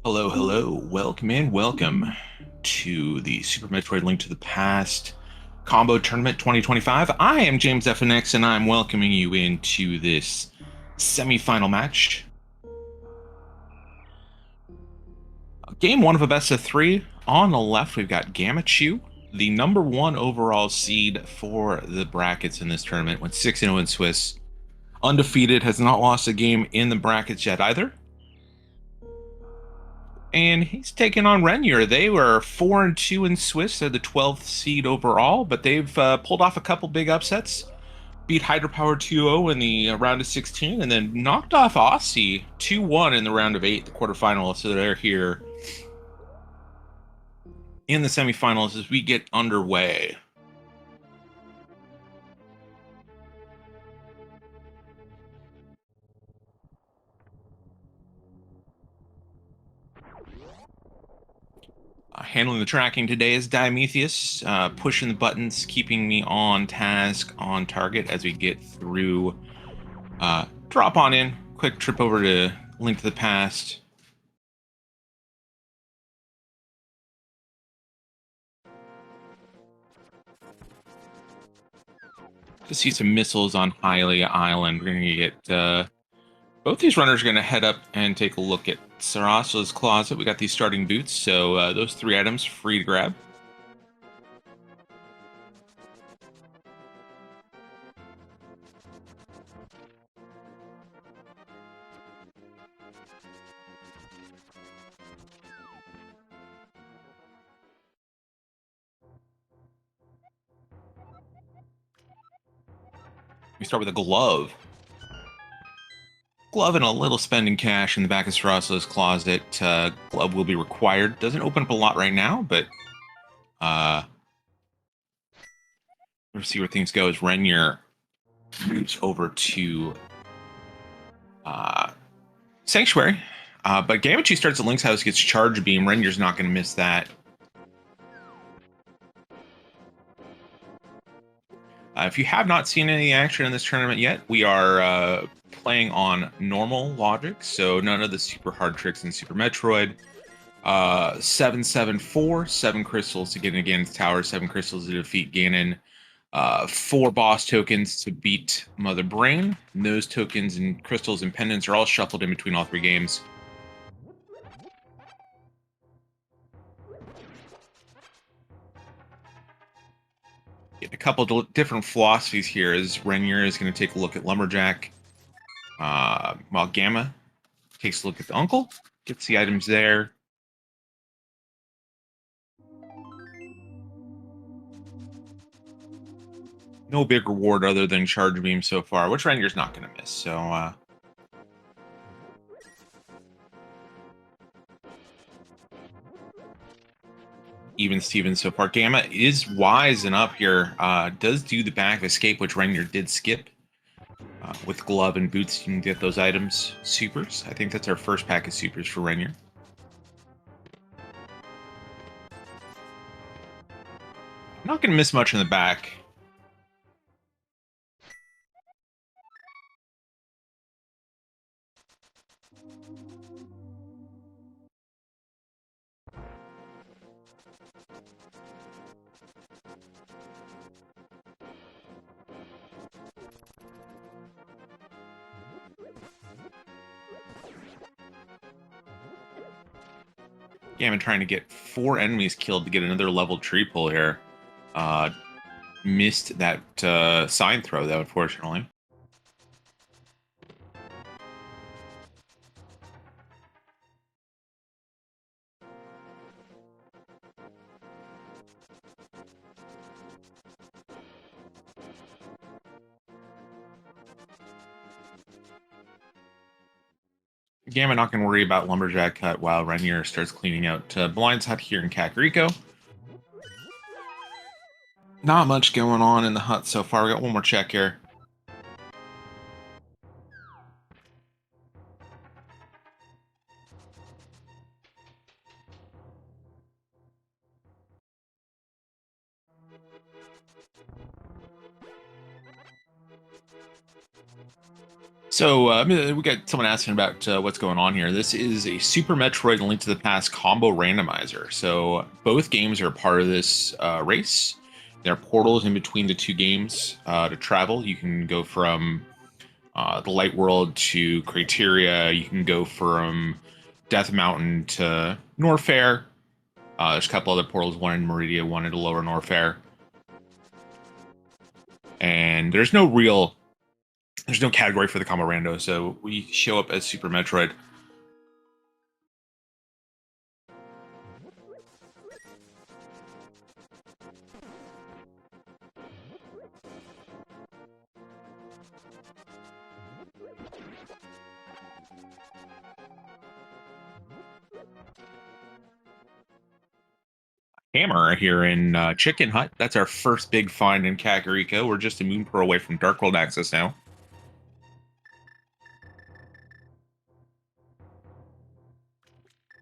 Hello, hello. Welcome in. Welcome to the Super Metroid Link to the Past Combo Tournament 2025. I am James FNX, and I'm welcoming you into this semi-final match. Game one of a best of three. On the left, we've got Gammachuu, the number one overall seed for the brackets in this tournament, went 6-0 in Swiss. Undefeated, has not lost a game in the brackets yet either. And he's taking on Rennyur. They were 4-2 in Swiss. They're the 12th seed overall, but they've pulled off a couple big upsets. Beat Hydropower 2-0 in the round of 16, and then knocked off Aussie 2-1 in the round of 8, the quarterfinal. So they're here in the semifinals as we get underway. Handling the tracking today is Diametheus, pushing the buttons, keeping me on task, on target as we get through. Drop on in, quick trip over to Link to the Past. To see some missiles on Hylia Island. We're going to get both these runners are going to head up and take a look at Sarasa's closet. We got these starting boots, so those three items free to grab. We start with a glove. Glove and a little spending cash in the back of Sarasa's closet. Glove will be required. Doesn't open up a lot right now, but we'll see where things go as Rennyur moves over to Sanctuary. But Gammachuu starts at Link's house, gets Charge Beam. Rennyur's not going to miss that. If you have not seen any action in this tournament yet, we are playing on normal logic, so none of the super hard tricks in Super Metroid. 7-7-4, 7 crystals to get against Tower, 7 crystals to defeat Ganon, 4 boss tokens to beat Mother Brain. And those tokens and crystals and pendants are all shuffled in between all 3 games. A couple different philosophies here as Rennyur is going to take a look at Lumberjack, while Gamma takes a look at the Uncle, gets the items there. No big reward other than Charge Beam so far, which Rennyur's not going to miss. So, even Steven so far. Gamma is wise and up here. Does do the back escape, which Rennyur did skip. With glove and boots, you can get those items. Supers. I think that's our first pack of supers for Rennyur. Not going to miss much in the back. Gammon trying to get 4 enemies killed to get another level tree pull here. Missed that sign throw, though, unfortunately. Gamma not going to worry about Lumberjack cut while Rennyur starts cleaning out Blind's Hut here in Kakariko. Not much going on in the hut so far. We got one more check here. So we got someone asking about what's going on here. This is a Super Metroid and Link to the Past combo randomizer. So both games are part of this race. There are portals in between the two games to travel. You can go from the Light World to Criteria. You can go from Death Mountain to Norfair. There's a couple other portals, one in Meridia, one in Lower Norfair. And there's no category for the combo rando, so we show up as Super Metroid. Hammer here in Chicken Hut. That's our first big find in Kakariko. We're just a moon pearl away from Dark World access now.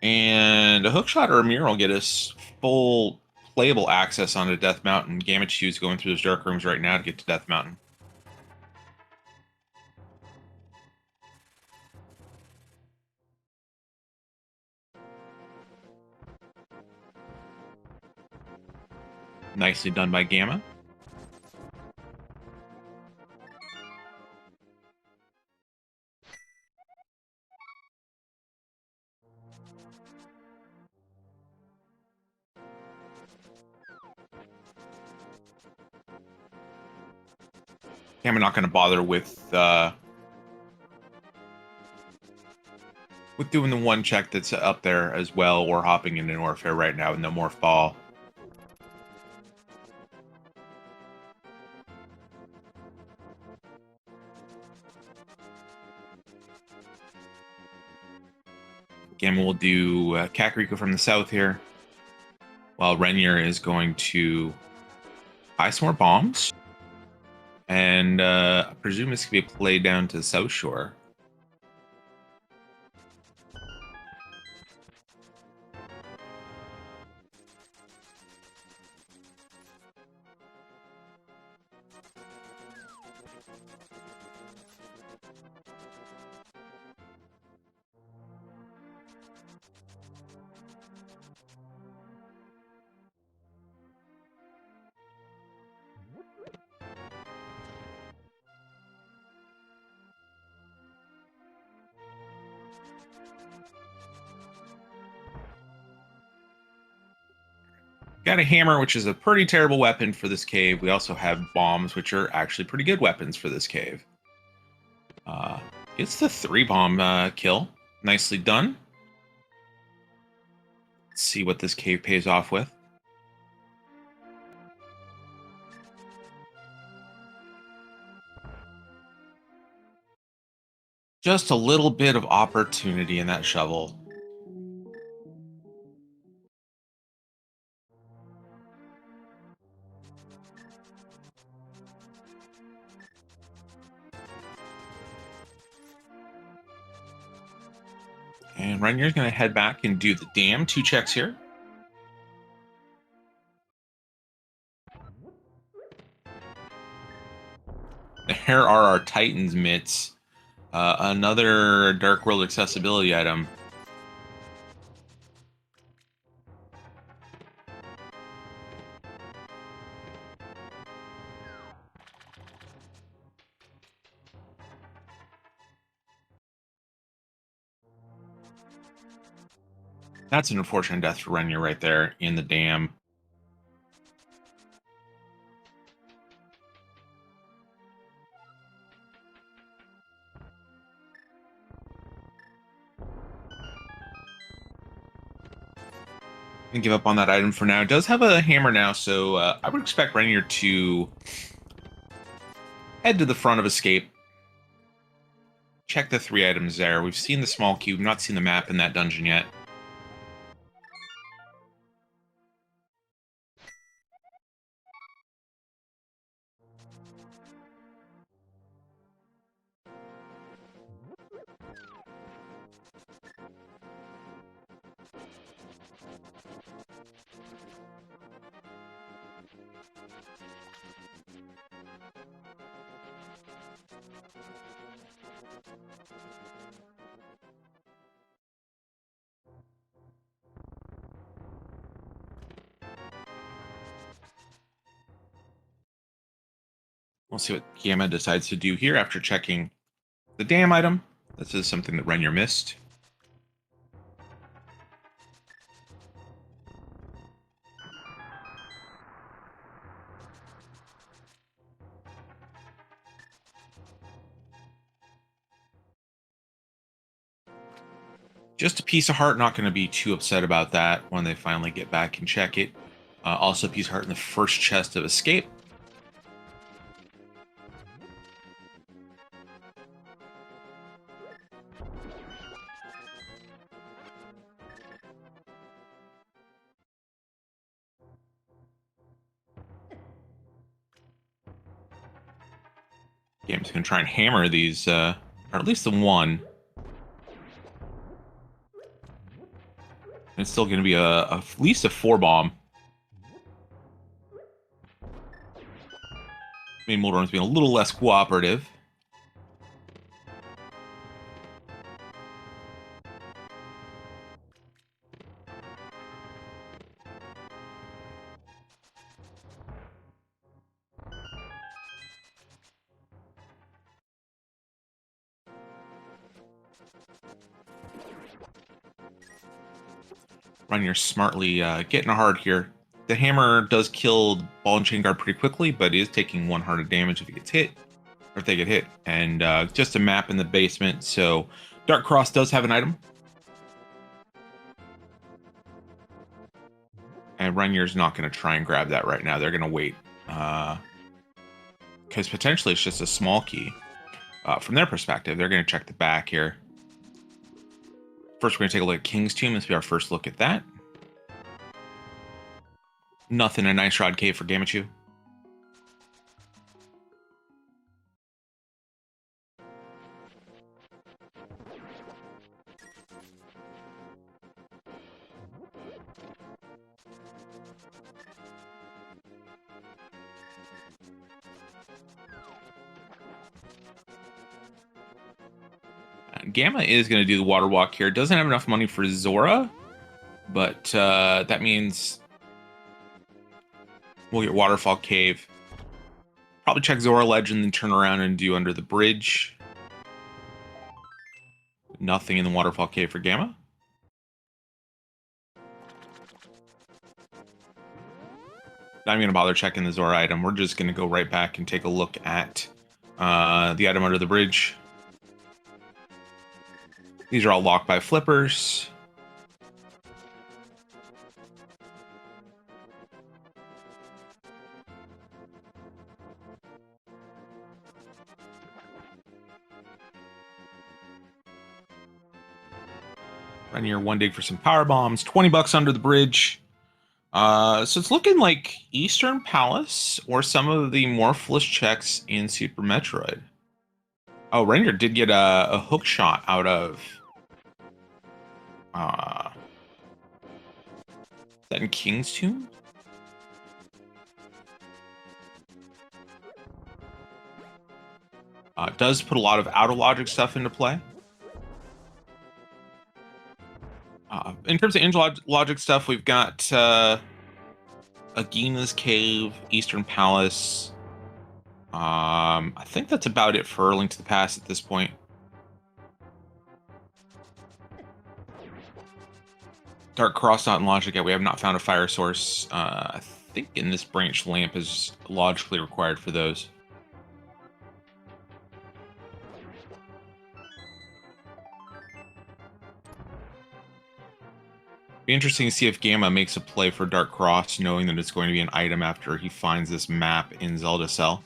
And a hookshot or a mirror will get us full playable access onto Death Mountain. Gammachuu is going through those dark rooms right now to get to Death Mountain. Nicely done by Gamma. Gamma not going to bother with doing the one check that's up there as well, or hopping into Norfair right now with no more fall. Gamma will do Kakariko from the south here, while Rennyur is going to buy some more bombs. And I presume this could be a play down to South Shore. Got a hammer, which is a pretty terrible weapon for this cave. We also have bombs, which are actually pretty good weapons for this cave. It's the 3-bomb kill. Nicely done. Let's see what this cave pays off with. Just a little bit of opportunity in that shovel. And Rennyur's going to head back and do the dam. 2 checks here. There are our Titans mitts. Another Dark World accessibility item. That's an unfortunate death for Rennyur right there in the dam. And give up on that item for now. It does have a hammer now, so I would expect Rennyur to head to the front of Escape. Check the 3 items there. We've seen the small cube, not seen the map in that dungeon yet. We'll see what Gamma decides to do here after checking the dam item. This is something that Rennyur missed. Just a piece of heart, not going to be too upset about that when they finally get back and check it. Also a piece of heart in the first chest of escape. Game's going to try and hammer these, or at least the one. It's still going to be at least a 4-bomb. Main Moldorm's being a little less cooperative. Rennyur smartly getting hard here. The hammer does kill Ball and Chain Guard pretty quickly, but it is taking 1 heart of damage if it gets hit, or if they get hit. And just a map in the basement, so Dark Cross does have an item. And Rennyur's not going to try and grab that right now. They're going to wait. Because potentially it's just a small key. From their perspective, they're going to check the back here. First, we're going to take a look at King's Tomb. This will be our first look at that. Nothing a Nice Rod Cave for Gammachuu. Gamma is going to do the water walk here. Doesn't have enough money for Zora, but that means we'll get Waterfall Cave. Probably check Zora Legend, then turn around and do Under the Bridge. Nothing in the Waterfall Cave for Gamma. Not even going to bother checking the Zora item. We're just going to go right back and take a look at the item Under the Bridge. These are all locked by flippers. Rennyur one dig for some power bombs. 20 bucks Under the Bridge. So it's looking like Eastern Palace or some of the Morphless checks in Super Metroid. Oh, Rennyur did get a hook shot out of... is that in King's Tomb? Does put a lot of out-of-logic stuff into play. In terms of in-logic stuff, we've got Agina's Cave, Eastern Palace. I think that's about it for Link to the Past at this point. Dark Cross not in logic yet. We have not found a fire source. I think in this branch, lamp is logically required for those. Be interesting to see if Gamma makes a play for Dark Cross, knowing that it's going to be an item after he finds this map in Zelda Cell.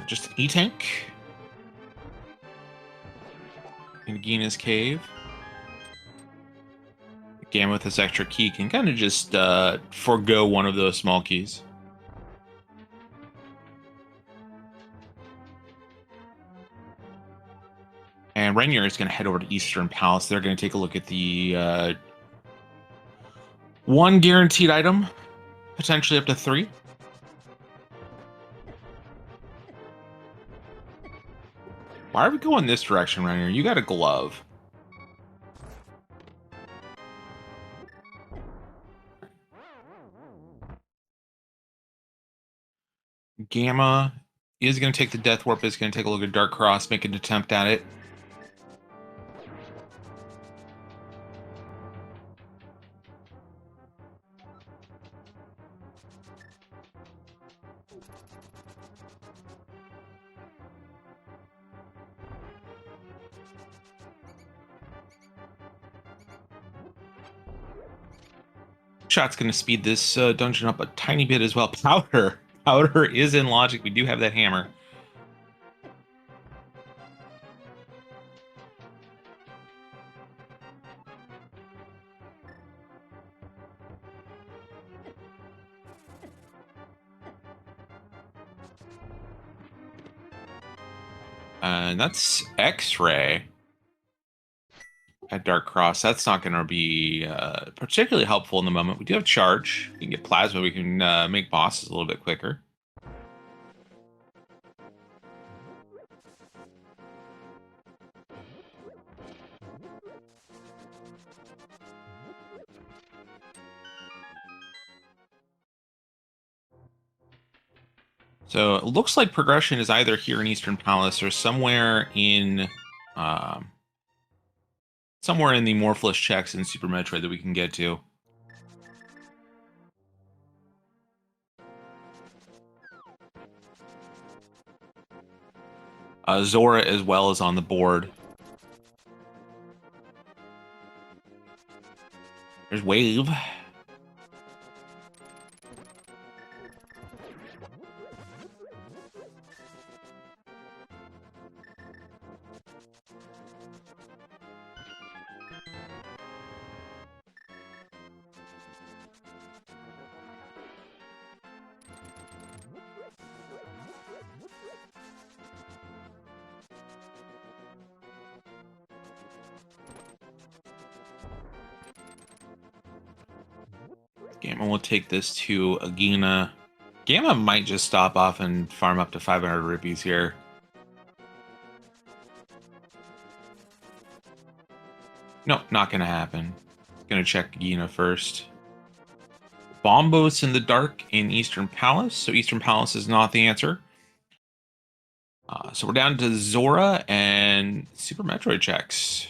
Just an E-Tank. In Gina's Cave. Gamma with this extra key can kind of just forego one of those small keys. And Rennyur is going to head over to Eastern Palace. They're going to take a look at the one guaranteed item, potentially up to 3. Why are we going this direction, Rennyur? You got a glove. Gamma is going to take the Death Warp, is going to take a look at Dark Cross, make an attempt at it. Shot's going to speed this dungeon up a tiny bit as well. Powder. Powder is in logic. We do have that hammer. And that's X-Ray at Dark Cross. That's not going to be particularly helpful in the moment. We do have Charge. We can get Plasma. We can make bosses a little bit quicker. So it looks like progression is either here in Eastern Palace or somewhere in the Morphless checks in Super Metroid that we can get to. Zora as well is on the board. There's Wave. Gamma will take this to Agina. Gamma might just stop off and farm up to 500 rupees here. No, not going to happen. Going to check Agina first. Bombos in the dark in Eastern Palace. So Eastern Palace is not the answer. So we're down to Zora and Super Metroid checks.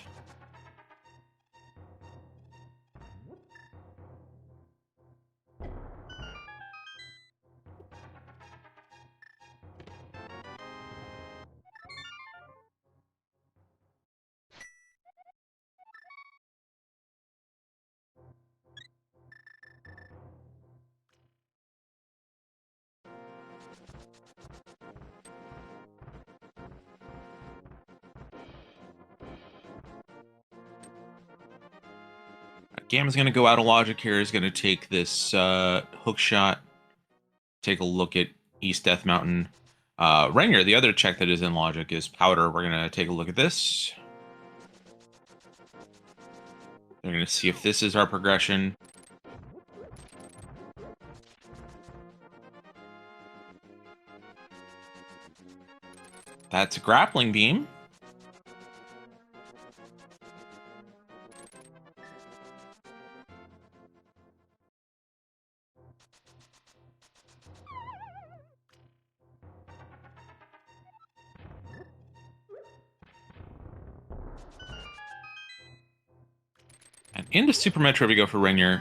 Gamma's going to go out of logic here. Is going to take this hook shot. Take a look at East Death Mountain. Rennyur, the other check that is in logic, is Powder. We're going to take a look at this. We're going to see if this is our progression. That's a grappling beam. And into Super Metroid we go for Rennyur.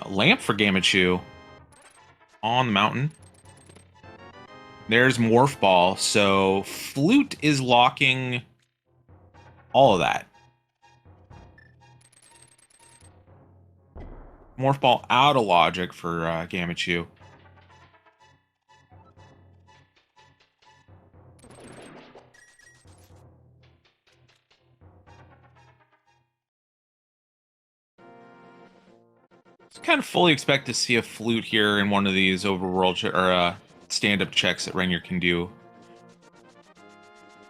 Lamp for Gammachuu on the mountain. There's Morph Ball, so Flute is locking all of that. Morph Ball out of logic for Gammachuu. Kind of fully expect to see a flute here in one of these overworld or stand-up checks that Rennyur can do.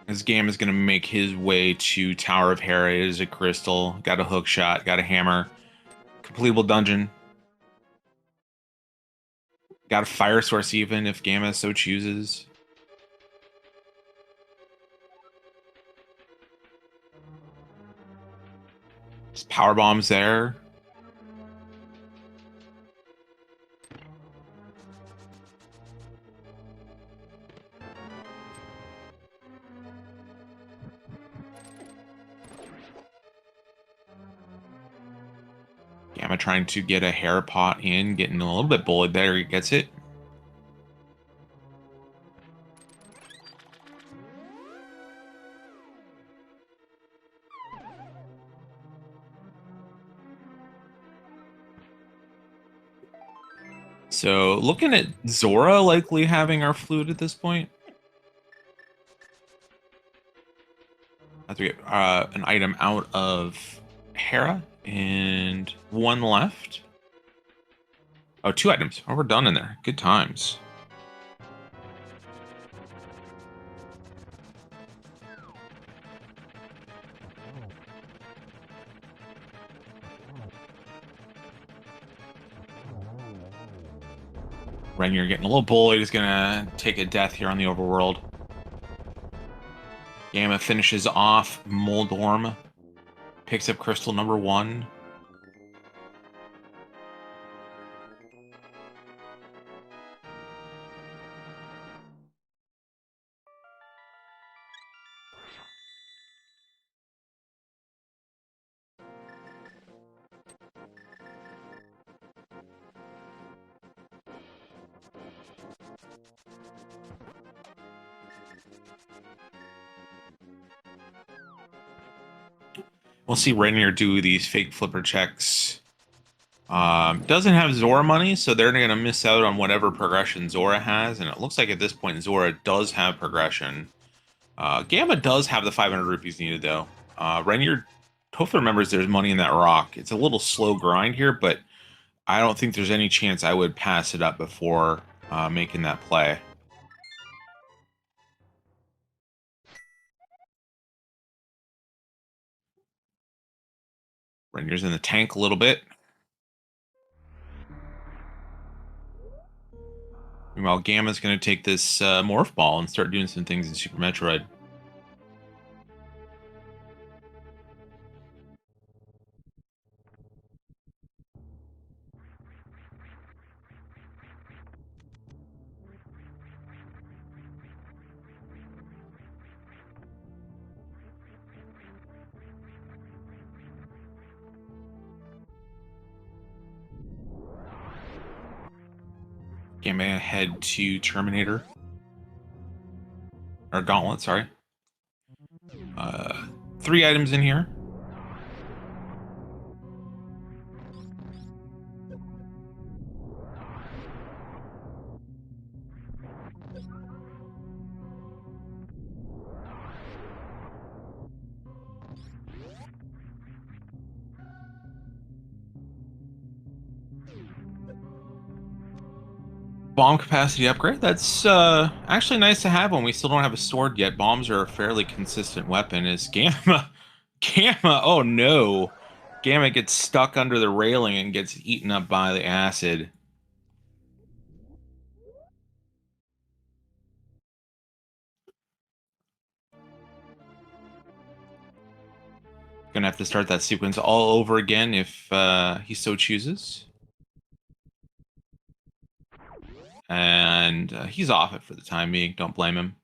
As Gam is going to make his way to Tower of Hera. It is a crystal. Got a hook shot. Got a hammer. Completable dungeon. Got a fire source even if Gamma so chooses. Just power bombs there. Gamma trying to get a hair pot in, getting a little bit bullied there. He gets it. So looking at Zora likely having our flute at this point. I have to get an item out of Hera and one left. Oh, 2 items. Oh, we're done in there. Good times. Rennyur getting a little bullied. He's gonna take a death here on the overworld. Gamma finishes off Moldorm. Picks up crystal number 1. We'll see Rennyur do these fake flipper checks. Doesn't have Zora money, so they're going to miss out on whatever progression Zora has. And it looks like at this point, Zora does have progression. Gamma does have the 500 rupees needed, though. Rennyur hopefully remembers there's money in that rock. It's a little slow grind here, but I don't think there's any chance I would pass it up before making that play. Rennyur's in the tank a little bit. Meanwhile, Gamma's going to take this Morph Ball and start doing some things in Super Metroid. Gamma head to Terminator. Or Gauntlet, sorry. 3 items in here. Bomb capacity upgrade. That's actually nice to have when we still don't have a sword yet. Bombs are a fairly consistent weapon. Is Gamma. Gamma, oh no. Gamma gets stuck under the railing and gets eaten up by the acid. Gonna have to start that sequence all over again if he so chooses. And he's off it for the time being. Don't blame him.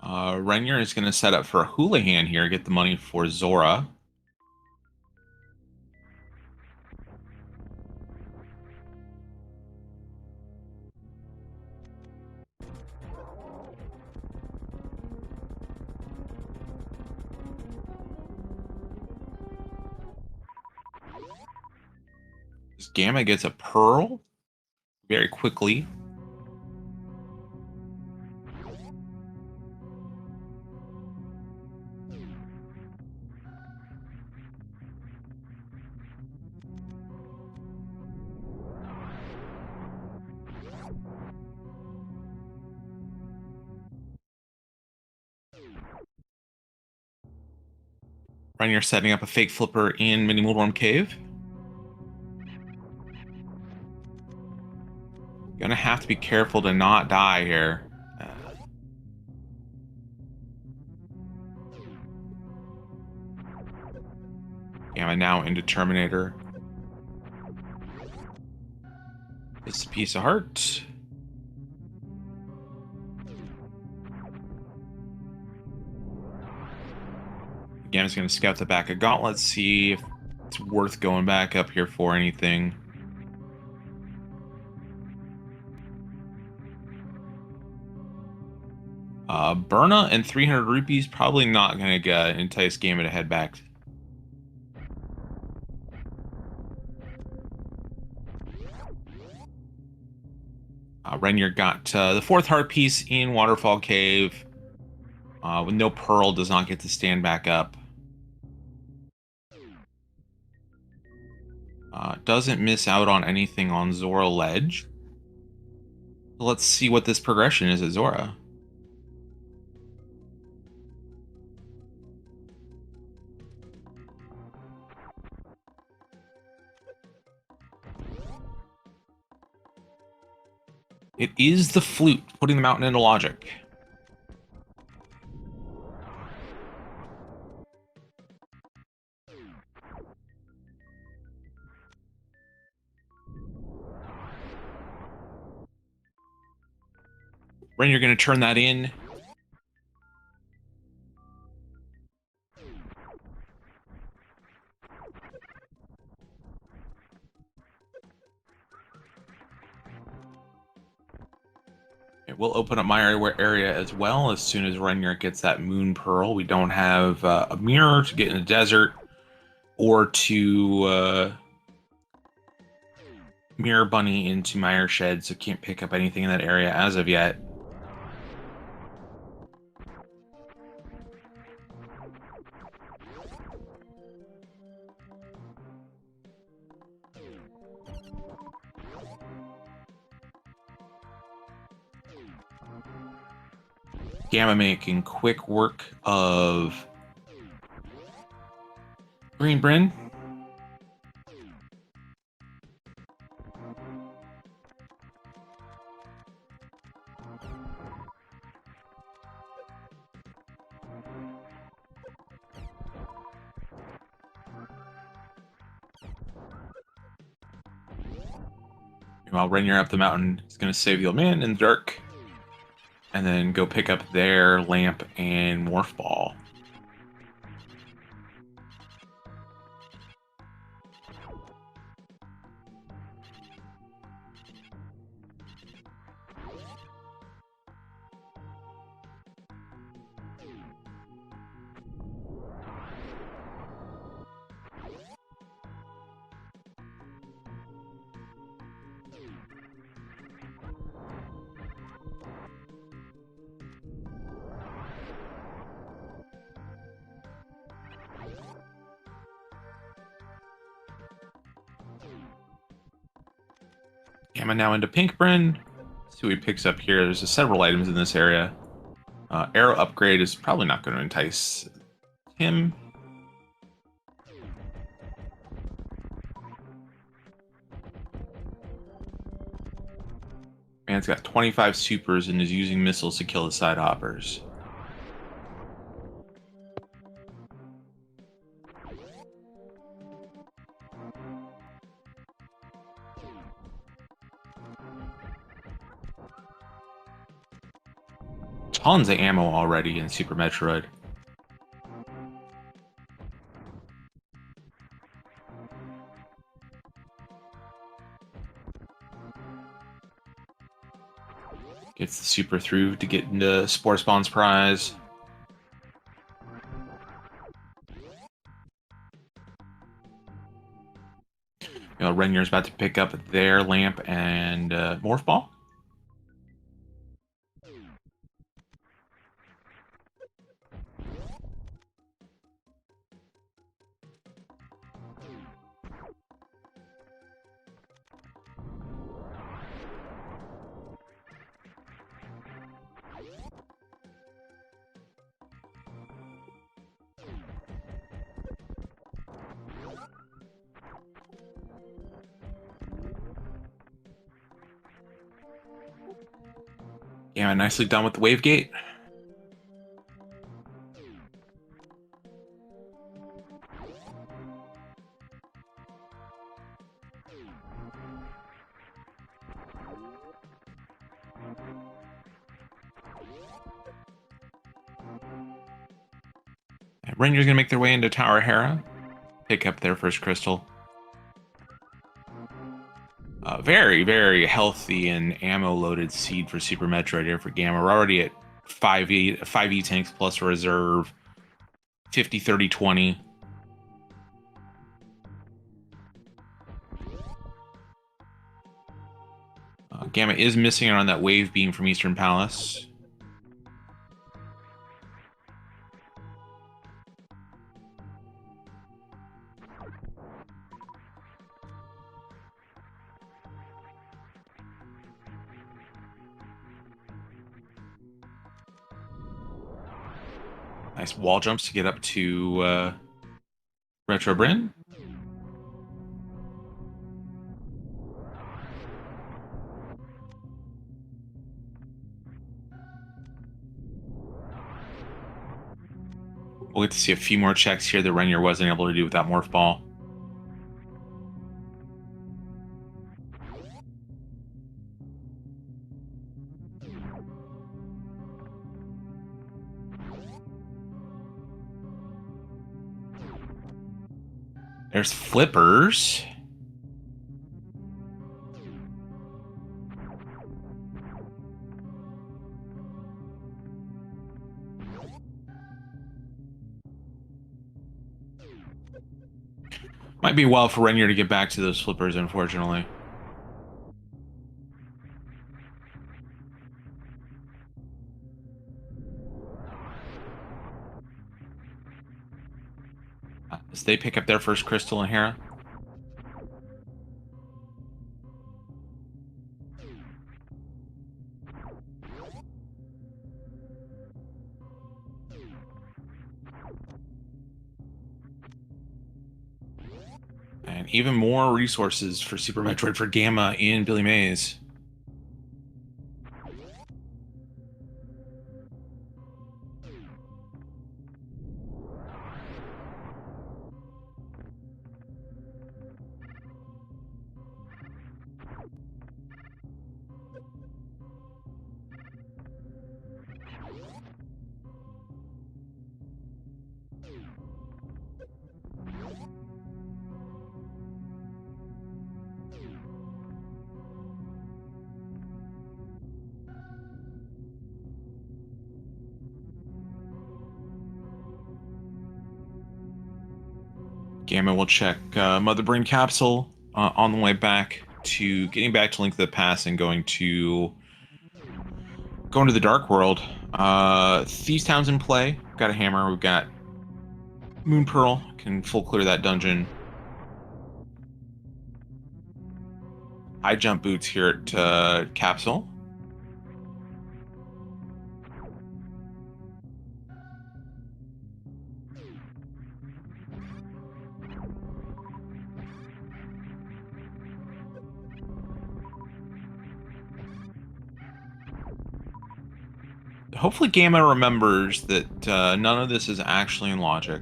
Rennyur is going to set up for a Houlihan here, get the money for Zora. Gamma gets a pearl very quickly. Rennyur setting up a fake flipper in Mini Moldworm Cave. Gonna have to be careful to not die here. Gamma now into Terminator. This is a piece of heart. Gamma's gonna scout the back of Gauntlet, see if it's worth going back up here for anything. Burna and 300 rupees probably not going to entice Gamma to head back. Rennyur got the fourth heart piece in Waterfall Cave. With no pearl, does not get to stand back up. Doesn't miss out on anything on Zora Ledge. Let's see what this progression is at Zora. It is the Flute, putting the mountain into logic. Rennyur going to turn that in. It will open up my area as well as soon as Rennyur gets that Moon Pearl. We don't have a mirror to get in the desert or to mirror bunny into Mire Shed, so can't pick up anything in that area as of yet. Gamma making quick work of Green Bryn. While Rennyur up the mountain is going to save the old man in the dark. And then go pick up their lamp and morph ball. Gamma now into Pink Bryn. See what he picks up here. There's several items in this area. Arrow upgrade is probably not going to entice him. Man's got 25 supers and is using missiles to kill the side hoppers. Tons of ammo already in Super Metroid. Gets the super through to get into Spore Spawn's prize. Rennyur's about to pick up their lamp and morph ball. Yeah, nicely done with the wave gate. Rennyur's gonna make their way into Tower Hera, pick up their first crystal. Very, very healthy and ammo-loaded seed for Super Metroid here for Gamma. We're already at 5 tanks plus reserve, 50, 30, 20. Gamma is missing out on that wave beam from Eastern Palace. Nice wall jumps to get up to Retro Bryn. We'll get to see a few more checks here that Rennyur wasn't able to do with that morph ball. There's flippers. Might be a while for Rennyur to get back to those flippers, unfortunately. As they pick up their first crystal in Hera. And even more resources for Super Metroid for Gamma in Billy Mays. Gamma will check Mother Brain Capsule on the way back to getting back to Link to the Past and going to the Dark World. Thieves Town's in play. We've got a hammer. We've got Moon Pearl. Can full clear that dungeon. High jump boots here at Capsule. Hopefully Gamma remembers that none of this is actually in logic.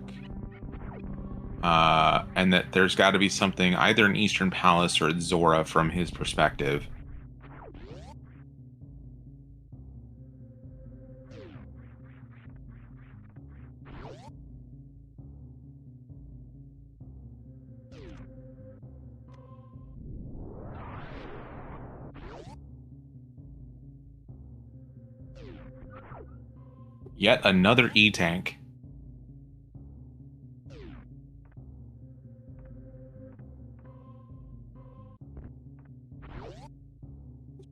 And that there's got to be something either in Eastern Palace or at Zora from his perspective. Yet another E-tank.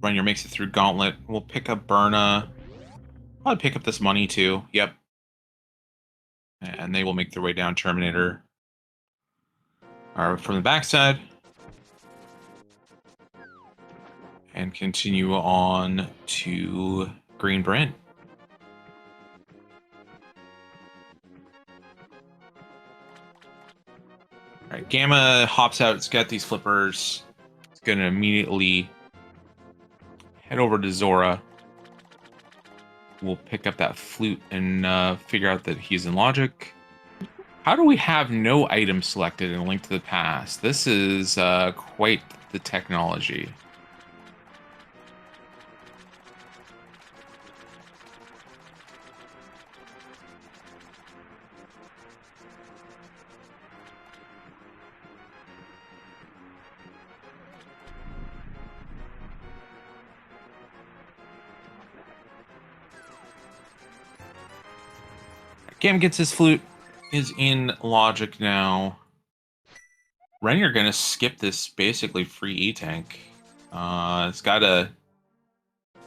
Rennyur makes it through Gauntlet. We'll pick up Burna. Probably pick up this money too. Yep. And they will make their way down Terminator. From the backside. And continue on to Green Brent. All right, Gamma hops out. It's got these flippers. It's going to immediately head over to Zora. We'll pick up that flute and figure out that he's in logic. How do we have no item selected in Link to the Past? This is quite the technology. Gam gets his flute, is in logic now. Rennyur gonna skip this basically free E-Tank. It's gotta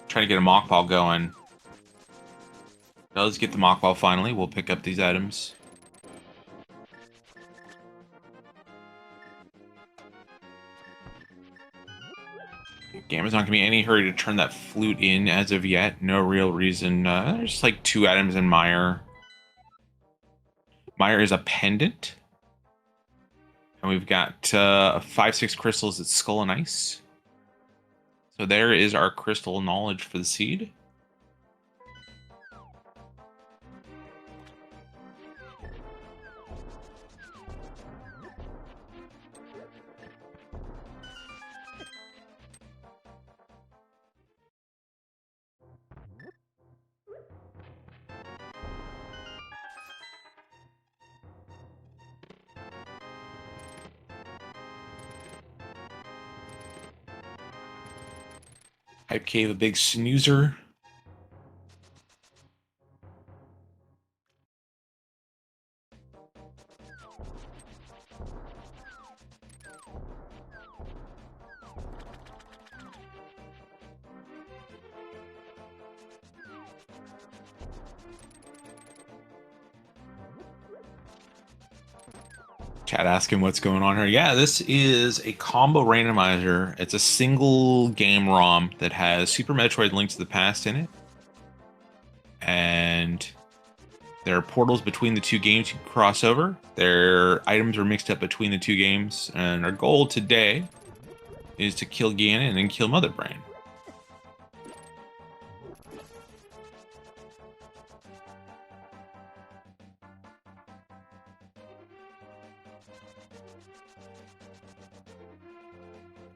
try to get a Mock Ball going. Does get the Mock Ball finally. We'll pick up these items. Gamma's not gonna be in any hurry to turn that flute in as of yet. No real reason. There's like 2 items in Meyer. Meyer is a pendant. And we've got 5-6 crystals at Skull and Ice. So there is our crystal knowledge for the seed. Hype Cave, a big snoozer. Chat asking what's going on here. Yeah, this is a combo randomizer. It's a single game ROM that has Super Metroid Link to the Past in it. And there are portals between the 2 games you can cross over. Their items are mixed up between the 2 games. And our goal today is to kill Ganon and kill Mother Brain.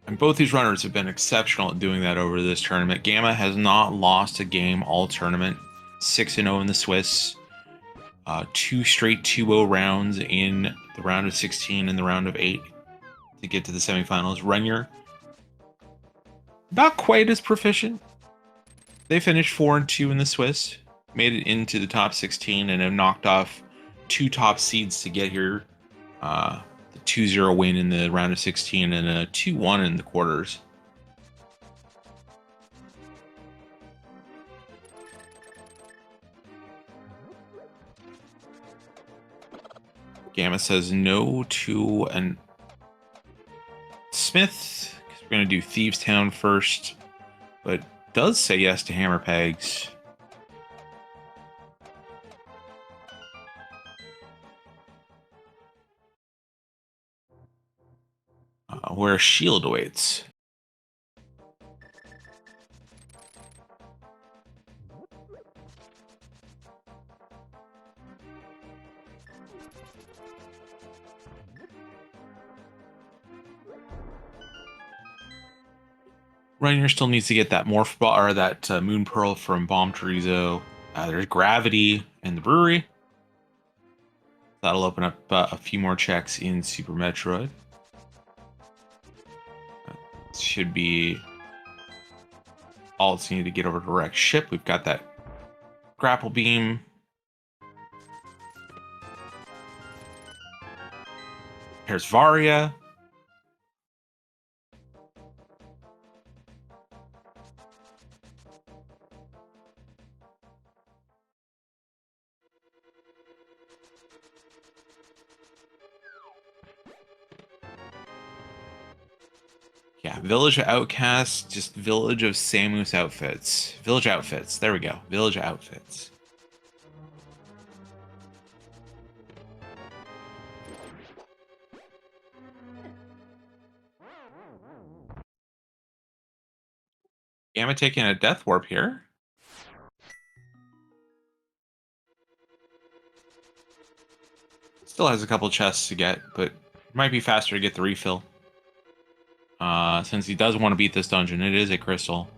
And both these runners have been exceptional at doing that over this tournament. Gamma has not lost a game all tournament. 6-0 in the Swiss. 2 straight 2-0 rounds in the round of 16 and the round of 8 to get to the semifinals. Rennyur, not quite as proficient. They finished 4-2 in the Swiss, made it into the top 16, and have knocked off 2 top seeds to get here. The 2-0 win in the round of 16 and a 2-1 in the quarters. Gamma says no to an Smith, because we're going to do Thieves Town first, but does say yes to Hammer Pegs. Where Shield awaits. Rennyur still needs to get that Morph Ball or that Moon Pearl from Bomb Chorizo. There's Gravity in the brewery. That'll open up a few more checks in Super Metroid. Should be all it's needed to get over to Wreck Ship. We've got that Grapple Beam. There's Varia. Yeah, Village of Outcasts, just Village of Samus outfits. Village outfits. There we go. Village outfits. Gamma taking a death warp here. Still has a couple chests to get, but it might be faster to get the refill. Since he does want to beat this dungeon, it is a crystal.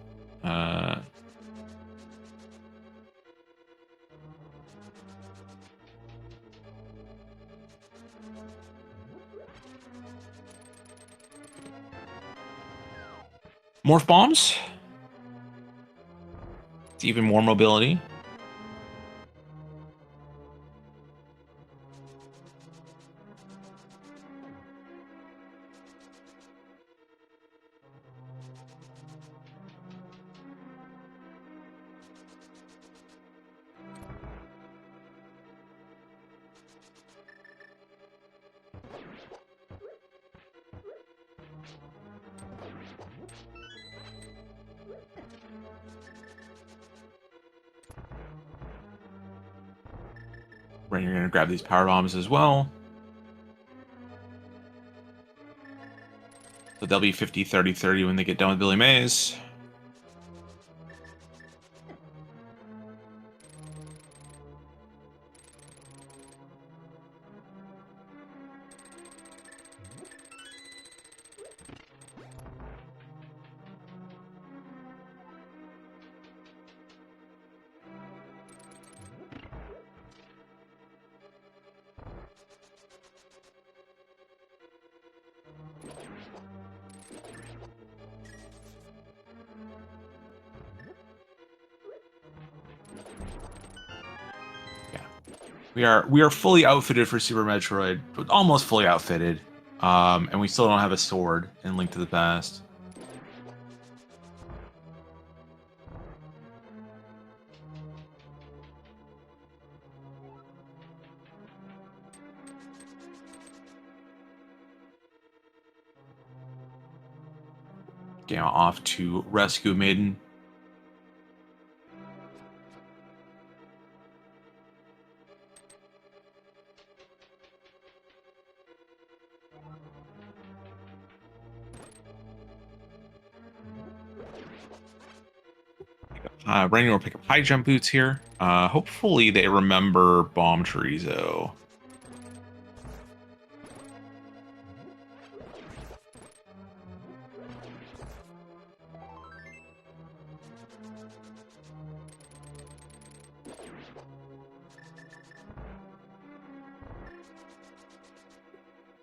Morph bombs. It's even more mobility. Right, you're going to grab these power bombs as well. So they'll be 50, 30, 30 when they get done with Billy Mays. We are fully outfitted for Super Metroid, almost fully outfitted, and we still don't have a sword in Link to the Past. Gamma off to rescue Maiden. Rennyur will pick up high jump boots here. Hopefully they remember Bomb Chorizo.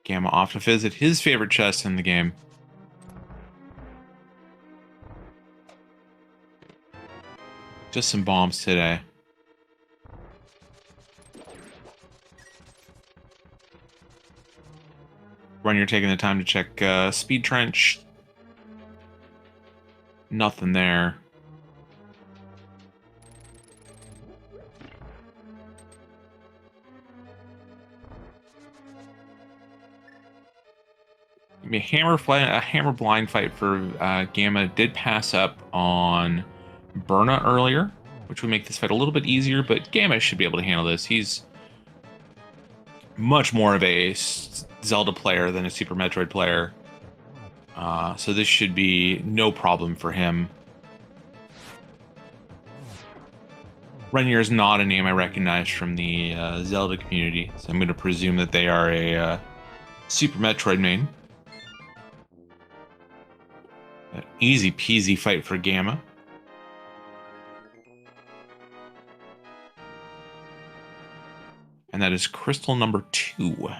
Gamma off to visit his favorite chest in the game. Just some bombs today. When you're taking the time to check Speed Trench. Nothing there. A hammer blind fight for Gamma did pass up on Burna earlier, which would make this fight a little bit easier, but Gamma should be able to handle this. He's much more of a Zelda player than a Super Metroid player, so this should be no problem for him. Rennyur is not a name I recognize from the Zelda community, so I'm going to presume that they are a Super Metroid main. An easy peasy fight for Gamma. And that is crystal number 2.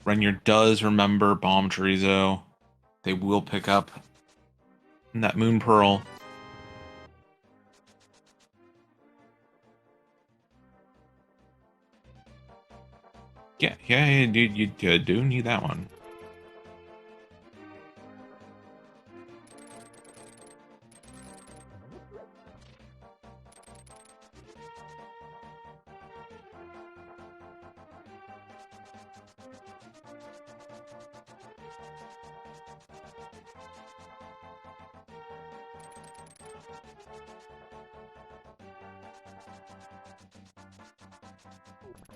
Rennyur does remember Bomb Chorizo. They will pick up that Moon Pearl. Yeah, dude, you do need that one.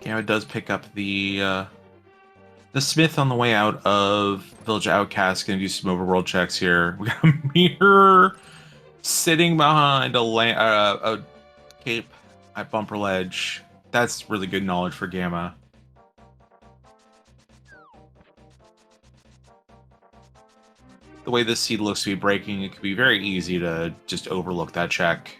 Gamma does pick up the Smith on the way out of Village Outcast. Gonna do some overworld checks here. We got a mirror sitting behind a cape at Bumper Ledge. That's really good knowledge for Gamma. The way this seed looks to be breaking, it could be very easy to just overlook that check.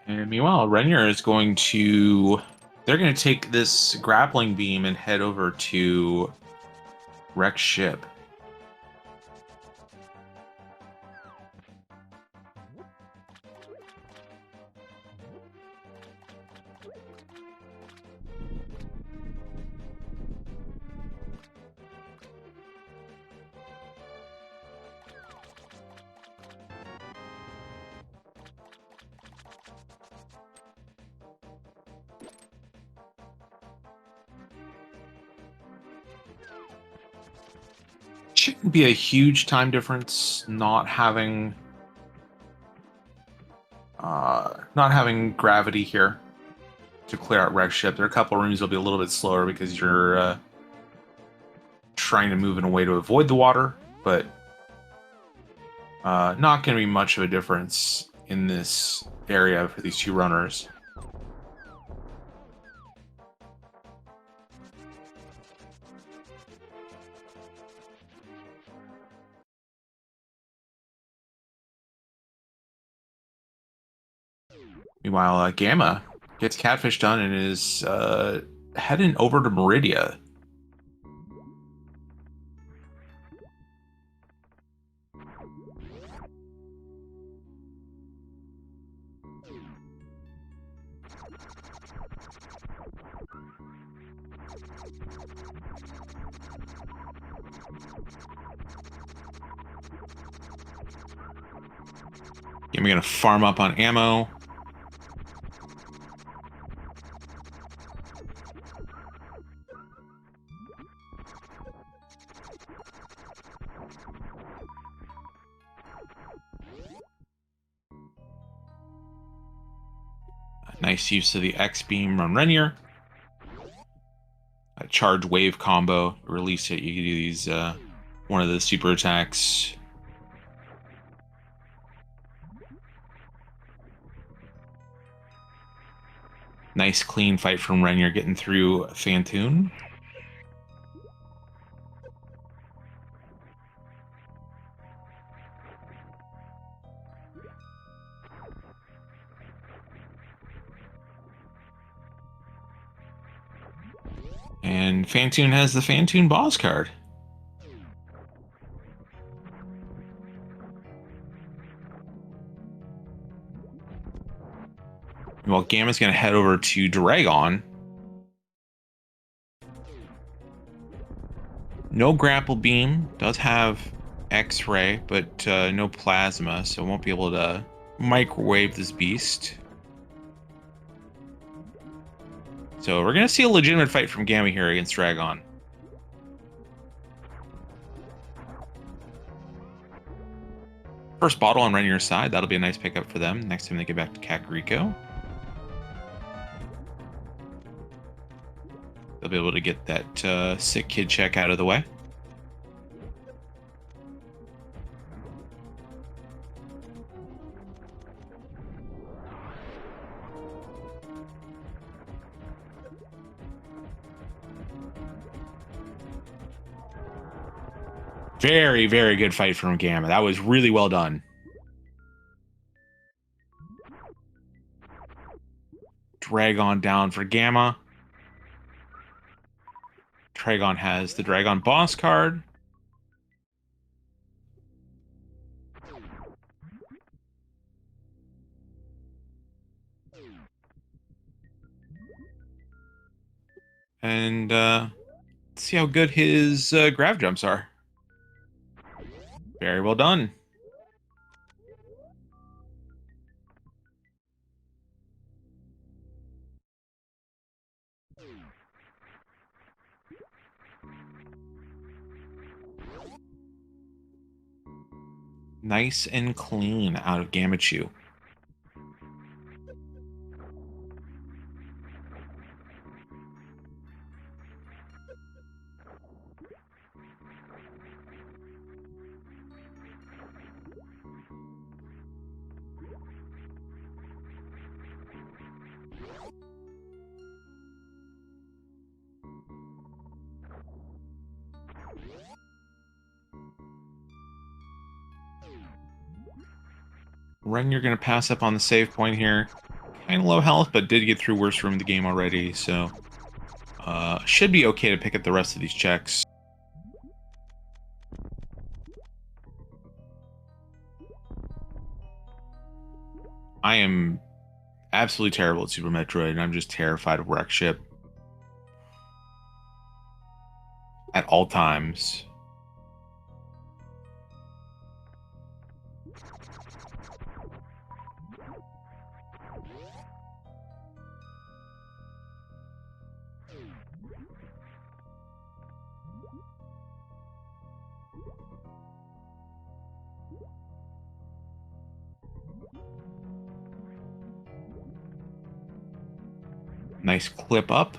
And meanwhile, Rennyur is going to... They're going to take this grappling beam and head over to Rex ship. Shouldn't be a huge time difference not having gravity here to clear out Rex ship. There are a couple rooms that'll be a little bit slower because you're trying to move in a way to avoid the water, but not going to be much of a difference in this area for these two runners. Meanwhile, Gamma gets Catfish done and is heading over to Meridia. Gamma gonna farm up on ammo. Nice use of the X-Beam on Rennyur. A charge wave combo. Release it. You can do these, one of the super attacks. Nice clean fight from Rennyur getting through Phantom. And Phantom has the Phantom boss card. Well, Gamma's going to head over to Draygon. No grapple beam. Does have X-ray, but no plasma, so won't be able to microwave this beast. So we're going to see a legitimate fight from Gamma here against Draygon. First bottle on Rennyur's side. That'll be a nice pickup for them next time they get back to Kakariko. They'll be able to get that sick kid check out of the way. Very, very good fight from Gamma. That was really well done. Draygon down for Gamma. Draygon has the Draygon boss card. And let's see how good his grav jumps are. Very well done. Nice and clean out of Gammachuu. Rennyur going to pass up on the save point here. Kind of low health, but did get through worst room of the game already, so should be okay to pick up the rest of these checks. I am absolutely terrible at Super Metroid, and I'm just terrified of wreck ship at all times. Nice clip up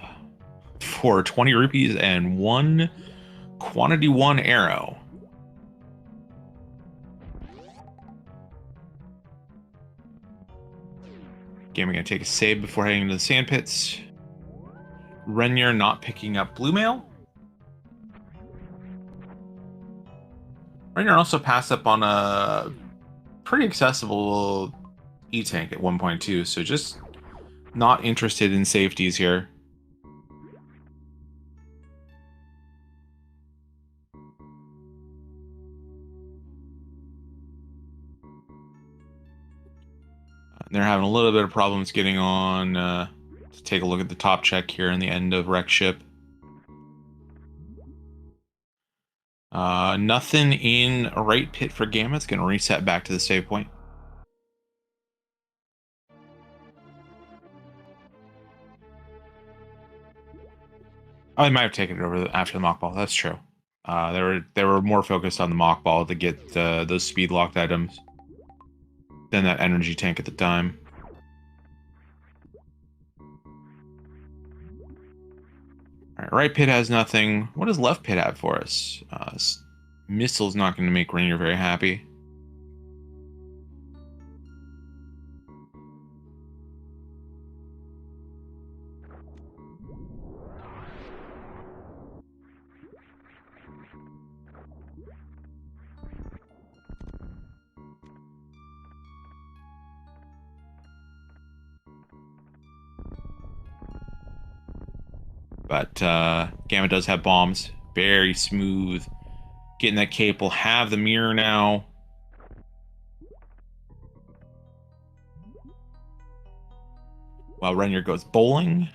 for 20 rupees and one quantity 1 arrow. Again, we're going to take a save before heading into the sand pits. Rennyur not picking up blue mail. Rennyur also passed up on a pretty accessible E-Tank at 1.2, so just not interested in safeties here. They're having a little bit of problems getting on. Let's take a look at the top check here in the end of wreck ship. Nothing in right pit for Gamma. It's going to reset back to the save point. Oh, they might have taken it over after the mock ball. That's true. They were more focused on the mock ball to get those speed locked items than that energy tank at the time. All right, right pit has nothing. What does left pit have for us? Missile's not going to make Rennyur very happy. But Gamma does have bombs. Very smooth. Getting that cape. Will have the mirror now. While Rennyur goes bowling.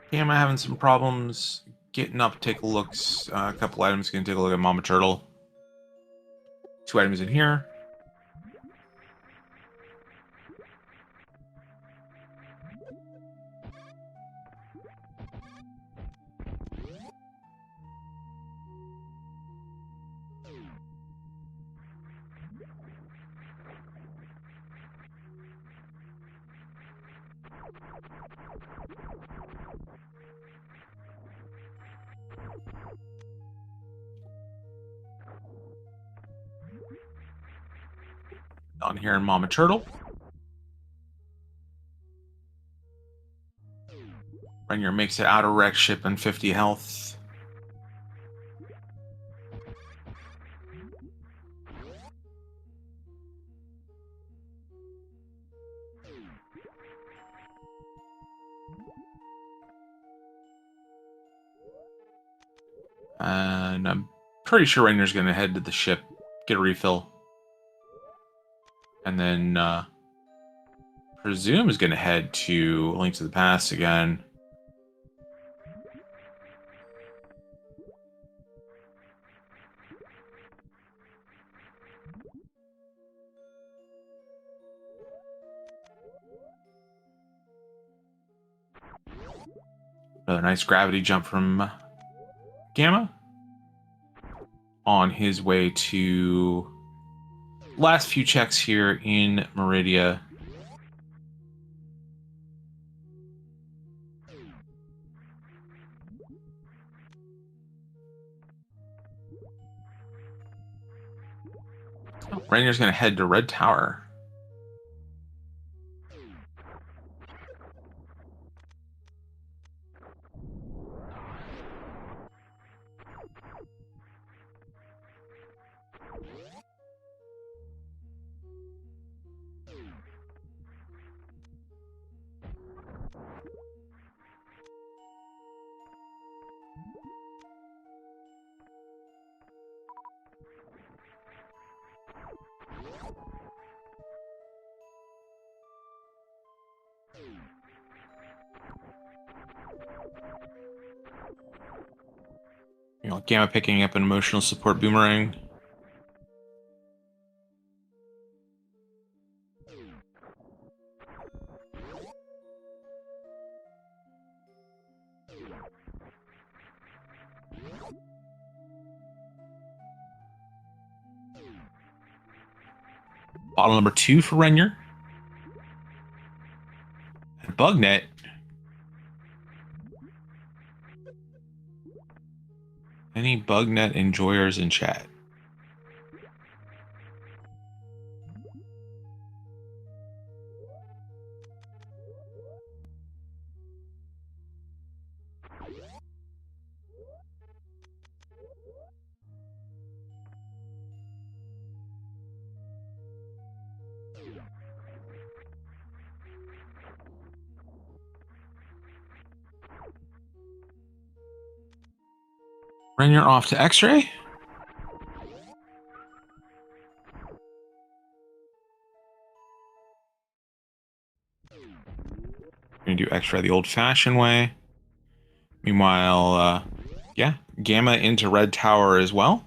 Gamma having some problems getting up, take a look. A couple items. Gonna take a look at Mama Turtle. 2 items in here. On here in Mama Turtle. Rennyur makes it out of wreck ship and 50 health. And I'm pretty sure Rennyur's going to head to the ship, get a refill. And then presume is going to head to Link to the Past again. Another nice gravity jump from Gamma. On his way to last few checks here in Meridia. Oh, Rennyur's going to head to Red Tower. You know, Gamma picking up an emotional support boomerang. Bottle number 2 for Rennyur. And Bugnet. Any Bugnet enjoyers in chat? Rennyur off to X-Ray. We're gonna do X-Ray the old-fashioned way. Meanwhile, yeah, Gamma into Red Tower as well.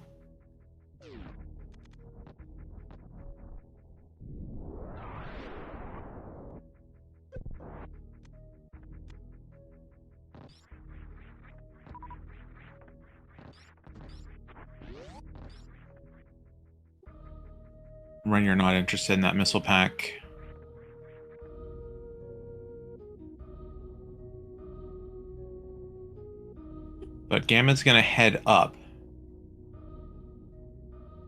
Rennyur not interested in that missile pack. But Gamma's going to head up.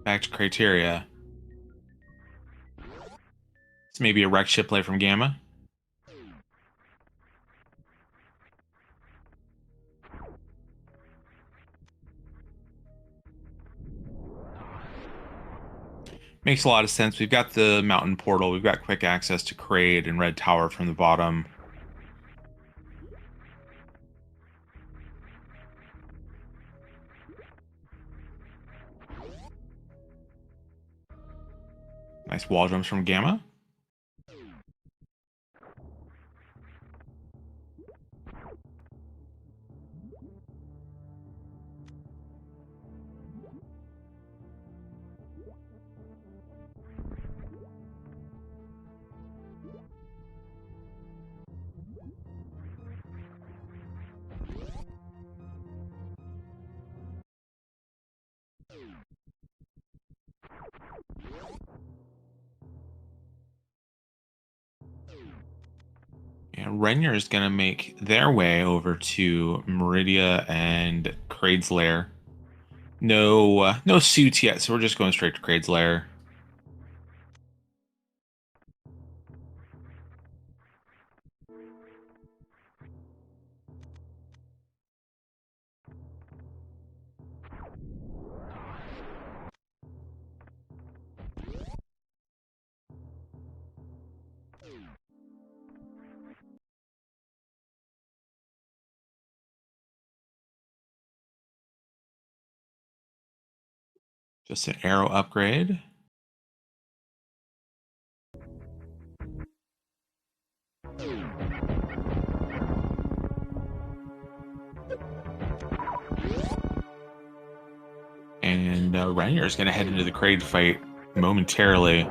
Back to Criteria. It's maybe a wreck ship play from Gamma. Makes a lot of sense. We've got the mountain portal. We've got quick access to Kraid and Red Tower from the bottom. Nice wall jumps from Gamma. And Rennyur is going to make their way over to Meridia and Kraid's Lair. No suits yet, so we're just going straight to Kraid's Lair. Just an arrow upgrade. And Rennyur is going to head into the Kraid fight momentarily.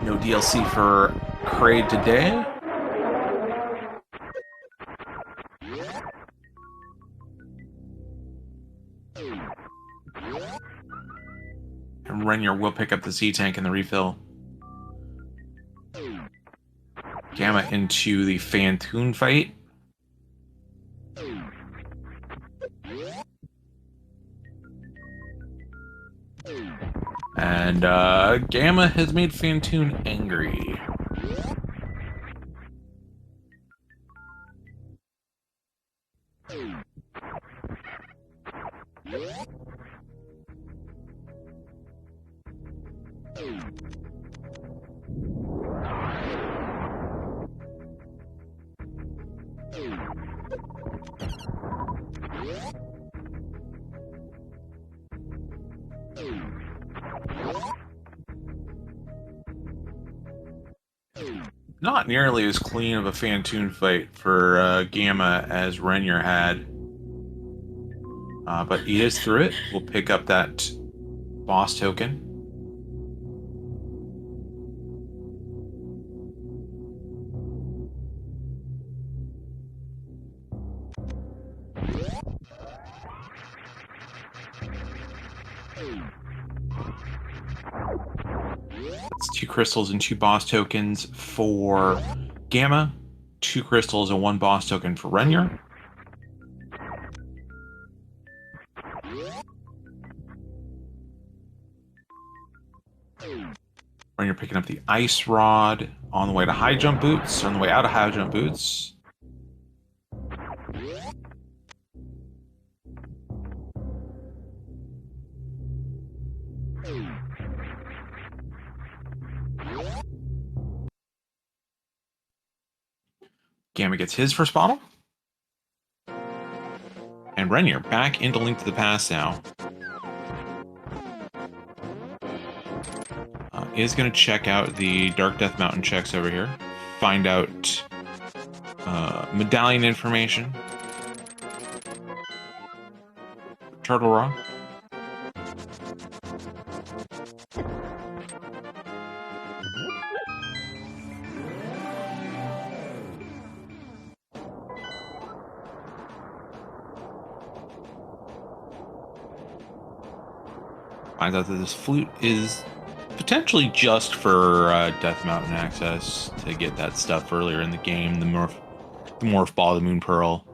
No DLC for Kraid today. And Rennyur will pick up the C-Tank and the refill. Gamma into the Phantom fight. And Gamma has made Phantom angry. Not nearly as clean of a Phantom fight for Gamma as Rennyur had. But he is through it. We'll pick up that boss token. It's 2 crystals and 2 boss tokens for Gamma, 2 crystals and 1 boss token for Rennyur. Rennyur picking up the ice rod on the way to high jump boots, on the way out of high jump boots. Gamma gets his first bottle. And Rennyur back into Link to the Past now. Is going to check out the Dark Death Mountain checks over here. Find out medallion information. Turtle Rock. Finds out that this flute is potentially just for Death Mountain access to get that stuff earlier in the game. The morph ball, the Moon Pearl.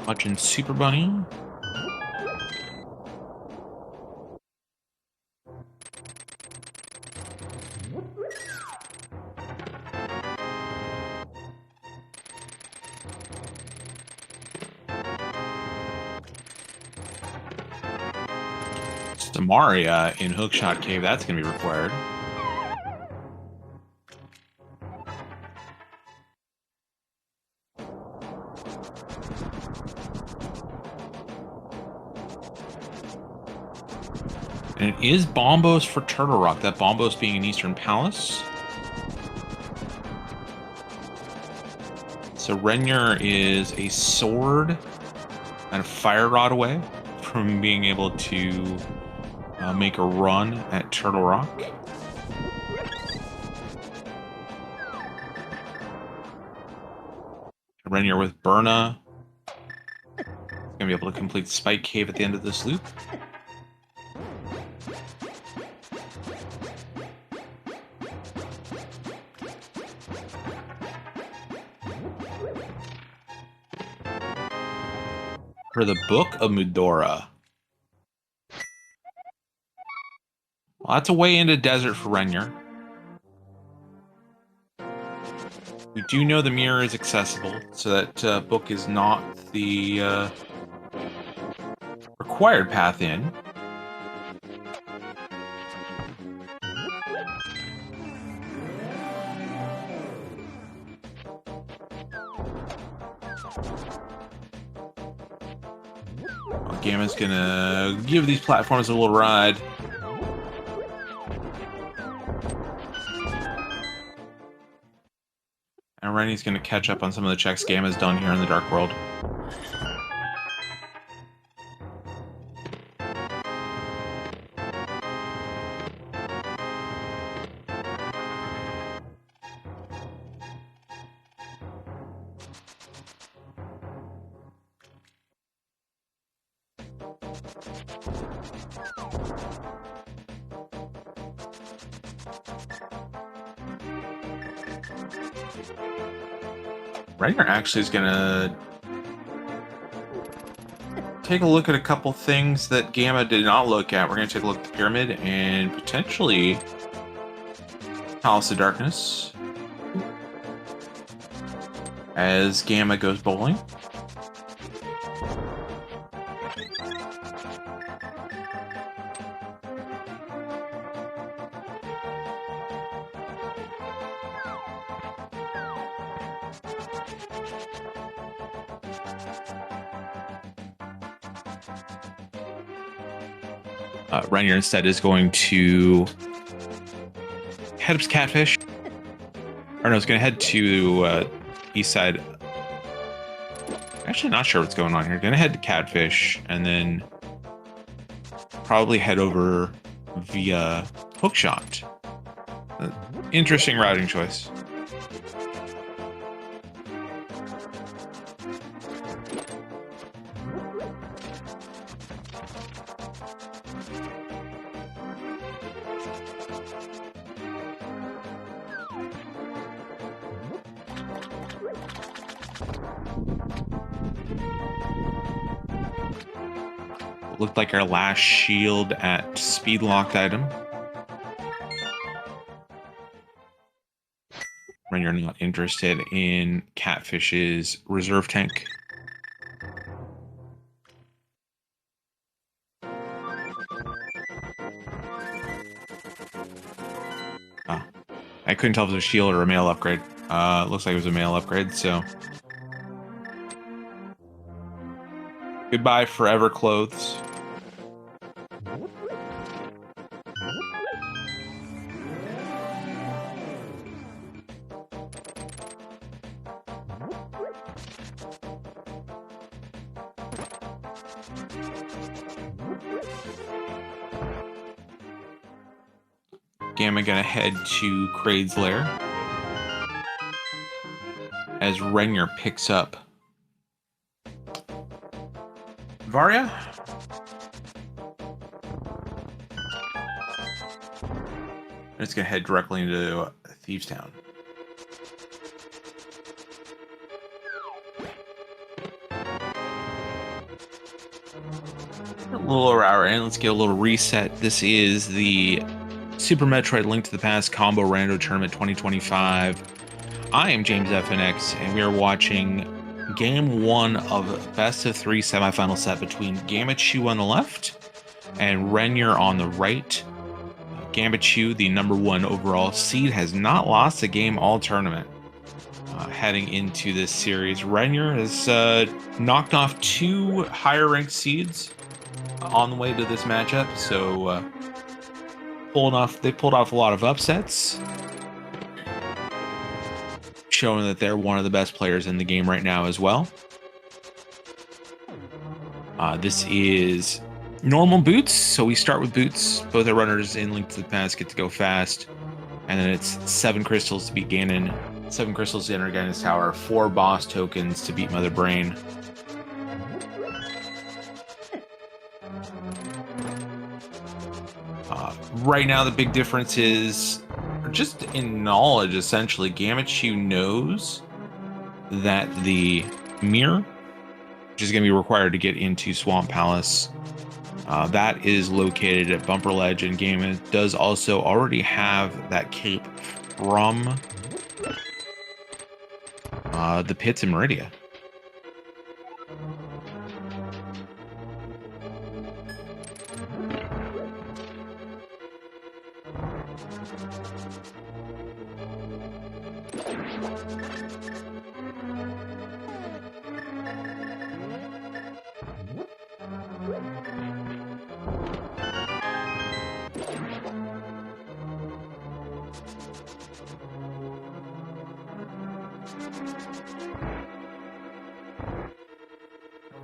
Watching Super Bunny. Samaria in Hookshot Cave, that's going to be required. And it is Bombos for Turtle Rock, that Bombos being in Eastern Palace. So Rennyur is a sword and a fire rod away from being able to make a run at Turtle Rock. Rennyur with Burna. He's going to be able to complete Spike Cave at the end of this loop. For the Book of Mudora. Well, that's a way into desert for Rennyur. We do know the mirror is accessible, so that book is not the required path in. Gamma's gonna give these platforms a little ride. And Renny's gonna catch up on some of the checks Gamma's done here in the Dark World. Rennyur actually is gonna take a look at a couple things that Gamma did not look at. We're gonna take a look at the pyramid and potentially Palace of Darkness as Gamma goes bowling. Rennyur instead is going to head up to Catfish. Or no, it's going to head to east side. Actually, not sure what's going on here. Going to head to Catfish and then probably head over via Hookshot. Interesting routing choice. Looked like our last shield at speed locked item. When you're not interested in Catfish's reserve tank. I couldn't tell if it was a shield or a mail upgrade. Looks like it was a mail upgrade, so. Goodbye, forever clothes. Gamma gonna head to Kraid's Lair as Rennyur picks up Varia. And it's gonna head directly into Thieves Town. A little over hour in, let's get a little reset. This is the Super Metroid Link to the Past Combo Rando Tournament 2025. I am James FNX, and we are watching Game 1 of Best of 3 semifinal set between Gammachuu on the left and Rennyur on the right. Gammachuu, the #1 overall seed, has not lost a game all tournament. Heading into this series, Rennyur has knocked off 2 higher ranked seeds on the way to this matchup, so they pulled off a lot of upsets, showing that they're one of the best players in the game right now as well. This is normal boots, so we start with boots. Both our runners in Link to the Past get to go fast, and then it's 7 crystals to beat Ganon, 7 crystals to enter Ganon's tower, 4 boss tokens to beat Mother Brain. Right now, the big difference is just in knowledge, essentially. Gammachuu knows that the mirror, which is going to be required to get into Swamp Palace, that is located at Bumper Ledge, and Gammon does also already have that cape from the pits in Meridia.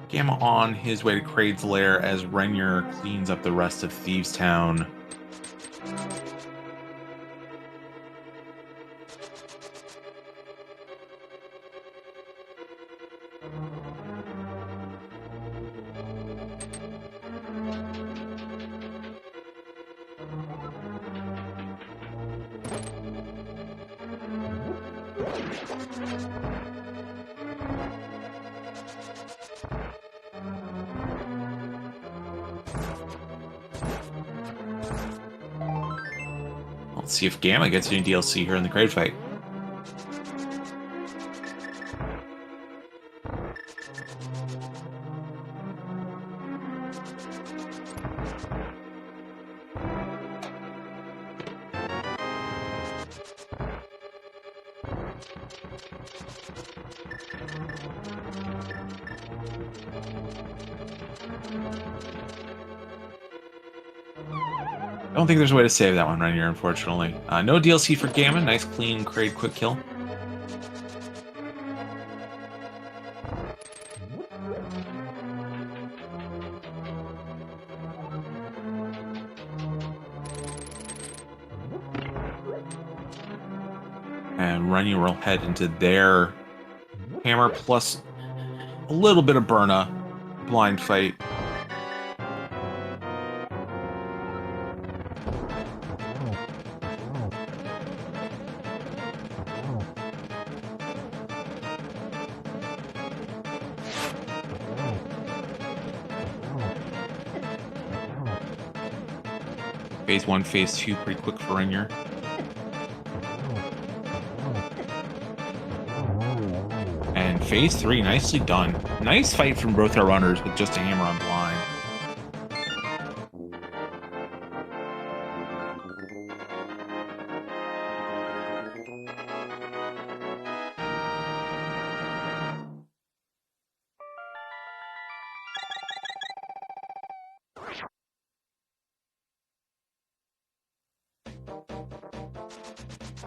Gamma on his way to Kraid's Lair as Rennyur cleans up the rest of Thieves Town. Let's see if Gamma gets any DLC here in the Kraid fight. I don't think there's a way to save that one right here, unfortunately. No DLC for Gamma. Nice, clean Kraid quick kill. And Rennyur will head into their hammer plus a little bit of Burna blind fight. Phase 1, Phase 2, pretty quick for Rennyur. And Phase 3, nicely done. Nice fight from both our runners with just a hammer on blind.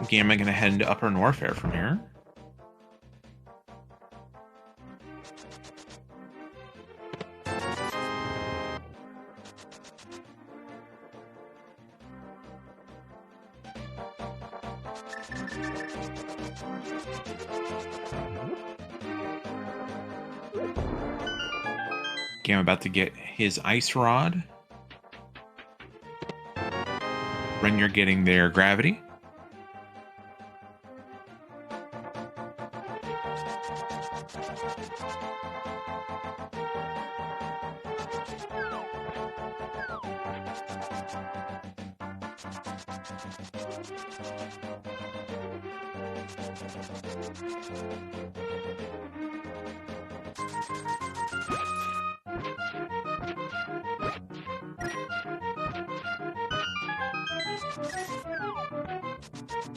Gamma gonna head into Upper Norfair from here. Gamma about to get his Ice Rod. Rennyur getting their Gravity.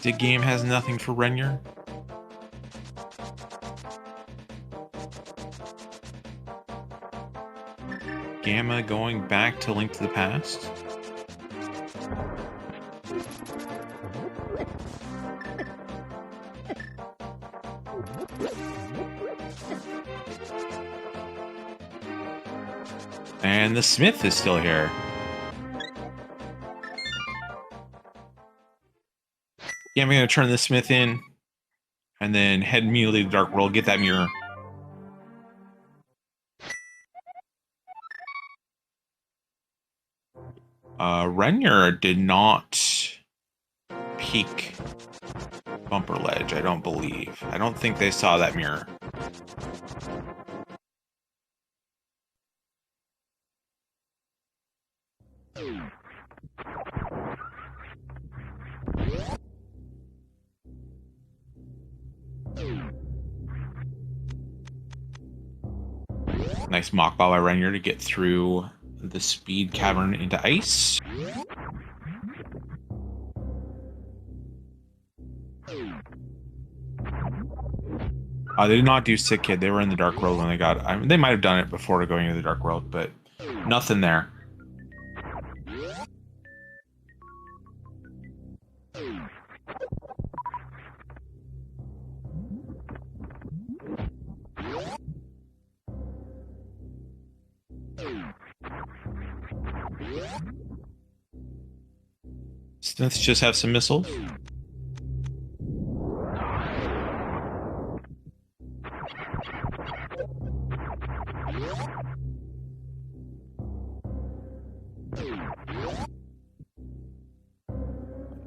Dig game has nothing for Rennyur. Gamma going back to Link to the Past. And the Smith is still here. Yeah, I'm going to turn the Smith in and then head immediately to Dark World, get that mirror. Rennyur did not peek Bumper Ledge, I don't believe. I don't think they saw that mirror. Nice mock ball by Rennyur to get through the speed cavern into ice. They did not do Sick Kid. They were in the Dark World when they got... I mean, they might have done it before going into the Dark World, but nothing there. Smiths just have some missiles.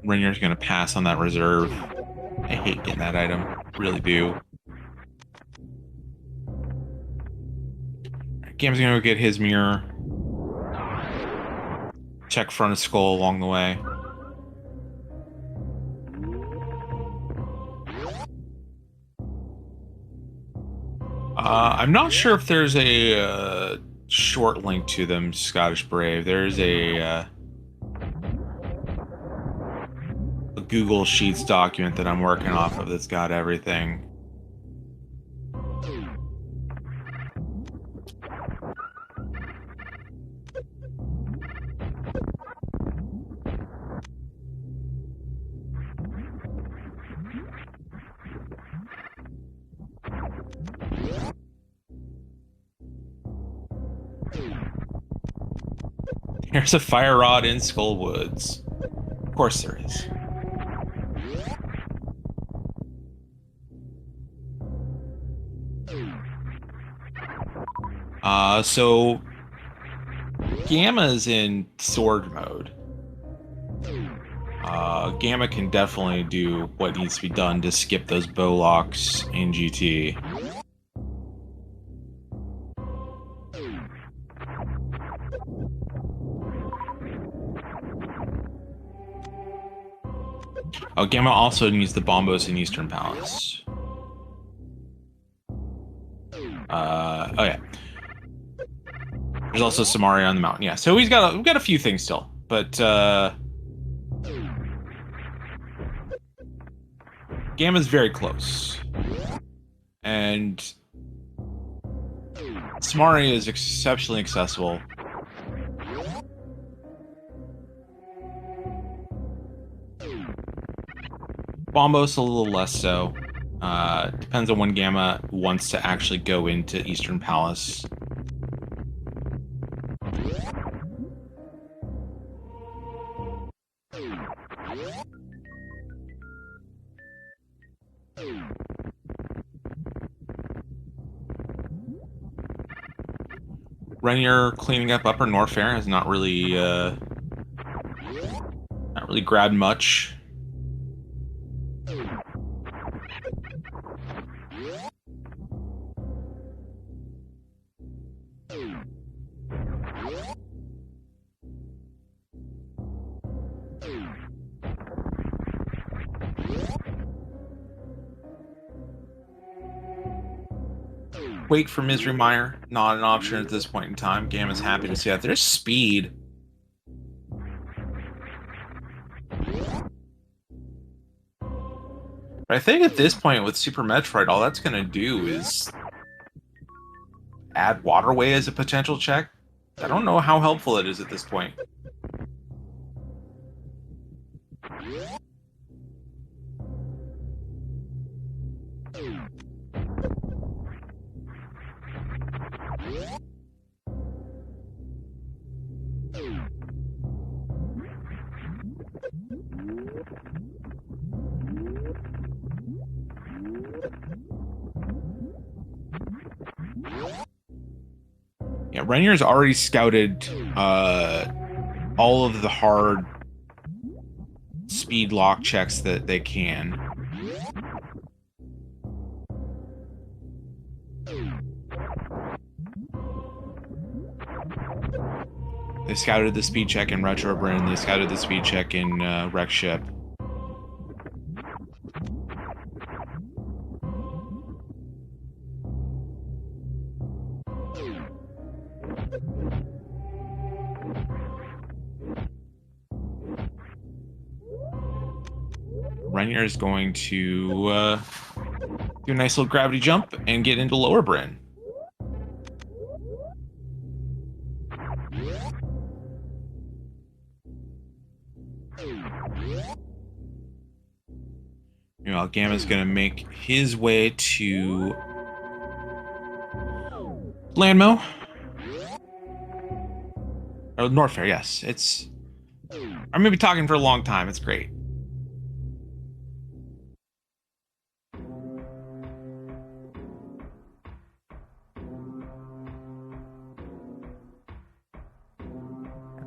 Rennyur's going to pass on that reserve. I hate getting that item. Really do. Gam's going to go get his mirror. Check front of skull along the way. I'm not sure if there's a short link to them, Scottish Brave. There's a Google Sheets document that I'm working off of that's got everything. There's a fire rod in Skull Woods. Of course there is. So Gamma's in sword mode. Gamma can definitely do what needs to be done to skip those bow locks in GT. Oh, Gamma also needs the bombos in Eastern Palace. Oh yeah. There's also Samaria on the mountain. Yeah, so we've got a few things still, but Gamma's very close, and Samaria is exceptionally accessible. Bombos a little less so. Depends on when Gamma wants to actually go into Eastern Palace. Rennyur cleaning up Upper Norfair has not really grabbed much. Wait for Misery Mire, not an option at this point in time. Gamma's happy to see that. There's speed. But I think at this point with Super Metroid, all that's going to do is add waterway as a potential check. I don't know how helpful it is at this point. Yeah, Rennyur's already scouted all of the hard speed lock checks that they can. They scouted the speed check in Retro Bryn. They scouted the speed check in Wreck Ship. Rennyur is going to do a nice little gravity jump and get into Lower Bryn. Meanwhile, Gamma's going to make his way to Landmo. Or Norfair, yes. I'm going to be talking for a long time. It's great.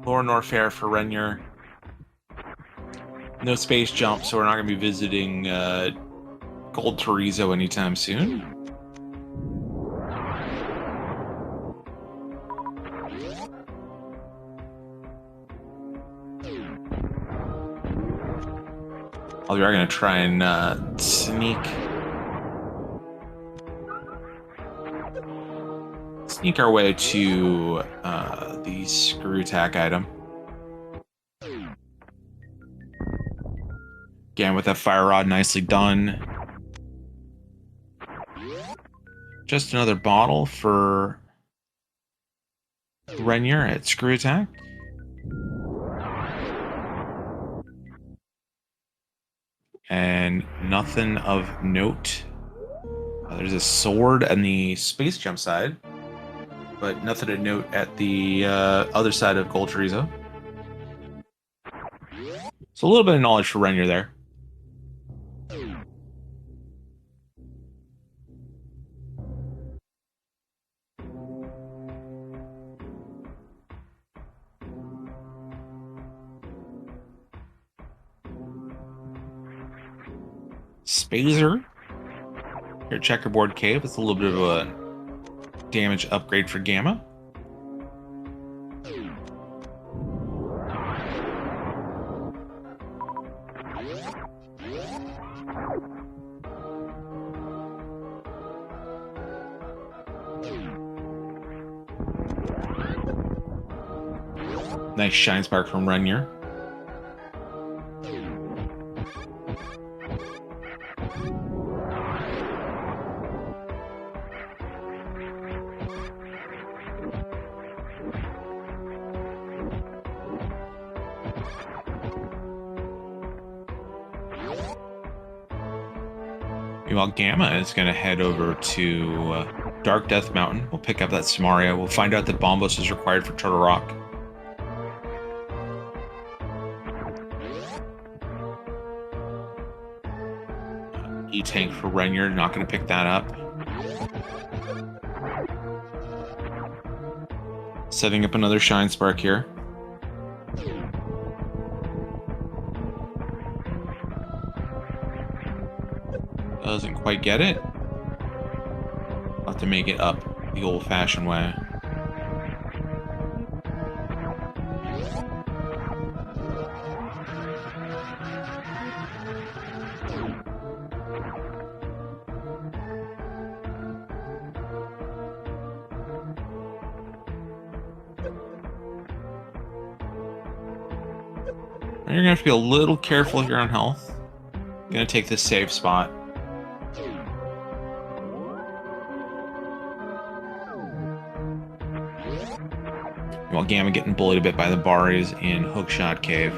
Lower Norfair for Rennyur. No space jump, so we're not going to be visiting Gold Chorizo anytime soon. We are going to try and sneak our way to the screw attack item. Again, with that fire rod, nicely done. Just another bottle for Rennyur at screw attack. And nothing of note. There's a sword on the space jump side, but nothing to note at the other side of Gold Chorizo. So a little bit of knowledge for Rennyur there. Spazer here at Checkerboard Cave. It's a little bit of a damage upgrade for Gamma. Nice Shine Spark from Rennyur. Meanwhile, Gamma is going to head over to Dark Death Mountain. We'll pick up that Samaria. We'll find out that Bombos is required for Turtle Rock. E-Tank for Rennyur, not going to pick that up. Setting up another Shine Spark here. Doesn't quite get it. I'll have to make it up the old-fashioned way. You're going to have to be a little careful here on health. Gonna take this safe spot. While Gamma getting bullied a bit by the Baris in Hookshot Cave.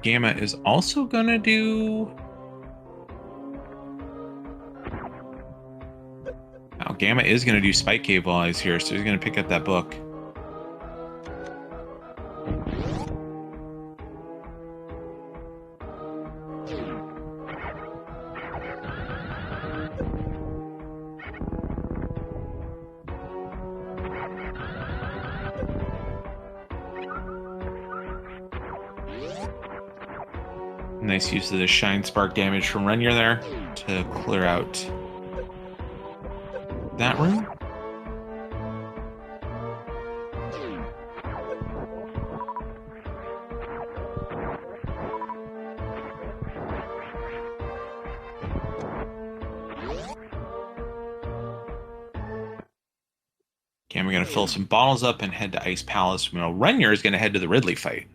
Gamma is also gonna do... Oh, Gamma is gonna do Spike Cave while he's here, so he's gonna pick up that book. Nice use of the Shine Spark damage from Rennyur there to clear out that room. Okay, we're going to fill some bottles up and head to Ice Palace. You know, Rennyur is going to head to the Ridley fight.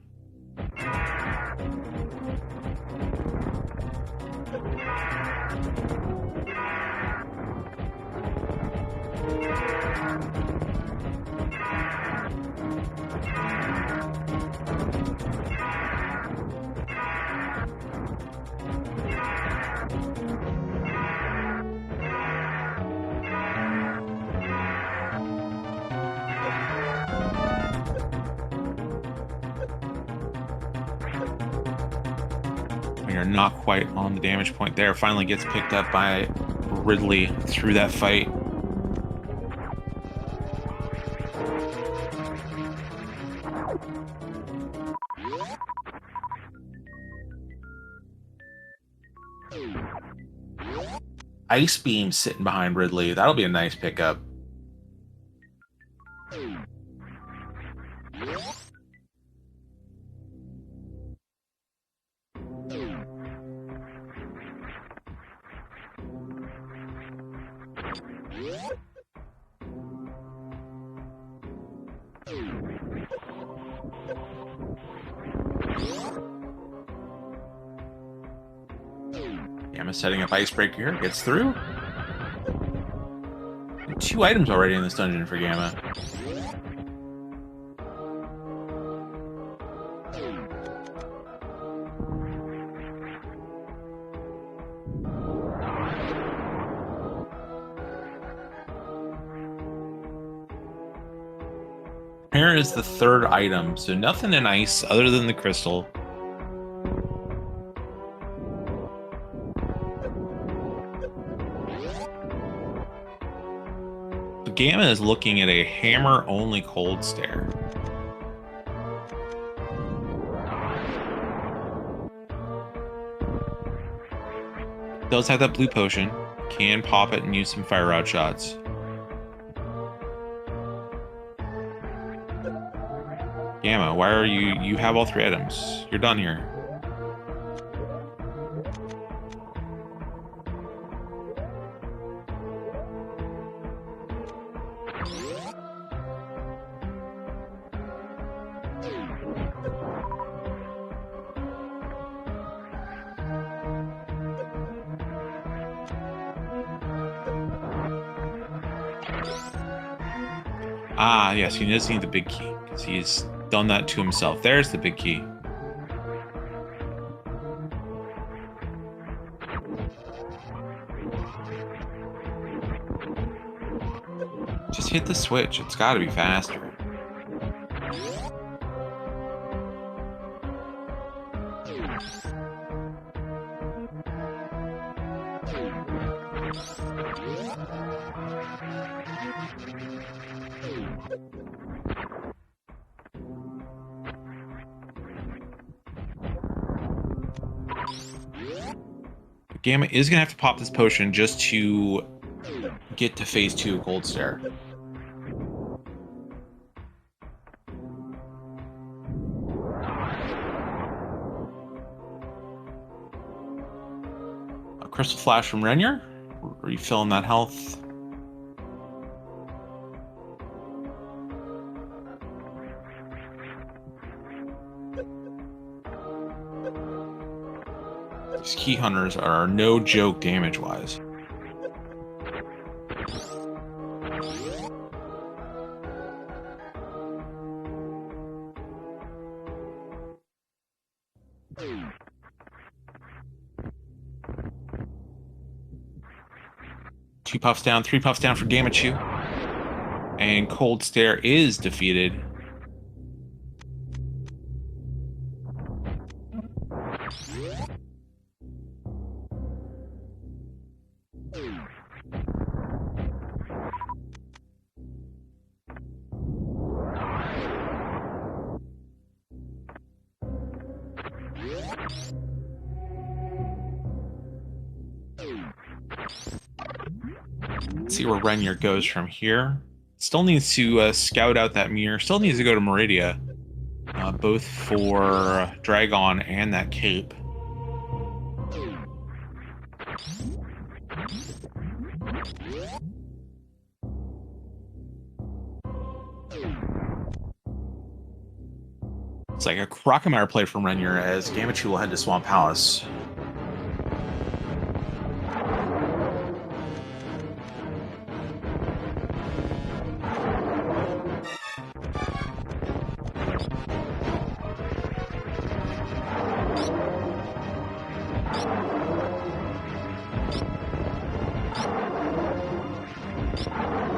You're not quite on the damage point there. Finally gets picked up by Ridley through that fight. Ice Beam sitting behind Ridley. That'll be a nice pickup. Gamma setting up Icebreaker here, gets through. 2 items already in this dungeon for Gamma. Here is the 3rd item, so nothing in ice other than the crystal. Gamma is looking at a hammer-only cold stare. Does have that blue potion. Can pop it and use some fire rod shots. Gamma, why are you... You have all 3 items. You're done here. Ah, yes, he does need the big key, because he's done that to himself. There's the big key. Just hit the switch. It's got to be faster. Gamma is going to have to pop this potion just to get to phase 2 Gold Stare. A Crystal Flash from Rennyur. Refilling that health. These key hunters are no joke damage-wise. Two puffs down, three puffs down for Gammachuu. And Cold Stare is defeated. Let's see where Rennyur goes from here. Still needs to scout out that mirror. Still needs to go to Meridia, both for Draygon and that cape. It's like a Crocomire play from Rennyur as Gammachuu will head to Swamp Palace.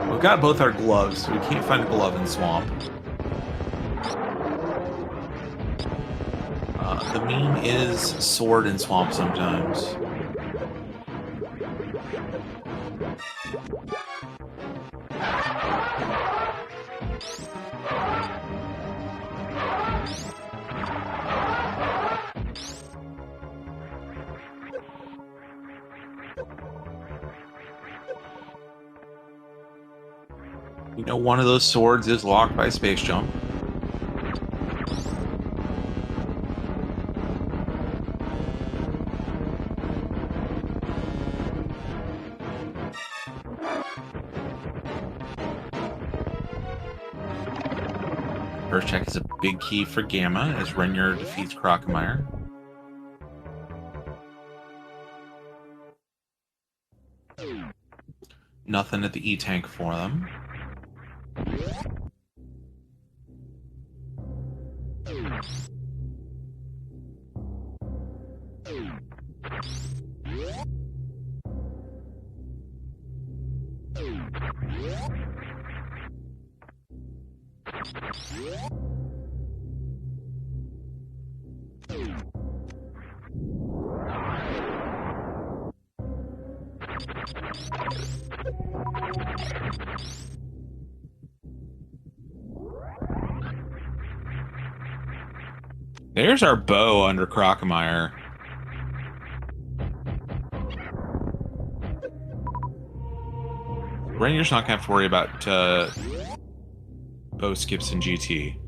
We've got both our gloves, so we can't find a glove in Swamp. The meme is sword in Swamp sometimes. You know, one of those swords is locked by Space Jump. First check is a big key for Gamma as Rennyur defeats Crocomire. Nothing at the E-tank for them. There's our bow under Crocomire. Rennyur's not going to have to worry about bow skips in GT.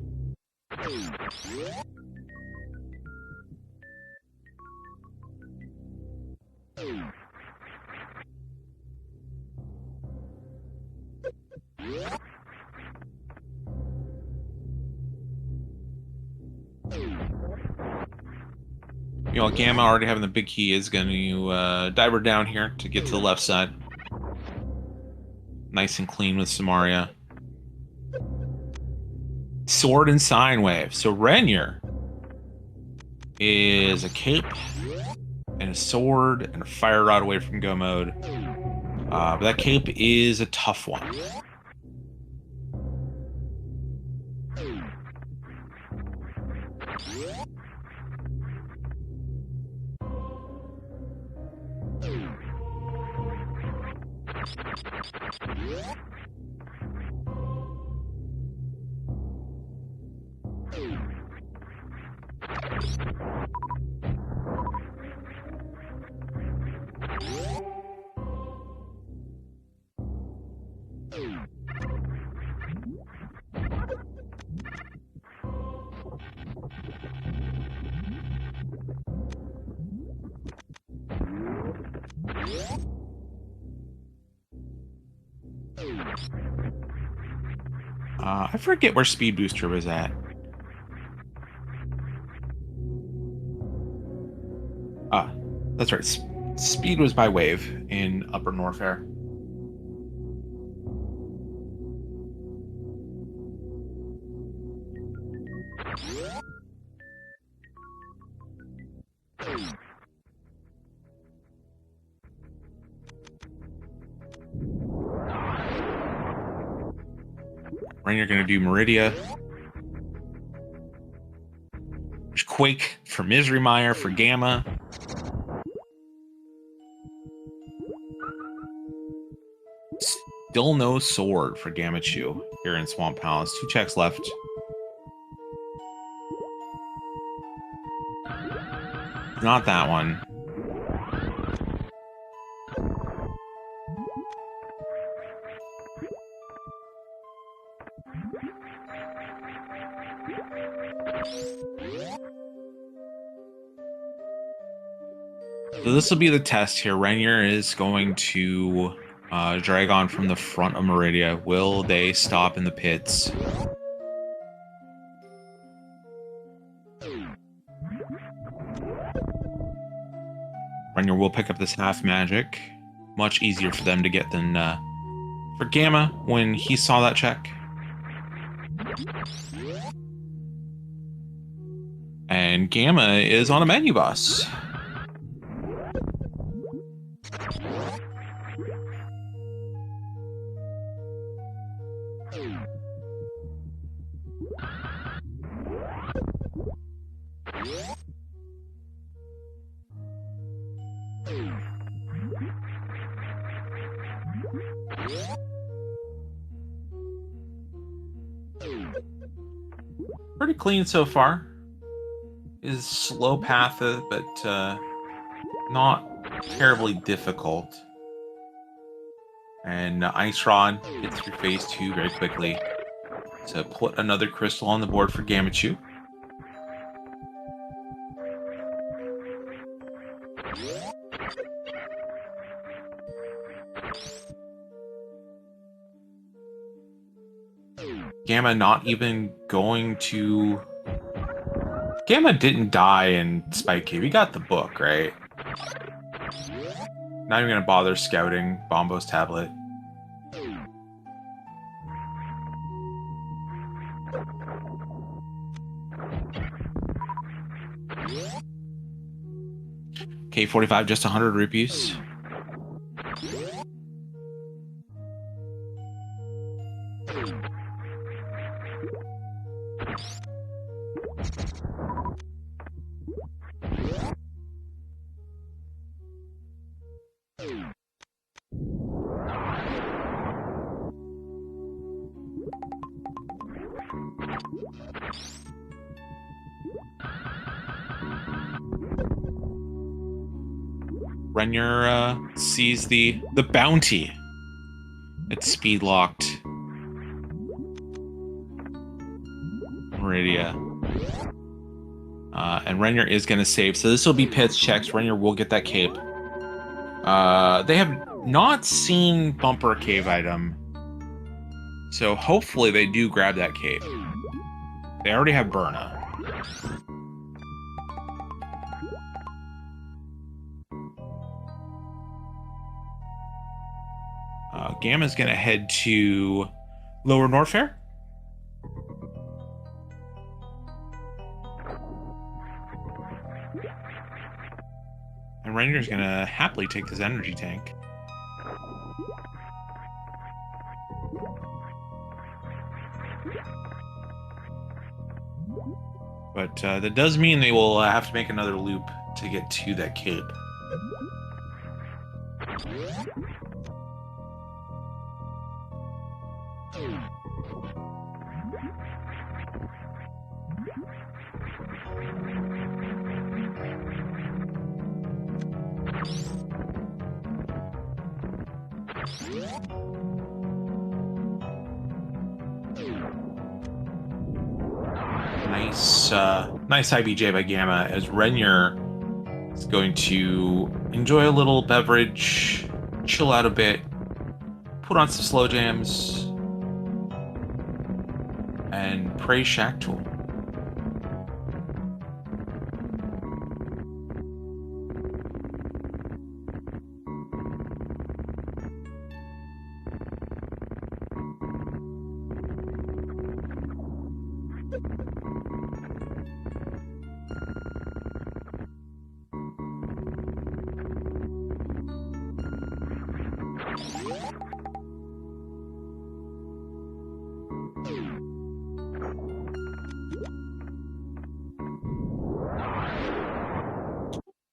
You know, Gamma already having the big key is going to dive her down here to get to the left side. Nice and clean with Samaria. Sword and Sine Wave. So Rennyur is a cape and a sword and a fire rod away from go mode. But that cape is a tough one. I forget where Speed Booster was at. Ah, that's right. Speed was by Wave in Upper Norfair. Rennyur going to do Meridia. There's Quake for Misery Mire for Gamma. Still no sword for Gammachuu here in Swamp Palace. 2 checks left. Not that one. So this will be the test here. Rennyur is going to Draygon from the front of Meridia. Will they stop in the pits? Rennyur will pick up this half magic. Much easier for them to get than for Gamma when he saw that check. And Gamma is on a menu bus. Pretty clean so far. Is slow path, but not terribly difficult. And Ice Rod gets through phase 2 very quickly to put another crystal on the board for Gammachuu. Gamma not even going to... Gamma didn't die in Spike Cave. He got the book, right? Not even going to bother scouting Bombo's tablet. K45, just 100 rupees. Rennyur sees the bounty. It's speed locked. Meridia. And Rennyur is going to save. So this will be pits checks. Rennyur will get that cape. They have not seen Bumper Cave item. So hopefully they do grab that cape. They already have Burna. Gamma's going to head to Lower Norfair. And Rennyur's going to happily take this energy tank. But that does mean they will have to make another loop to get to that cape. Nice IBJ by Gamma as Rennyur is going to enjoy a little beverage, chill out a bit, put on some slow jams. and praise Shacktool.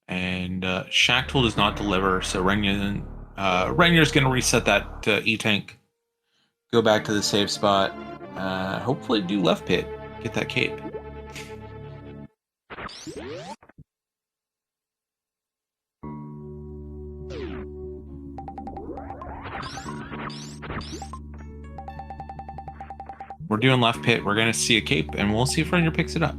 And Shacktool does not deliver, so Rennyur's going to reset that E-Tank, go back to the safe spot, hopefully do left pit, get that cape. We're doing left pit, we're going to see a cape, and we'll see if Rennyur picks it up.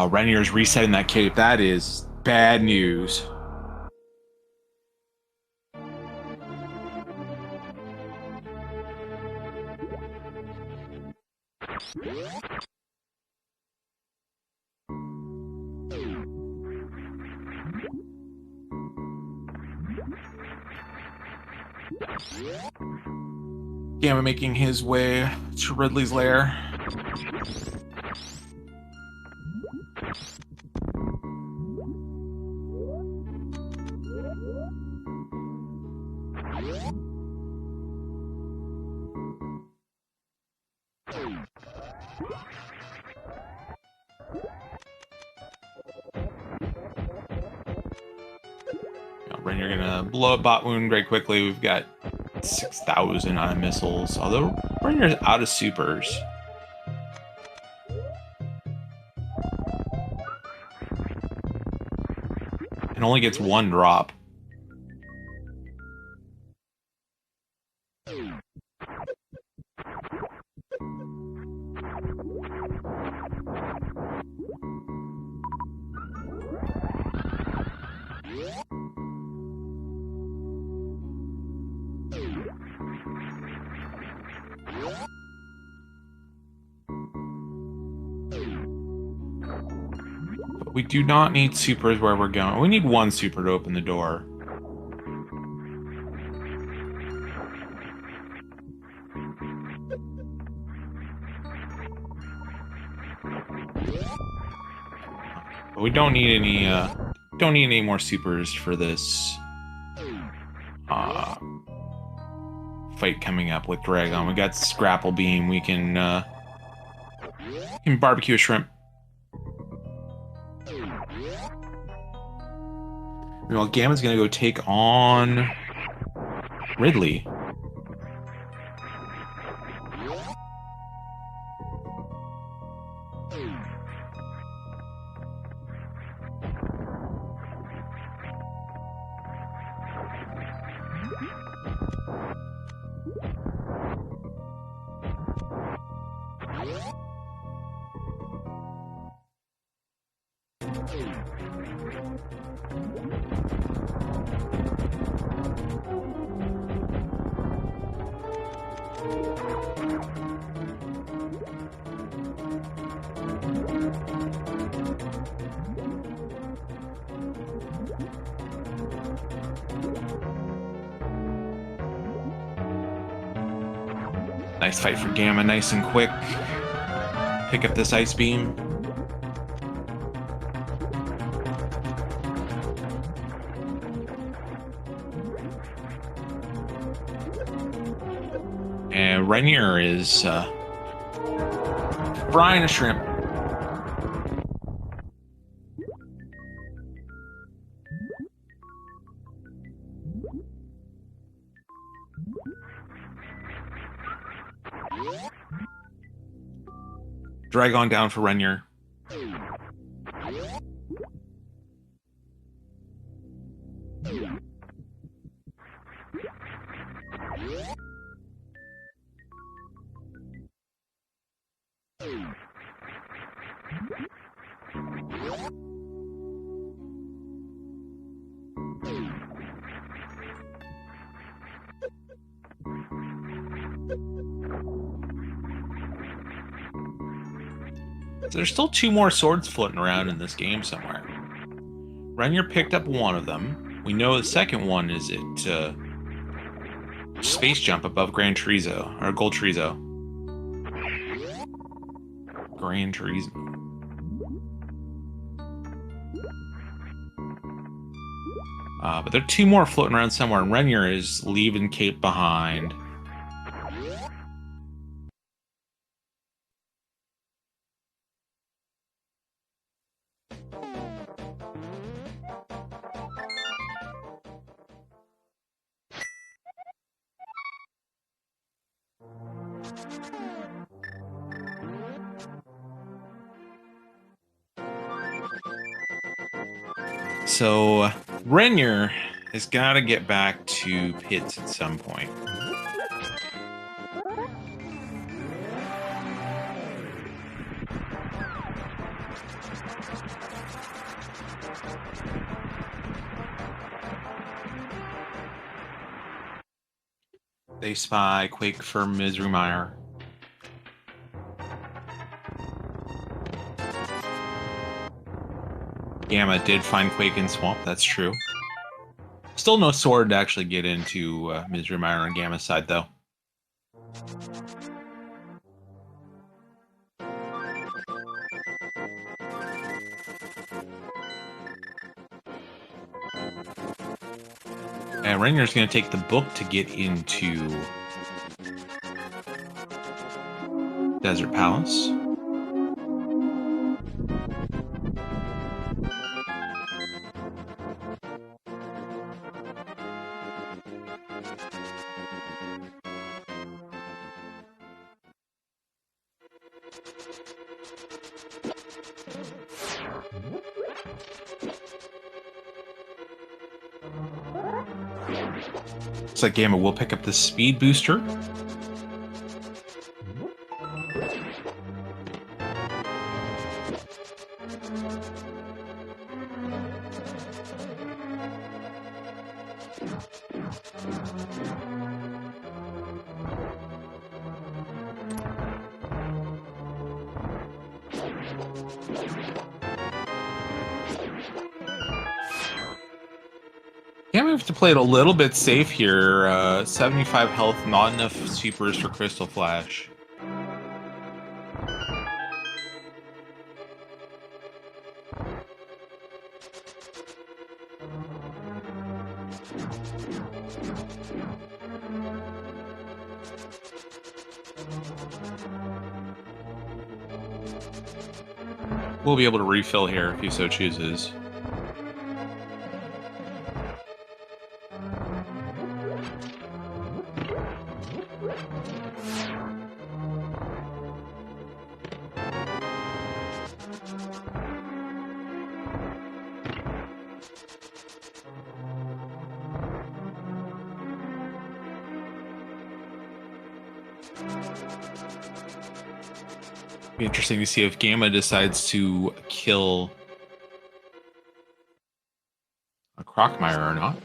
Rennyur's resetting that cape. That is bad news. Gamma making his way to Ridley's lair. Rennyur gonna blow up bot wound very quickly. We've got 6,000 on missiles, although Rennyur's out of supers. And only gets one drop. We do not need supers where we're going. We need one super to open the door. But we don't need any more supers for this fight coming up with Draygon. We got Scrapple Beam. We can barbecue a shrimp. Meanwhile, Gamma's gonna go take on Ridley. Nice fight for Gamma, nice and quick. Pick up this ice beam. And Rennyur is frying a shrimp. Draygon down for Rennyur. So there's still 2 more swords floating around in this game somewhere. Rennyur picked up one of them. We know the second one is at Space Jump above Grand Trizo, or Gold Trizo. Grand Trizo. But there are 2 more floating around somewhere, and Rennyur is leaving Cape behind. So Rennyur has got to get back to pits at some point. They spy Quake for Misery. Gamma did find Quake in Swamp, that's true. Still no sword to actually get into Misery on Gamma's side, though. And Rennyur's going to take the book to get into Desert Palace. Looks like Gamma will pick up the speed booster. Gamma have to play it a little bit safe here. 75 health, not enough supers for Crystal Flash. We'll be able to refill here if he so chooses. Be interesting to see if Gamma decides to kill a Crocmire or not.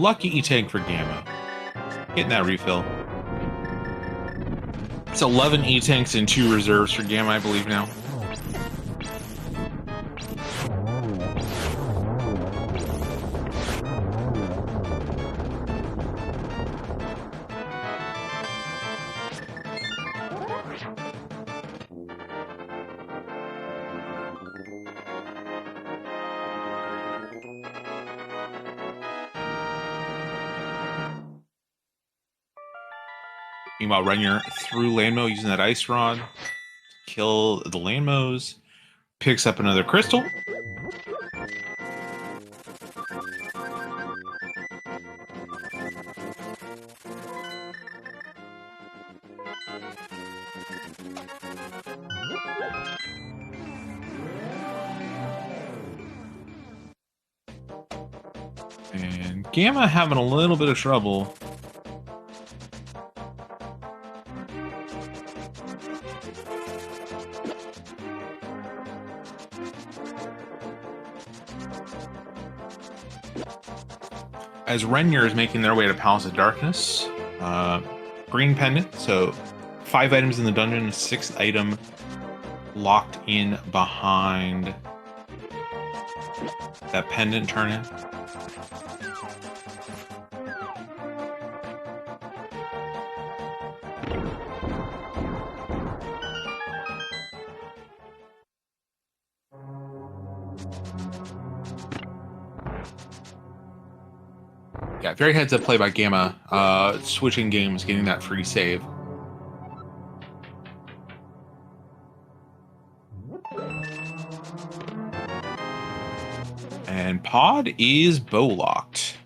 Lucky E-Tank for Gamma. Getting that refill. It's 11 E-Tanks and 2 reserves for Gamma, I believe now. Meanwhile, Rennyur through Landmo using that Ice Rod. Kill the Landmos. Picks up another crystal. And Gamma having a little bit of trouble. As Rennyur is making their way to Palace of Darkness, green pendant, so 5 items in the dungeon, 6th item locked in behind that pendant turn-in. Yeah, very heads-up play by Gamma, switching games, getting that free save. And Pod is bow-locked.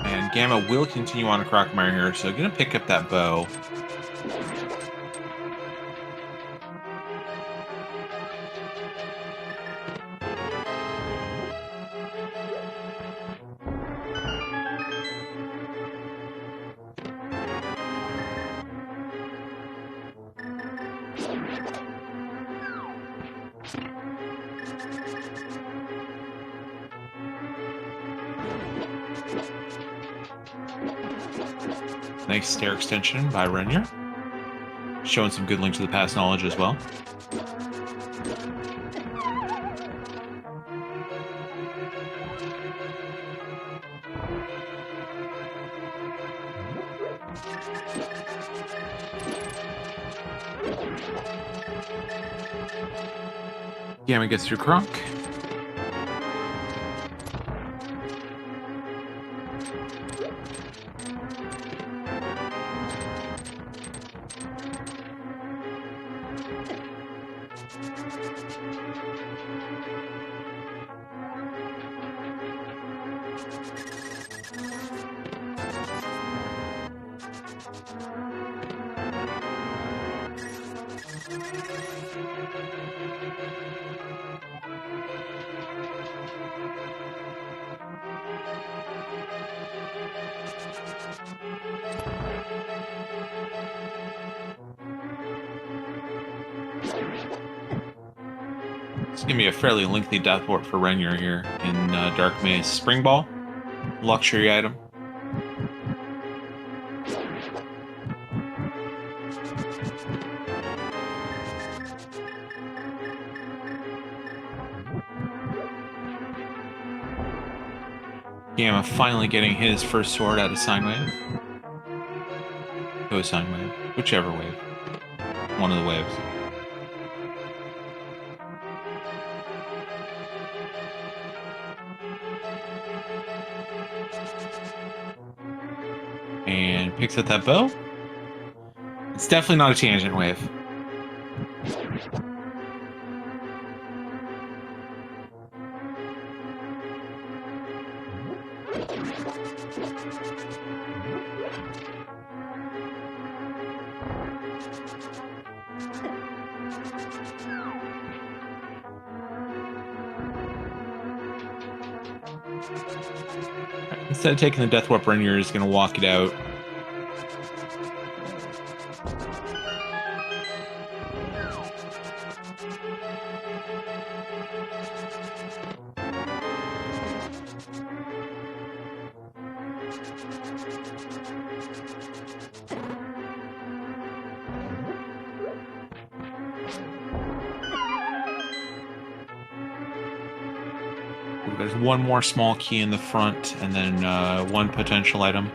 And Gamma will continue on a Crockmire here, so gonna pick up that bow. Nice stair extension by Rennyur. Showing some good Link to the Past knowledge as well. Gamma gets through Kronk. It's going to be a fairly lengthy death warp for Rennyur here in Dark Maze. Spring Ball, luxury item. Gamma finally getting his first sword out of Sine Wave. Cosine Wave, whichever wave. One of the waves. And picks up that bow. It's definitely not a tangent wave. Instead of taking the Death Warp, Rennyur is going to walk it out. There's one more small key in the front, and then one potential item.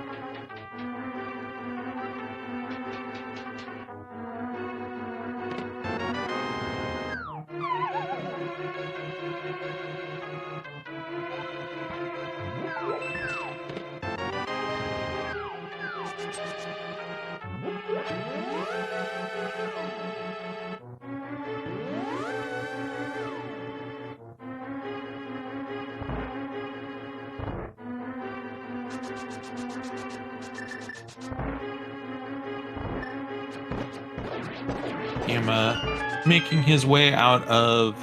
Gamma making his way out of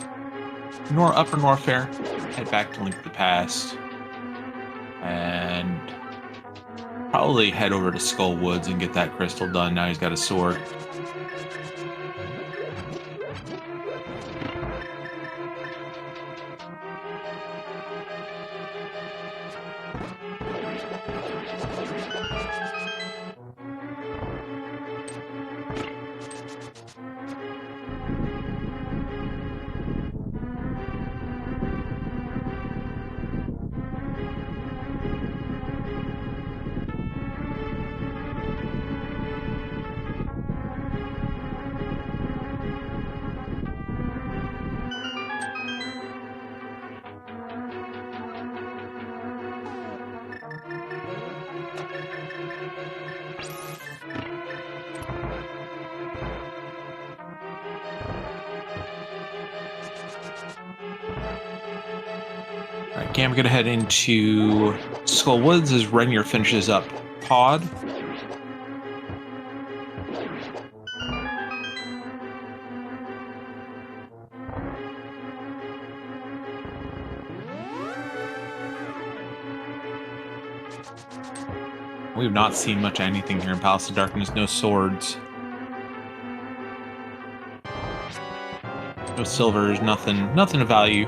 Upper Norfair, head back to Link to the Past, and probably head over to Skull Woods and get that crystal done. Now he's got a sword. Alright, Gamma gonna head into Skull Woods as Rennyur finishes up Pod. We have not seen much of anything here in Palace of Darkness. No swords. No silvers, nothing of value.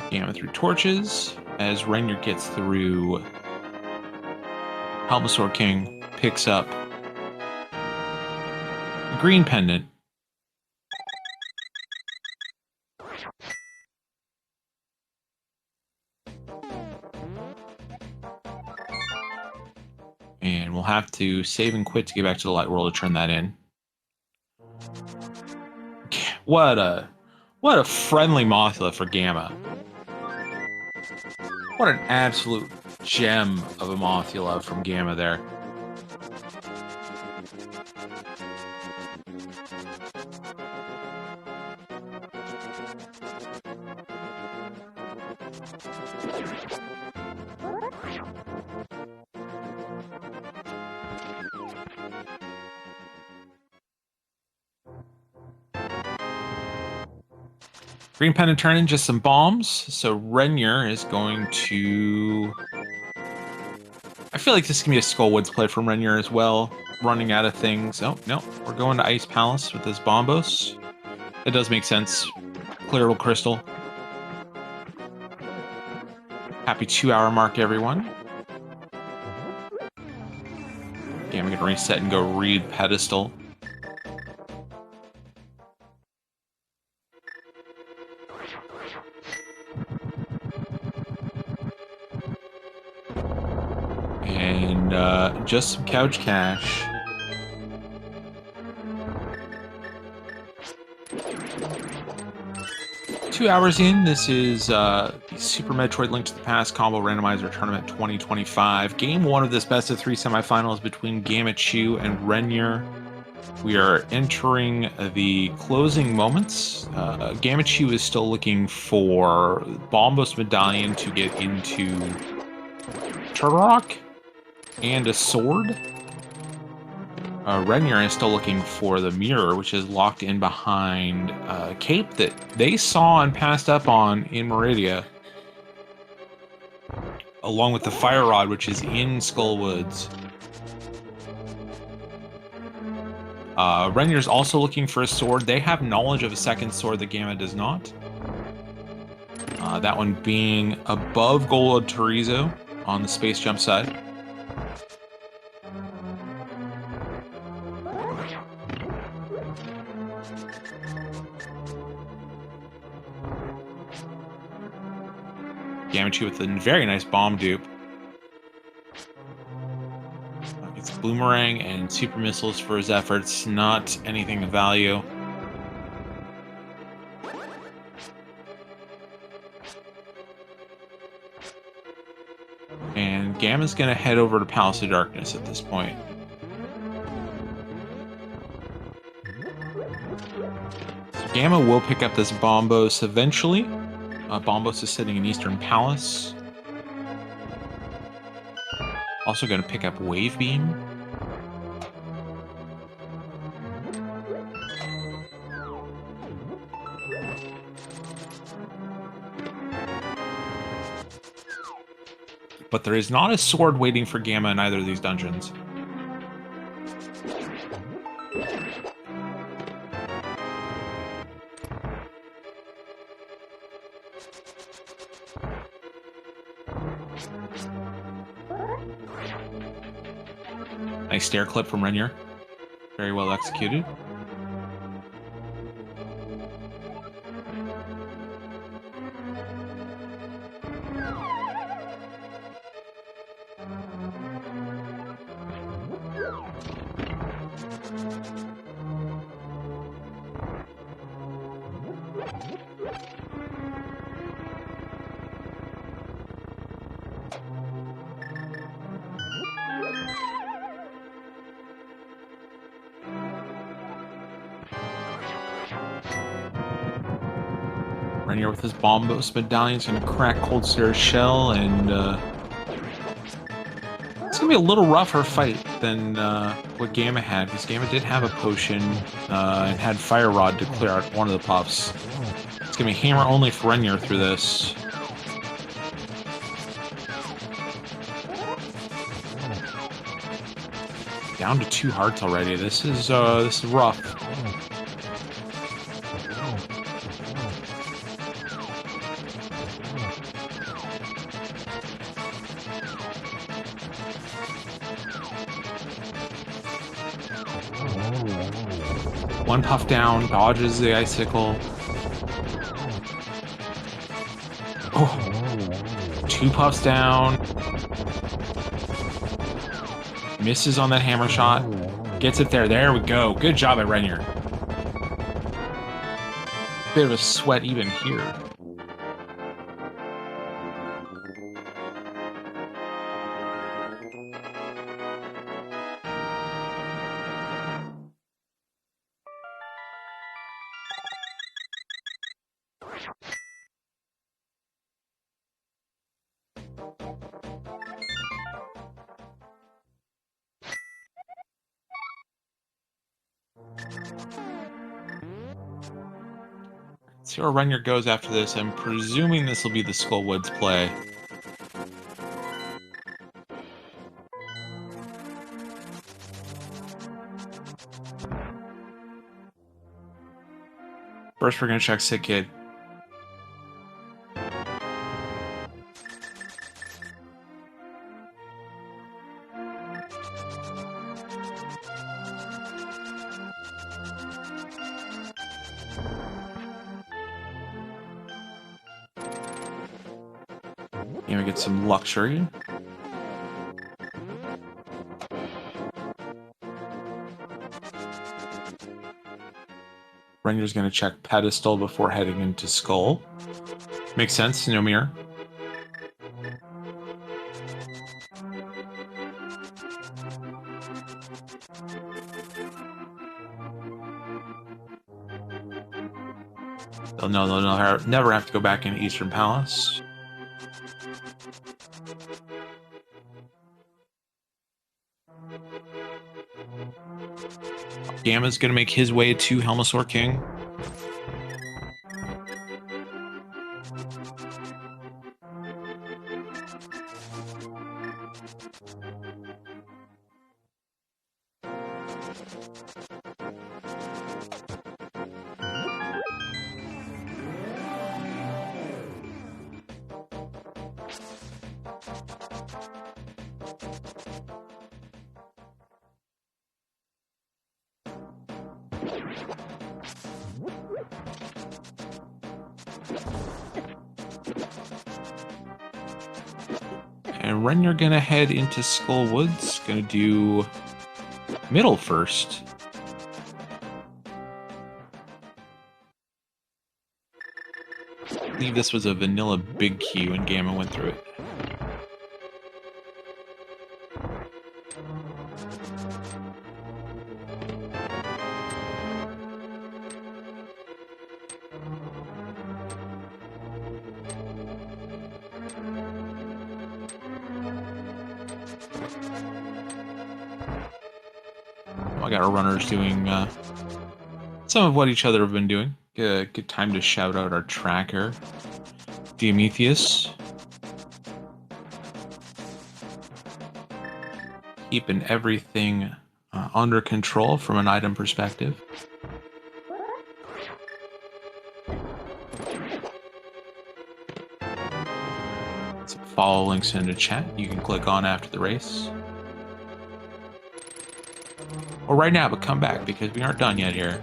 Gamma through torches as Rennyur gets through Halbasaur King, picks up a green pendant. And we'll have to save and quit to get back to the light world to turn that in. What a friendly Mothula for Gamma. What an absolute gem of a Mothula from Gamma there. Green Pendant turn in just some bombs, so Rennyur is going to... I feel like this can be a Skull Woods play from Rennyur as well, running out of things. Oh, no, we're going to Ice Palace with this Bombos. It does make sense. Clearable Crystal. Happy 2-hour mark, everyone. Okay, I'm going to reset and go read Pedestal. And just some couch cash. Two hours in, this is the Super Metroid Link to the Past Combo Randomizer Tournament 2025. Game 1 of this best-of-3 semifinals between Gammachuu and Rennyur. We are entering the closing moments. Gammachuu is still looking for Bombos Medallion to get into Turtle Rock and a sword. Rennyur is still looking for the mirror, which is locked in behind Cape that they saw and passed up on in Meridia. along with the Fire Rod, which is in Skull Woods. Rennyur's also looking for a sword. They have knowledge of a second sword that Gamma does not. That one being above Gold Torizo on the space jump side. Gammachuu with a very nice bomb dupe. Gets Boomerang and Super Missiles for his efforts, not anything of value. And Gamma's going to head over to Palace of Darkness at this point. So Gamma will pick up this Bombos eventually. Bombos is sitting in Eastern Palace. Also going to pick up Wave Beam. But there is not a sword waiting for Gamma in either of these dungeons. Nice stair clip from Rennyur. Very well executed. Rennyur with his Bombos medallion is going to crack Cold Stare's shell, and it's going to be a little rougher fight than what Gamma had, because Gamma did have a potion and had Fire Rod to clear out one of the puffs. It's going to be hammer only for Rennyur through this. Down to 2 hearts already. This is rough. One puff down, dodges the icicle. Oh, 2 puffs down. Misses on that hammer shot. Gets it there. There we go. Good job at Rennyur. Bit of a sweat even here. See where Rennyur goes after this. I'm presuming this will be the Skullwoods play. First, we're going to check Sick Kid. And we get some luxury. Rennyur's going to check Pedestal before heading into Skull. Makes sense, no mirror. They'll never have to go back into Eastern Palace. Gamma's going to make his way to Helmasaur King. And Rennyur gonna head into Skull Woods. Gonna do middle first. I believe this was a vanilla big key when Gamma went through it. I got our runners doing some of what each other have been doing. Good time to shout out our tracker, Diometheus. Keeping everything under control from an item perspective. Some follow links in the chat you can click on after the race. Or right now, but come back because we aren't done yet here.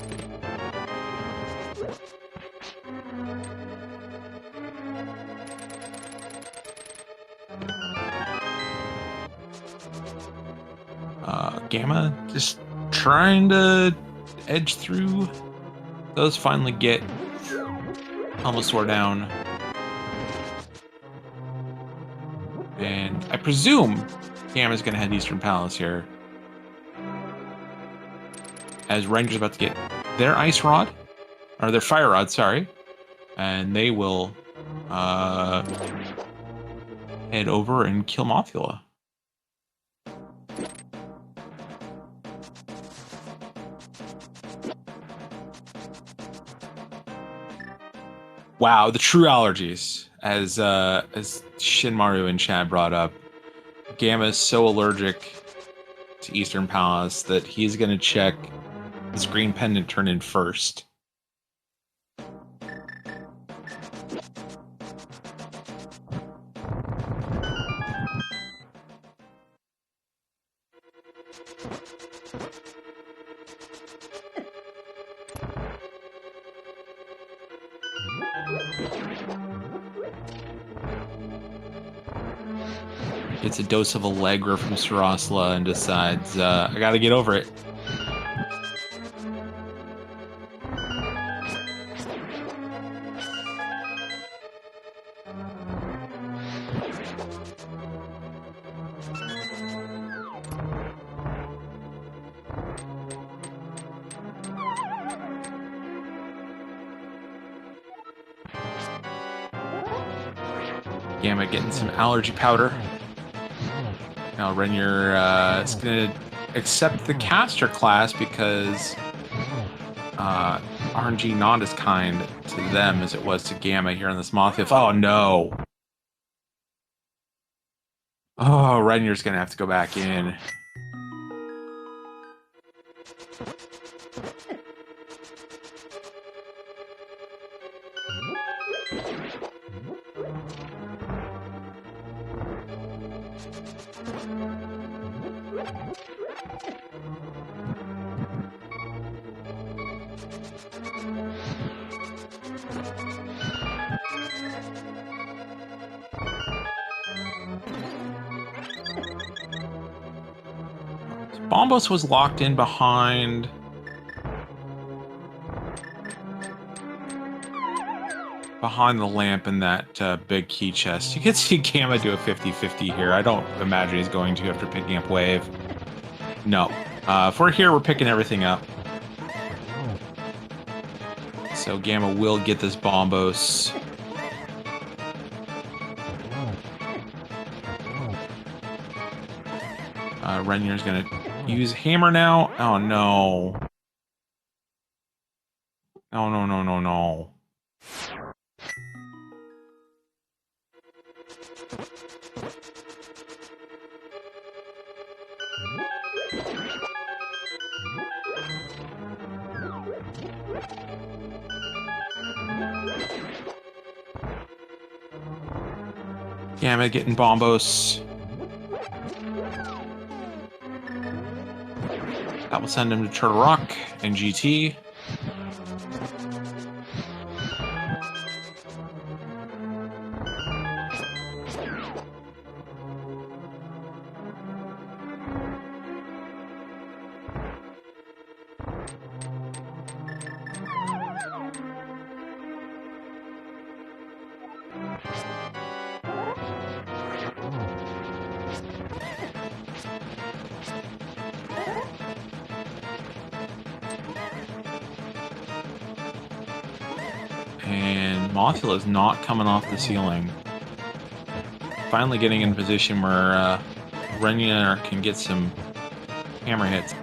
Gamma just trying to edge through. Does finally get Helmosaur down. And I presume Gamma's going to head Eastern Palace here. As Ranger's about to get their Ice Rod, or their Fire Rod, sorry. And they will head over and kill Mothula. Wow, the true allergies, as Shinmaru and Chad brought up. Gamma is so allergic to Eastern Palace that he's going to check this green pendant turn in first. Gets a dose of Allegra from Sarasla and decides, I gotta get over it. Gamma getting some allergy powder. Now Rennyur is going to accept the caster class because RNG not as kind to them as it was to Gamma here on this Mothula. Oh no! Oh, Rennyur's going to have to go back in. Bombos was locked in behind the lamp in that big key chest. You can see Gamma do a 50-50 here. I don't imagine he's going to after picking up Wave. No. If we're here, we're picking everything up. So Gamma will get this Bombos. Rennyur's gonna use Hammer now. Oh no. Oh no, no, no, no. Gamma getting bombos. That will send him to Turtle Rock and GT. And Mothula is not coming off the ceiling. Finally getting in a position where Rennyur can get some hammer hits.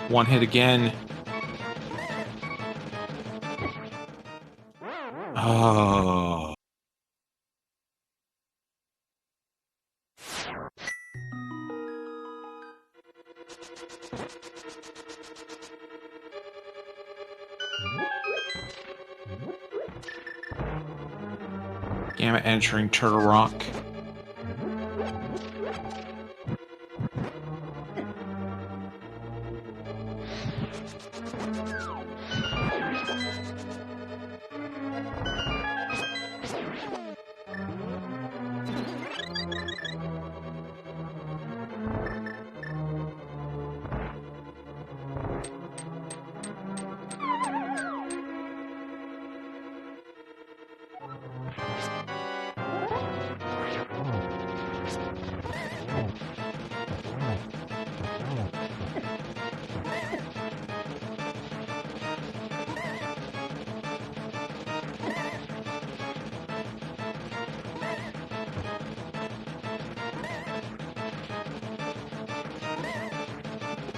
One hit again. Oh. Gamma entering Turtle Rock.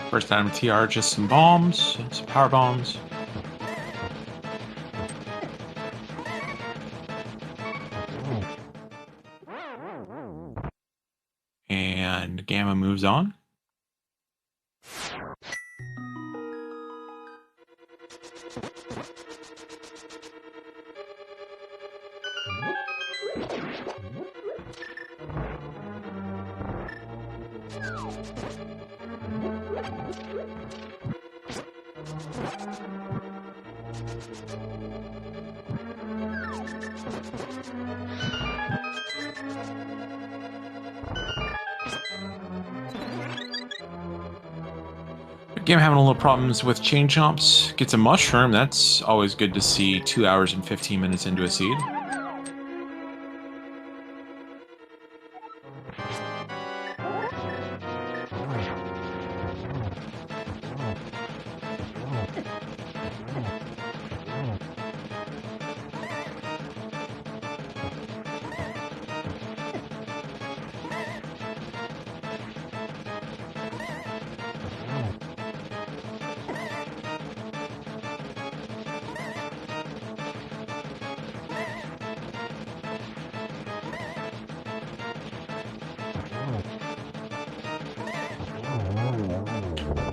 First item TR, just some bombs, some power bombs. And Gamma moves on. Game having a little problems with chain jumps. Gets a mushroom. That's always good to see 2 hours and 15 minutes into a seed.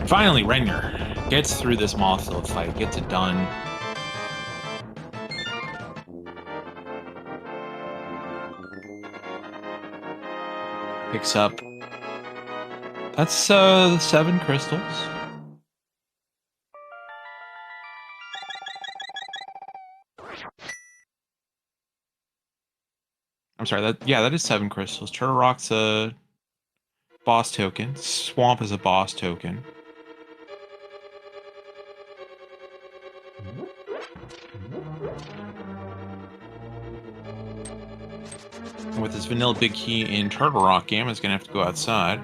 Finally, Rennyur gets through this Mothula fight, gets it done. Picks up. That's 7 crystals. I'm sorry, that is 7 crystals. Turtle Rock's a boss token. Swamp is a boss token. With this vanilla big key in Turtle Rock, Gamma's gonna have to go outside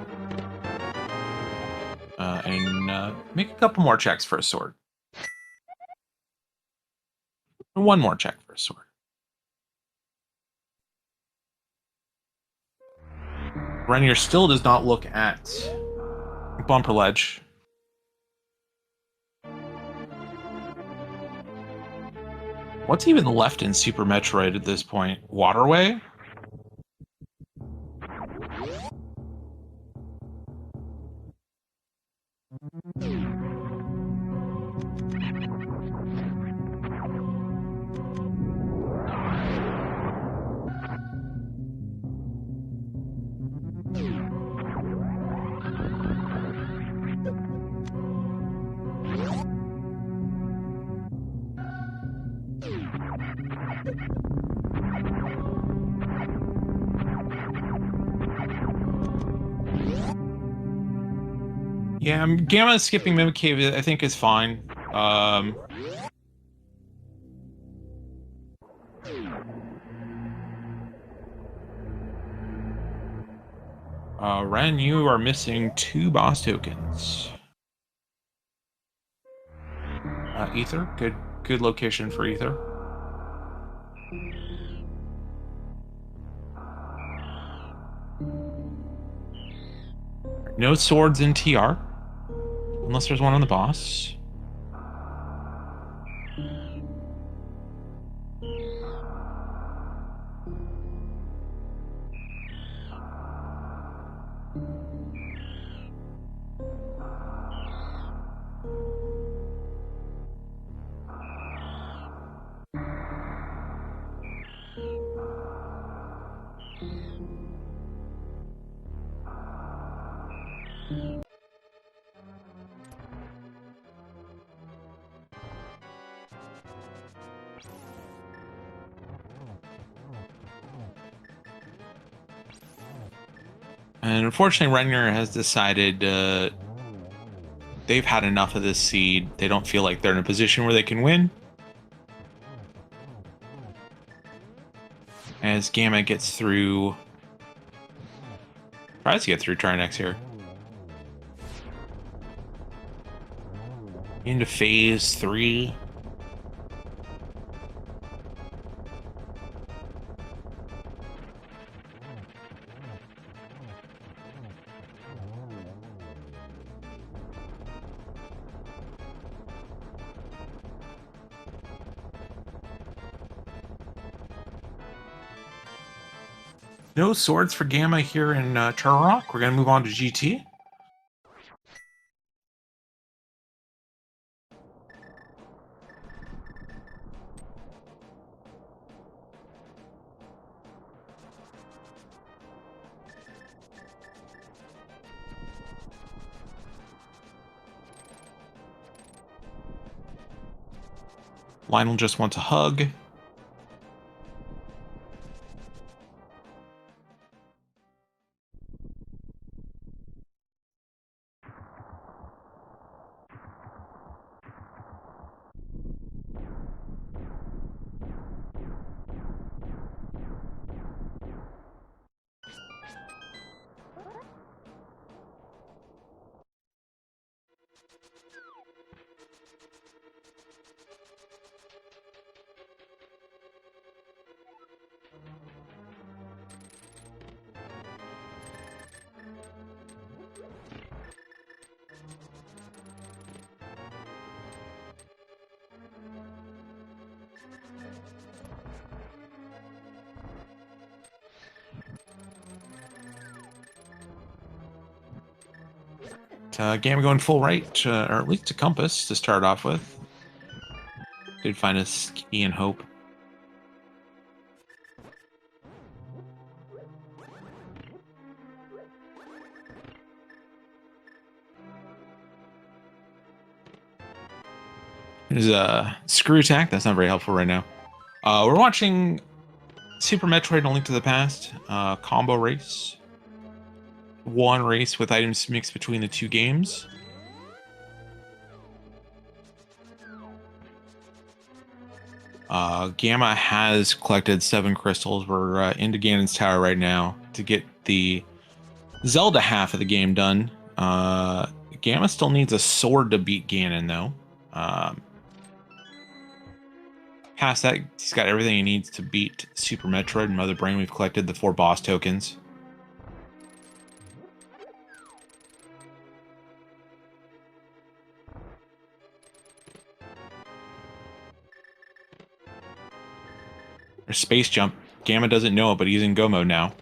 and make a couple more checks for a sword. One more check for a sword. Rennyur still does not look at Bumper Ledge. What's even left in Super Metroid at this point? Waterway? Yeah, Gamma skipping Mimic Cave, I think, is fine. Ren, you are missing 2 boss tokens. Ether, good location for Ether. No swords in TR, unless there's one on the boss. And unfortunately, Rennyur has decided they've had enough of this seed. They don't feel like they're in a position where they can win. As Gamma gets through, tries to get through Trinex here. Into phase 3. No swords for Gamma here in Turrock. We're going to move on to GT. Lionel just wants a hug. Gamma going full right, or at least a compass to start off with. Did find a key and hope. There's a screw attack. That's not very helpful right now. We're watching Super Metroid: A Link to the Past combo race. One race with items mixed between the 2 games. Gamma has collected 7 crystals. We're into Ganon's Tower right now to get the Zelda half of the game done. Gamma still needs a sword to beat Ganon, though. Past that, he's got everything he needs to beat Super Metroid and Mother Brain. We've collected the 4 boss tokens. There's space jump. Gamma doesn't know it, but he's in go mode now.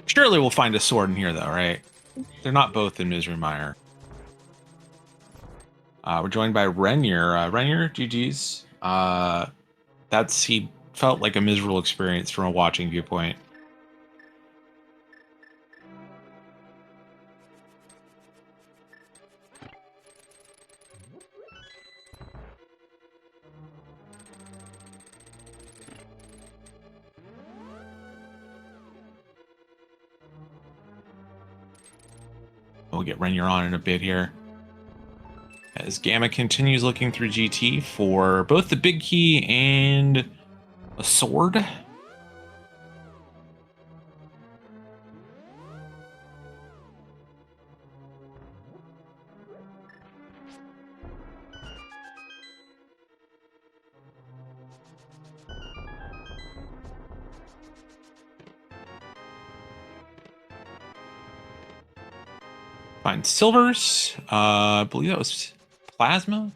Surely we'll find a sword in here, though, right? They're not both in Misery Mire. We're joined by Rennyur. Rennyur, GG's. He felt like a miserable experience from a watching viewpoint. We'll get Rennyur on in a bit here. As Gamma continues looking through GT for both the big key and a sword. Find silvers. I believe that was plasma.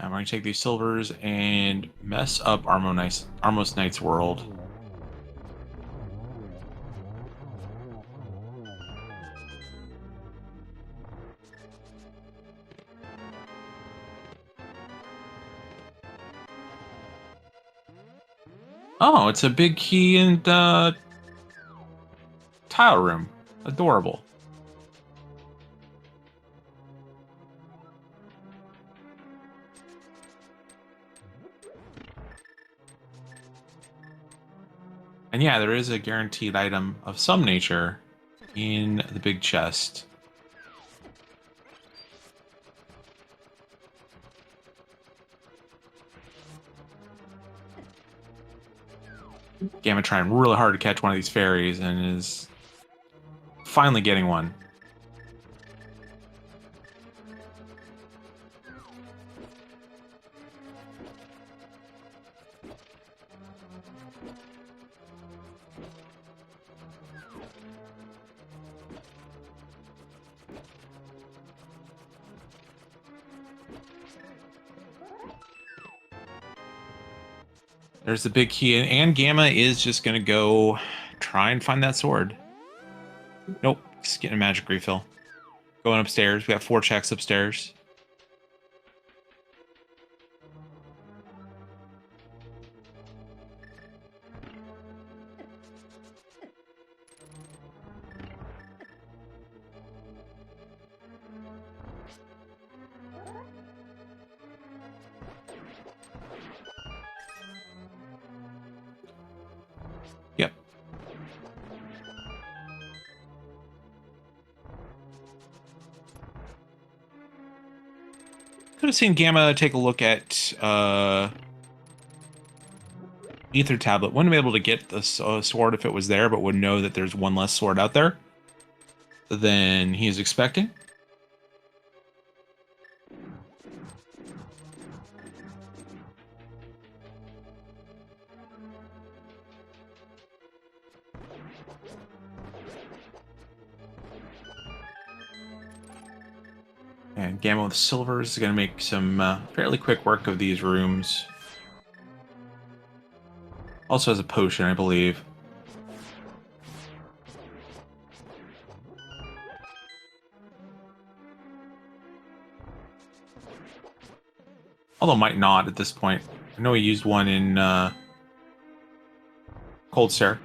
And we're going to take these silvers and mess up Armos Knight's world. Oh, it's a big key and tile room. Adorable. And yeah, there is a guaranteed item of some nature in the big chest. Gamma trying really hard to catch one of these fairies and is finally getting one. There's the big key, and Gamma is just going to go try and find that sword. Nope, just getting a magic refill. Going upstairs. We got 4 checks upstairs. Yep. Could have seen Gamma take a look at Ether Tablet. Wouldn't have been able to get the sword if it was there, but would know that there's one less sword out there than he is expecting. And Gamma with silvers is going to make some fairly quick work of these rooms. Also has a potion, I believe. Although might not at this point. I know he used one in Cold Stare.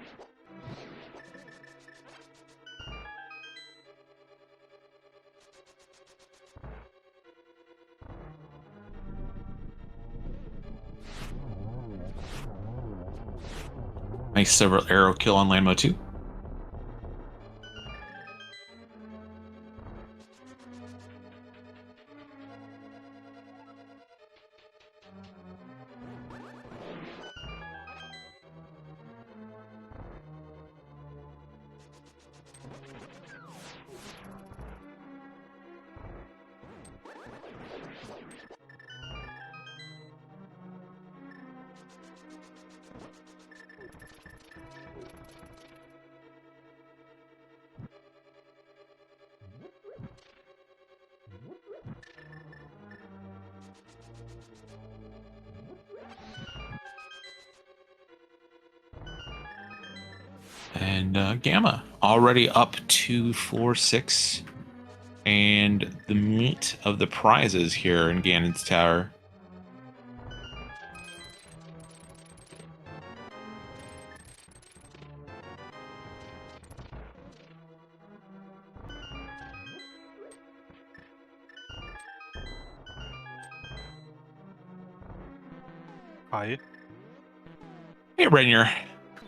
Nice silver arrow kill on Landmo 2. And Gamma already up to floor 6. And the meat of the prizes here in Ganon's Tower. Hi. Hey, Rennyur.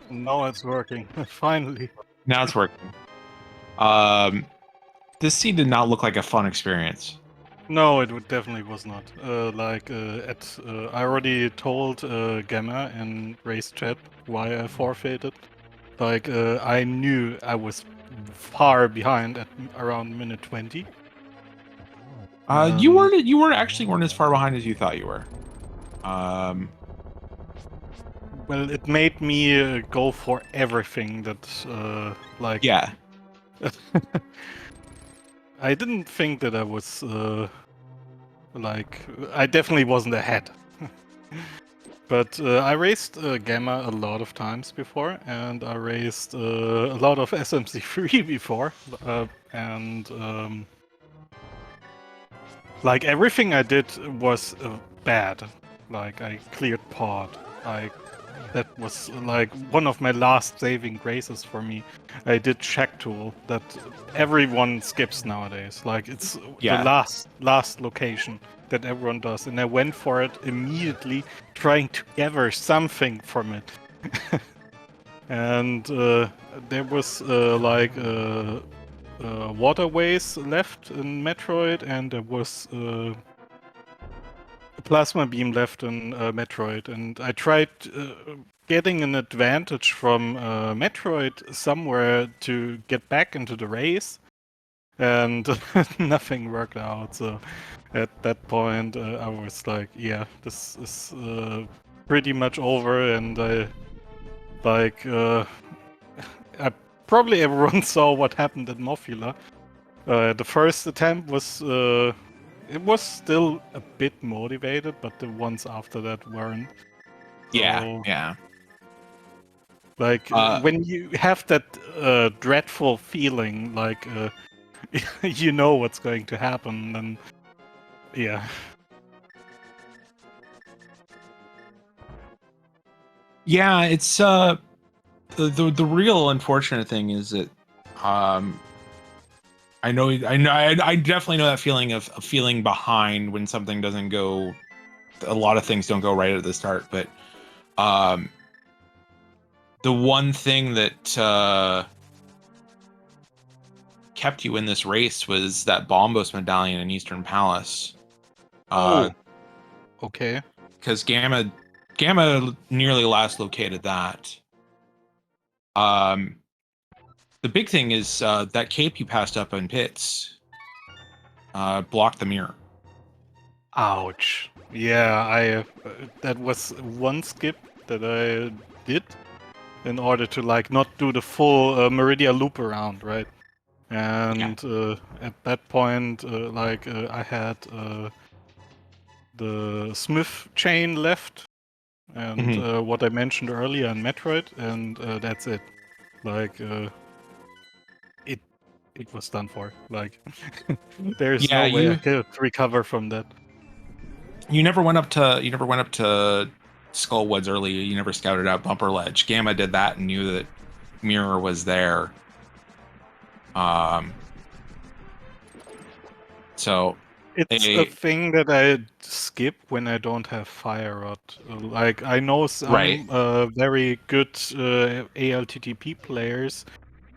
Now it's working. Finally. Now it's working. This scene did not look like a fun experience. No, definitely was not. I already told Gamma in race chat why I forfeited. I knew I was far behind at around minute 20. You weren't as far behind as you thought you were. Well, it made me go for everything that Yeah. I didn't think that I was I definitely wasn't ahead. But I raced Gamma a lot of times before, and I raced a lot of SMZ3 before, like everything I did was bad. Like I cleared pod. That was like one of my last saving graces for me. I did check tool that everyone skips nowadays. Like it's the last location that everyone does, and I went for it immediately, trying to gather something from it. And there was waterways left in Metroid, and there was plasma beam left in Metroid, and I tried getting an advantage from Metroid somewhere to get back into the race, and nothing worked out. So at that point, I was like, "Yeah, this is pretty much over." And I probably everyone saw what happened at Mofula. The first attempt was. It was still a bit motivated, but the ones after that weren't. Yeah. Like when you have that dreadful feeling, like you know what's going to happen, then yeah. Yeah, it's the real unfortunate thing is that I definitely know that feeling of feeling behind when something doesn't go. A lot of things don't go right at the start, but the one thing that kept you in this race was that Bombos medallion in Eastern Palace. Okay. Because Gamma nearly last located that. The big thing is that cape you passed up in pits blocked the mirror. Ouch. Yeah, I that was one skip that I did in order to like not do the full Meridia loop around, right? And at that point, I had the Smith chain left, and what I mentioned earlier in Metroid, and that's it. Like it was done for. Like there's no way I could recover from that. You never went up to Skullwoods early. You never scouted out Bumper Ledge. Gamma did that and knew that Mirror was there. So it's a thing that I skip when I don't have Fire Rod. Like I know some very good ALTTP players.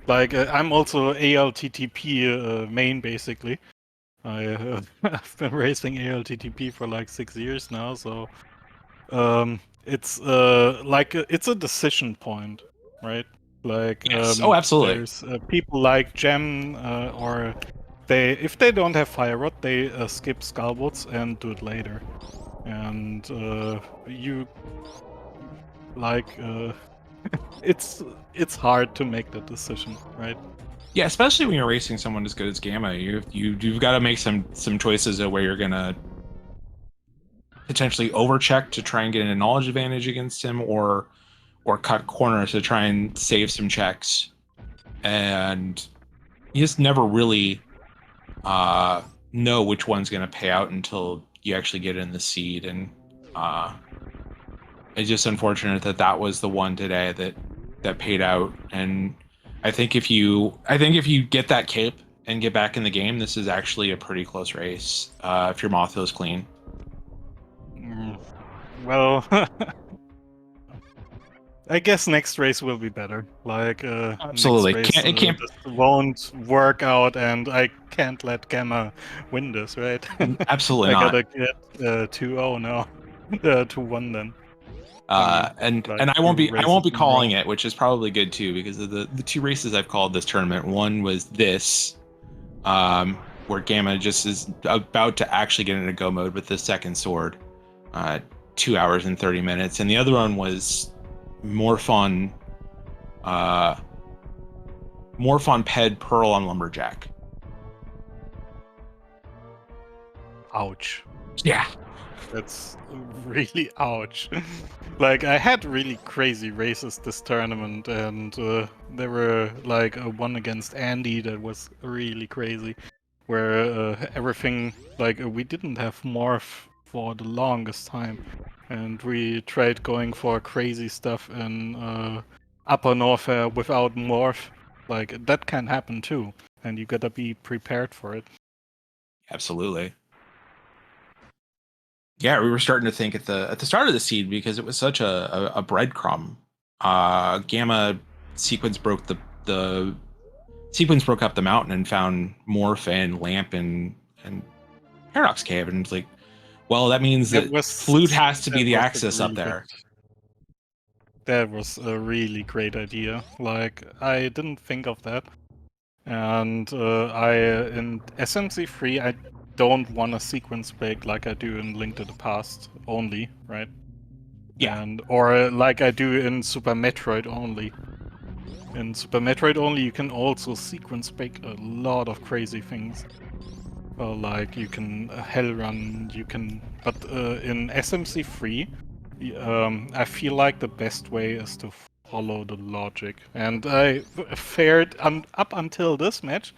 Like I'm also ALTTP main basically. I've been racing ALTTP for like 6 years now, so it's it's a decision point, right? Like yes. Oh, absolutely. there's people like Gem or if they don't have Fire Rod, they skip Skullwoods and do it later, and you like it's hard to make that decision, right? Yeah, especially when you're racing someone as good as Gamma, you've got to make some choices of where you're gonna potentially overcheck to try and get a knowledge advantage against him, or or cut corners to try and save some checks, and you just never really know which one's going to pay out until you actually get in the seed. And uh, it's just unfortunate that that was the one today that paid out. And I think if you get that cape and get back in the game, this is actually a pretty close race if your Mothos clean. Well, I guess next race will be better. Like, next Absolutely, race can't it can't this won't work out, and I can't let Gamma win this, right? absolutely I not. gotta get 2-0 now. 2-1 then. I mean, like And two I won't races be in a row. calling it, which is probably good too, because of the two races I've called this tournament. One was this, where Gamma just is about to actually get into go mode with the second sword, uh, 2 hours and 30 minutes, and the other one was Morphon, uh, Morphon Ped Pearl on Lumberjack. Ouch. Yeah, That's really ouch. Like, I had really crazy races this tournament, and there were like a one against Andy that was really crazy, where everything, like, we didn't have morph for the longest time, and we tried going for crazy stuff in Upper Norfair without morph. Like, that can happen too, and you gotta be prepared for it. absolutely. Yeah, we were starting to think at the start of the seed because it was such a breadcrumb. Gamma sequence broke the sequence broke up the mountain and found Morph and Lamp and Paradox Cave, and it's like, well, that means That that was Flute has to be that the was a axis up really good. there. That was a really great idea. Like, I didn't think of that. And in SMZ3, I don't want a sequence break like I do in Link to the Past only, right? Yeah, Or like I do in Super Metroid only. In Super Metroid only, you can also sequence break a lot of crazy things. Like you can hell run, you can. But in SMC3, I feel like the best way is to follow the logic. And I fared up until this match.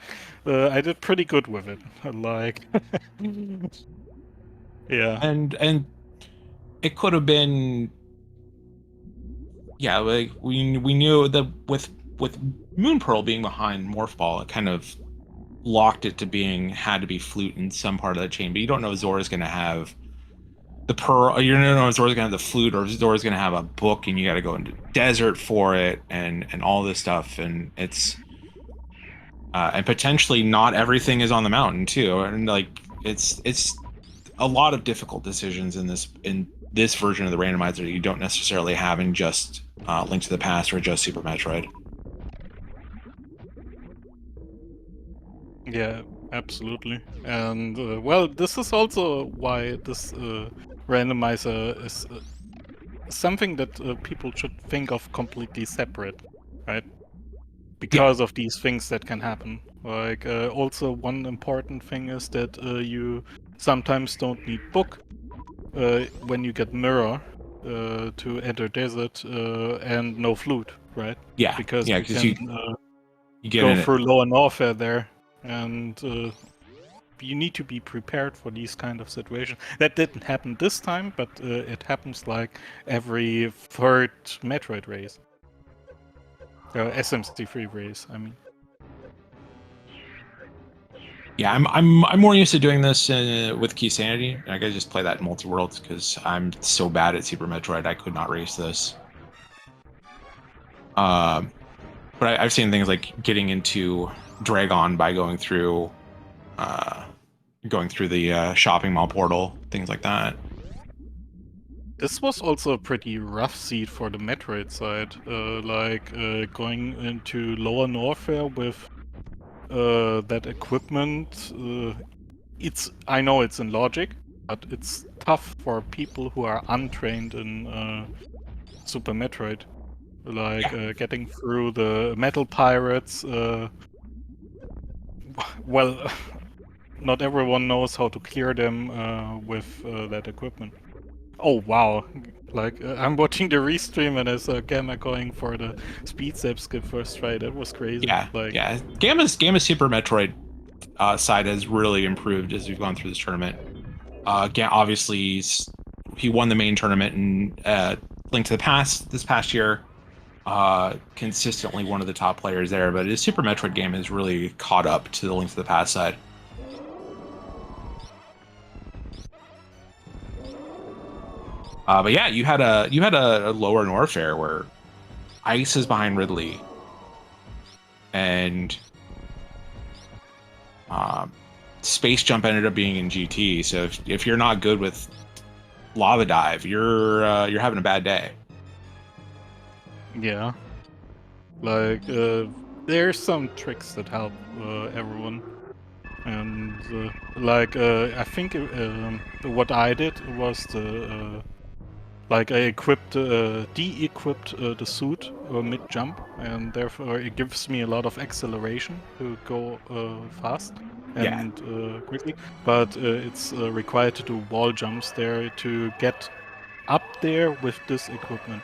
I did pretty good with it. Like, yeah, and it could have been, yeah, like we knew that with Moon Pearl being behind Morph Ball, it kind of locked it to being had to be Flute in some part of the chain, but you don't know Zora's going to have the pearl. You don't know if Zora's gonna have the flute or if Zora's gonna have a book, and you got to go into desert for it, and all this stuff, and it's and potentially not everything is on the mountain too, and like it's a lot of difficult decisions in this version of the randomizer that you don't necessarily have in just Link to the Past or just Super Metroid. yeah, absolutely. And well, this is also why this randomizer is something that people should think of completely separate, right? Yeah, Because of these things that can happen. Like, also one important thing is that you sometimes don't need book when you get mirror to enter desert and no flute, right? yeah, Because yeah, you because can you get go in it. through lower warfare there, and you need to be prepared for these kind of situations. That didn't happen this time, but it happens like every third Metroid race. SMC3 race, I mean. Yeah, I'm more used to doing this with Key Sanity. I gotta just play that in multi worlds because I'm so bad at Super Metroid. I could not race this. Um, but I've seen things like getting into Draygon by uh, going through the shopping mall portal, things like that. This was also a pretty rough seed for the Metroid side. Like going into lower Norfair with that equipment. I know it's in logic, but it's tough for people who are untrained in Super Metroid. Like Yeah, getting through the metal pirates. Well, not everyone knows how to clear them with that equipment. Oh wow! Like I'm watching the restream and I saw Gamma going for the speed step skip first try. That was crazy. Yeah, Like yeah. Gamma's Super Metroid side has really improved as we've gone through this tournament. Obviously, he won the main tournament in Link to the Past this past year. Consistently one of the top players there, but his Super Metroid game has really caught up to the Link to the Past side. But yeah, you had a lower Norfair where Ice is behind Ridley, and Space Jump ended up being in GT. So if you're not good with Lava Dive, you're having a bad day. yeah, like there's some tricks that help everyone, and I think what I did was like I equipped, de-equipped the suit mid-jump, and therefore it gives me a lot of acceleration to go fast Yeah, and quickly. But it's required to do wall jumps there to get up there with this equipment.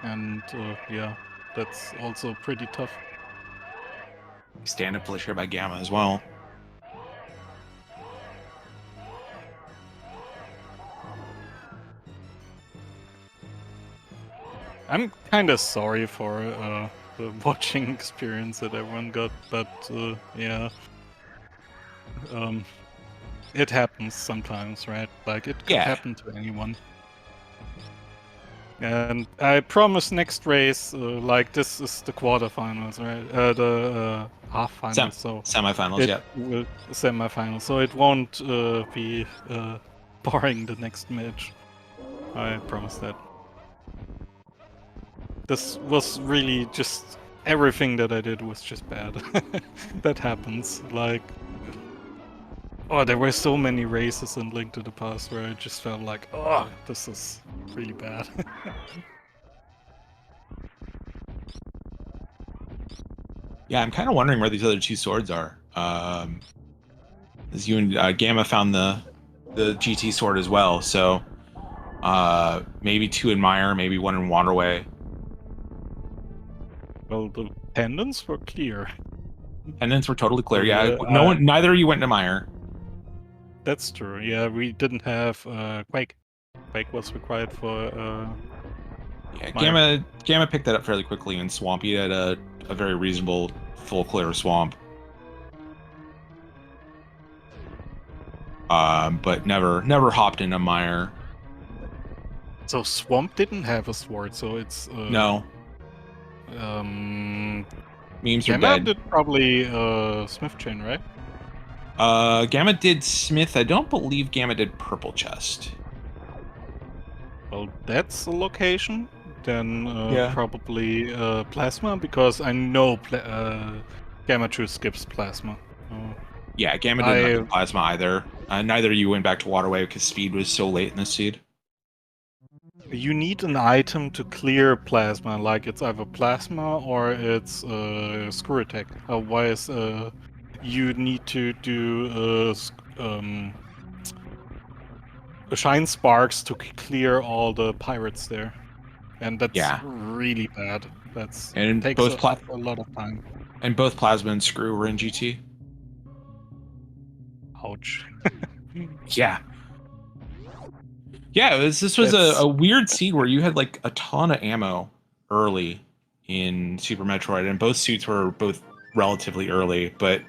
And yeah, that's also pretty tough. stand-up felicia by Gamma as well. I'm kind of sorry for the watching experience that everyone got, but yeah, it happens sometimes, right? Like it could Yeah, happen to anyone. And I promise next race, like this is the quarterfinals, right? The half finals, so semifinals. it Yeah, will semifinals, so it won't be boring the next match. I promise that. This was really just everything that I did was just bad. That happens. Like, oh, there were so many races in Link to the Past where I just felt like, oh, this is really bad. yeah. I'm kind of wondering where these other two swords are. As you and Gamma found the GT sword as well, so maybe two in Mire, maybe one in Waterway. Well, the pendants were clear. Pendants were totally clear. Yeah, I, neither of you went to Mire. that's true. Yeah, we didn't have Quake. Quake was required for Yeah, Mire. Gamma picked that up fairly quickly in Swamp. He had a very reasonable full clear of Swamp. But never hopped into Mire. So Swamp didn't have a sword, so it's No, um memes are Gamma dead. did probably Smith Chain, right? Gamma did Smith. I don't believe Gamma did Purple Chest. Well, that's a location. Then Yeah. probably Plasma, because I know Gammachuu skips Plasma. Yeah, Gamma did not I do Plasma either. Neither of you went back to Waterway because Speed was so late in the seed. You need an item to clear Plasma, like it's either Plasma or it's Screw Attack. Otherwise, you need to do Shine Sparks to clear all the pirates there. And that's Yeah, really bad. That's and takes up a lot of time. both Plasma and Screw were in GT. Ouch. Yeah, yeah. This was That's a weird seed where you had like a ton of ammo early in Super Metroid, and both suits were both relatively early, but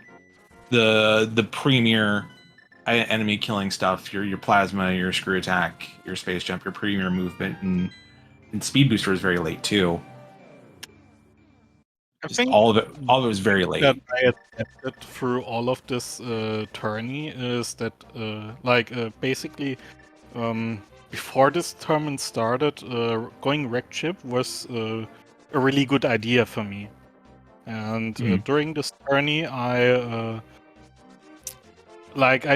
the premier enemy killing stuff, your Plasma, your Screw Attack, your Space Jump, your premier movement, and Speed Booster was very late too. I Just think all of it was very that late. I adapted through all of this tourney is that basically before this tournament started, going wreck chip was a really good idea for me. And Mhm. during this tourney, I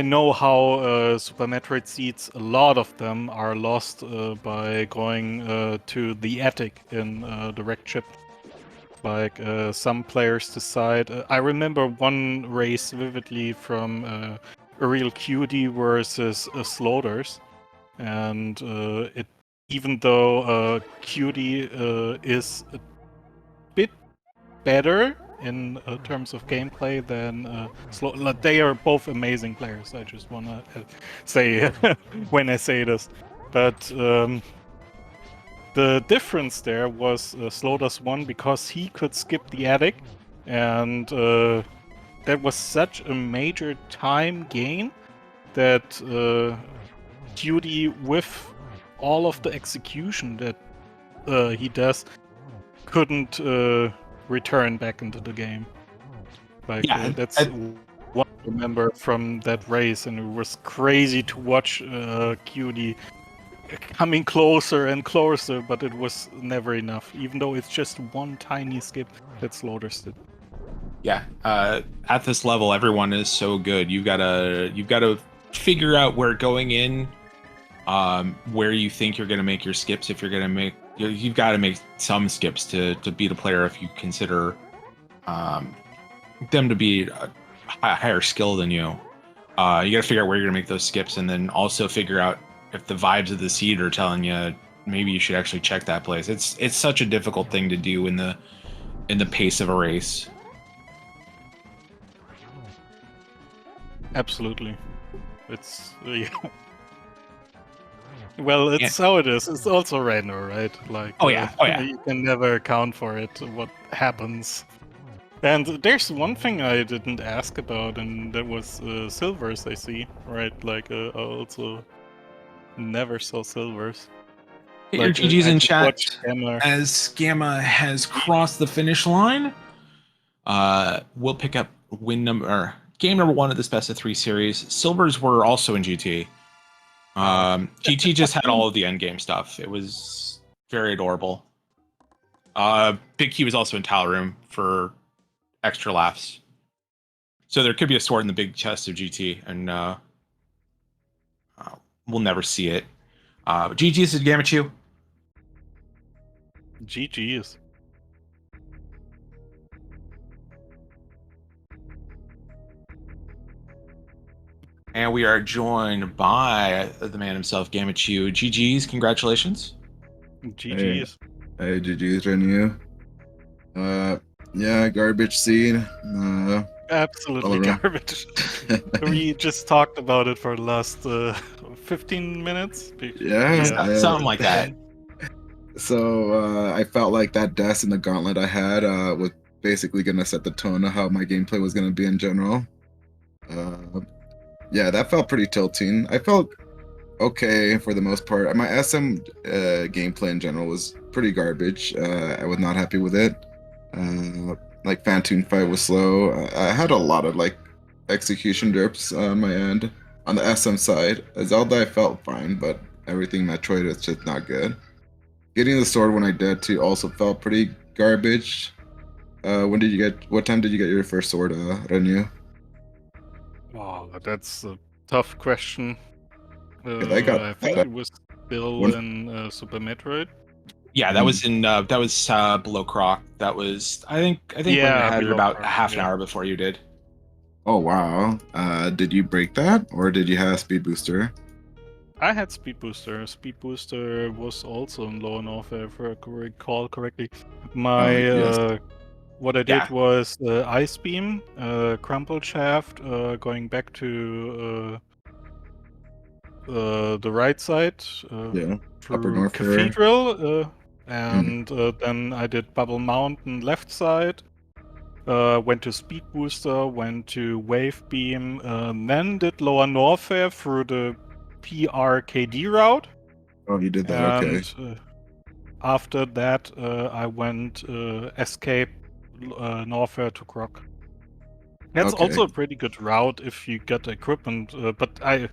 know how Super Metroid seeds, a lot of them are lost by going to the attic in the wreck chip. Like some players decide. I remember one race vividly from a real cutie versus Slaughters, and even though cutie is a bit better in terms of gameplay than they are both amazing players. I just want to say when I say this, but the difference there was Slaughters won because he could skip the attic, and that was such a major time gain that Cutie, with all of the execution that he does, couldn't return back into the game. Like that's what I remember from that race, and it was crazy to watch Cutie coming closer and closer, but it was never enough, even though it's just one tiny skip that Slaughters did. Yeah, at this level, everyone is so good. You've got to figure out where going in, where you think you're going to make your skips. If you're going to make, you've got to make some skips to beat a player if you consider them to be a higher skill than you. You got to figure out where you're going to make those skips, and then also figure out if the vibes of the seed are telling you maybe you should actually check that place. It's such a difficult thing to do in the pace of a race. Absolutely. It's well, it's how it is. It's also Rennyur, right? Like, oh yeah, you can never account for it, what happens. And there's one thing I didn't ask about, and that was silvers, I see, right? Like, I also never saw silvers. Hit your GG's in chat Gamma. as Gamma has crossed the finish line. We'll pick up game number 1 of this best of 3 series. Silvers were also in GT. GT just had all of the end game stuff. It was very adorable. Big Q was also in Tile Room for extra laughs. So there could be a sword in the big chest of GT, and we'll never see it. GG's is Gammachuu. GG's. And we are joined by the man himself, Gammachuu. GG's, congratulations. GG's. Hey, GG's, Rennyur. Yeah, garbage seed. Absolutely garbage. We just talked about it for the last 15 minutes. Yeah, something like that. So I felt like that death in the gauntlet I had was basically going to set the tone of how my gameplay was going to be in general. Yeah, that felt pretty tilting. I felt okay for the most part. My SM gameplay in general was pretty garbage. I was not happy with it. Like Phantom fight was slow. I had a lot of like execution drips on my end. On the SM side, Zelda I felt fine, but everything Metroid is just not good. Getting the sword when I did too also felt pretty garbage. What time did you get your first sword, Rennyur? Wow, that's a tough question. I think it was still in Super Metroid. Yeah, that was in below Croc. That was I think when I had it about Croc, half an hour before you did. Oh wow! Did you break that, or did you have speed booster? I had speed booster. Speed booster was also in low Norfair, if I recall correctly. My what I did was ice beam, crumple shaft, going back to the right side through Cathedral, and then I did Bubble Mountain left side. Went to speed booster, went to wave beam, then did lower Norfair through the PRKD route. Oh, you did that, okay. After that, I went escape Norfair to Croc. That's also a pretty good route if you get equipment, but I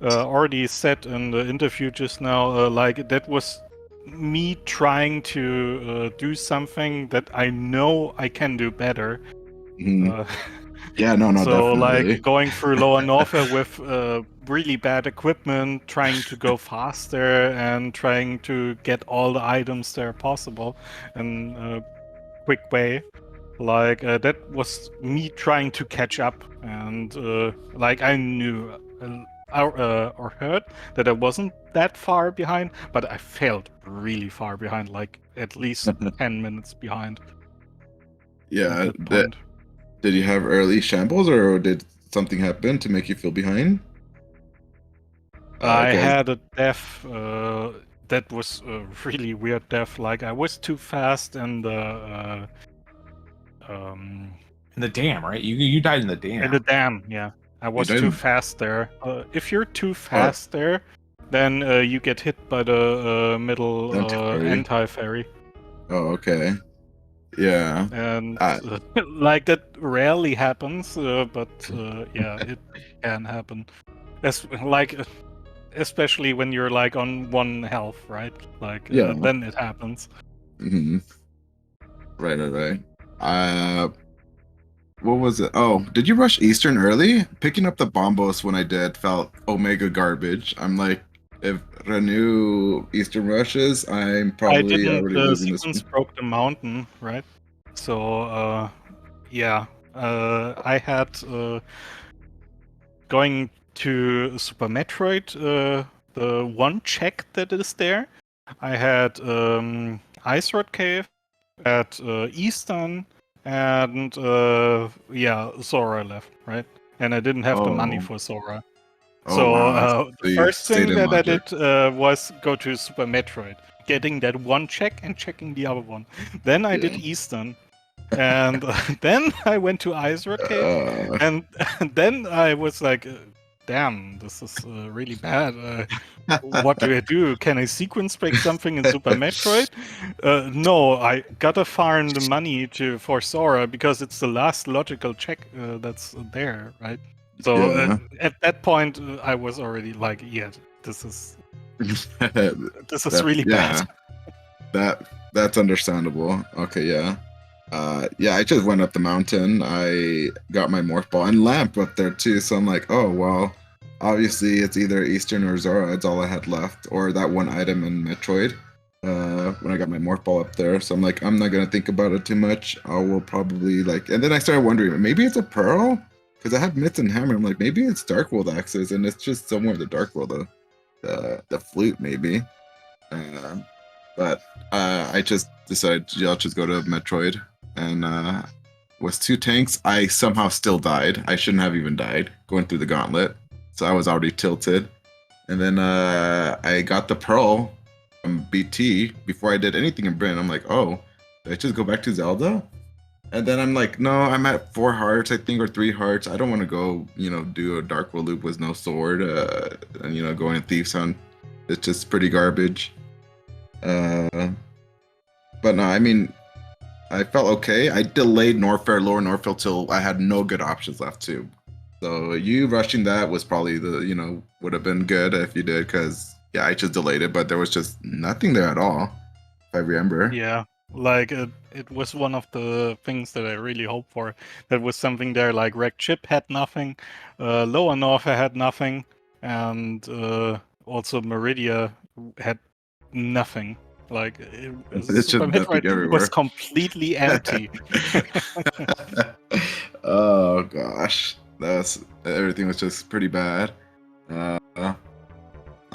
already said in the interview just now, like that was me trying to do something that I know I can do better. Yeah, no, so definitely. Like going through lower Norfair with really bad equipment, trying to go faster and trying to get all the items there possible in a quick way. Like that was me trying to catch up, and like I knew or heard that I wasn't that far behind, but I felt really far behind, like at least 10 minutes behind. Yeah. At that point. Did you have early shambles, or did something happen to make you feel behind? I had a death that was a really weird death. Like I was too fast and In the dam, right? You died in the dam. in the dam, yeah. I was too fast there. If you're too fast there, then you get hit by the middle anti-fairy. Oh, okay. Yeah. And like that rarely happens, but yeah, it can happen. Especially when you're like on 1 health, right? Like then it happens. Mm-hmm. Right. What was it? Oh, did you rush Eastern early? Picking up the bombos when I did felt omega garbage. I'm like, if Rennyur Eastern rushes, I'm probably already losing this one. Sequence broke the mountain, right? So yeah, I had going to Super Metroid, the one check that is there. I had Ice Rod Cave at Eastern, and yeah, Zora left, right? And I didn't have the money for Zora. So wow. the first thing that I did was go to Super Metroid, getting that one check and checking the other one. Then I did Eastern, and then I went to Ice Rod Cave, and then I was like, damn, this is really bad. What do I do? Can I sequence break something in Super Metroid? No, I gotta farm the money for Zora because it's the last logical check that's there, right? So at that point, I was already like, yeah, this is really bad. That's understandable. Okay, yeah. Yeah, I just went up the mountain. I got my morph ball and lamp up there too. So I'm like, oh well, obviously it's either Eastern or Zora. It's all I had left, or that one item in Metroid. When I got my morph ball up there, so I'm like, I'm not gonna think about it too much. I will probably like, and then I started wondering, maybe it's a pearl, because I have Mitt and Hammer. I'm like, maybe it's Dark World access, and it's just somewhere in the Dark World, the flute maybe. But I just decided I'll just go to Metroid, and with 2 tanks, I somehow still died. I shouldn't have even died going through the gauntlet, so I was already tilted. And then I got the pearl from BT before I did anything in Bryn. I'm like, oh, did I just go back to Zelda? And then I'm like, no, I'm at 4 hearts, I think, or 3 hearts. I don't want to go, do a Dark World loop with no sword, and going to Thieves Town. It's just pretty garbage. But no, I mean, I felt okay. I delayed Norfair, lower Norfair till I had no good options left too. So you rushing that was probably would have been good if you did, because yeah, I just delayed it, but there was just nothing there at all, if I remember. Yeah, like it was one of the things that I really hoped for. That was something there, like Wreck Chip had nothing, Lower Norfair had nothing, and also Meridia had nothing. Like Super Metroid was completely empty. Oh gosh, everything was just pretty bad. I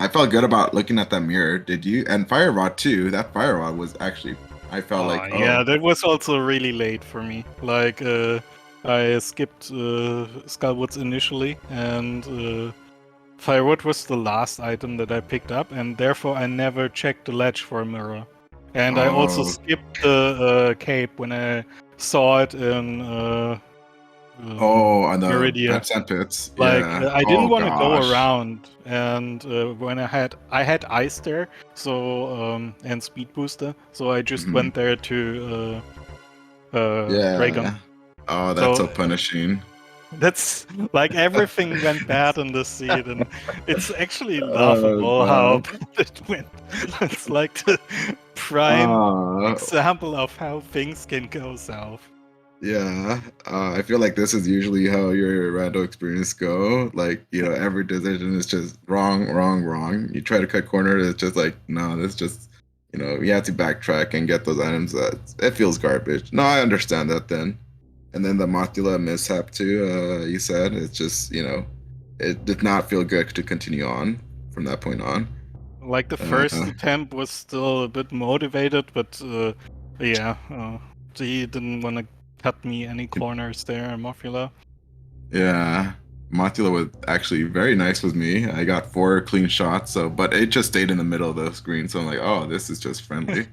felt good about looking at that mirror. Did you? And Fire Rod too. That Fire Rod was actually, I felt like, yeah, that was also really late for me. Like I skipped Skullwoods initially, and Firewood was the last item that I picked up, and therefore I never checked the ledge for a mirror. And I also skipped the cape when I saw it in on the Meridia. sandpits. Like yeah. I didn't want to go around, and when I had ice there, so and speed booster, so I just went there to Draygon. Oh, that's so punishing. That's like everything went bad in this seed, and it's actually laughable how it went. It's like the prime example of how things can go south. Yeah, I feel like this is usually how your rando experience go. Like, every decision is just wrong. You try to cut corners, it's just like, no, this just, you have to backtrack and get those items. That it feels garbage. No, I understand that then. And then the Mothula mishap too. You said it's just it did not feel good to continue on from that point on. Like the first attempt was still a bit motivated, but yeah, he didn't want to cut me any corners there, Mothula. Yeah, Mothula was actually very nice with me. I got 4 clean shots, but it just stayed in the middle of the screen. So I'm like, oh, this is just friendly.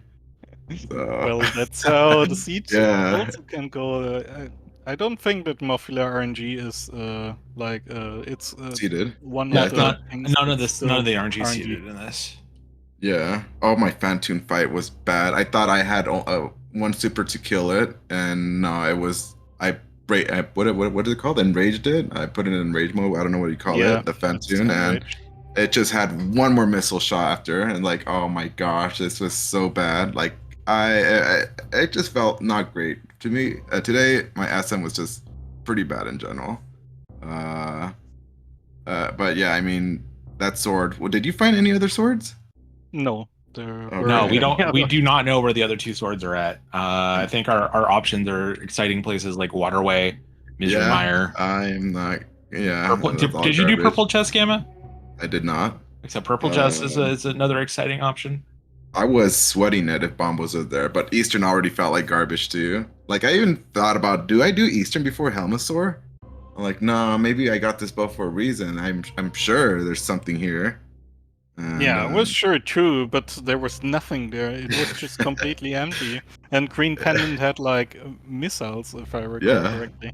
So... Well, that's how the siege Yeah. also can go. I don't think that Mothula RNG is it's Seeded. one Yeah, of the things. none of that's this, none of the still RNG seeded in this. Yeah. Oh, my Phantom fight was bad. I thought I had one super to kill it, and no, it was what is it called? Enraged it. I put it in rage mode. I don't know what you call it. The Phantom, and it just had one more missile shot after, and like, oh my gosh, this was so bad. Like, it just felt not great to me. Today, my SM was just pretty bad in general. But yeah, I mean, that sword. Well, did you find any other swords? No. No, we don't. We do not know where the other 2 swords are at. I think our options are exciting places like Waterway, Misery Mire. I'm not. Yeah. Purple, did you do Purple Chest, Gamma? I did not. Except Purple Chest is another exciting option. I was sweating it if Bomb was there, but Eastern already felt like garbage too. Like, I even thought about, do I do Eastern before Helmasaur? I'm like, no, maybe I got this buff for a reason. I'm sure there's something here. And, yeah, I was sure too, but there was nothing there. It was just completely empty. And Green Pendant had like missiles, if I recall correctly.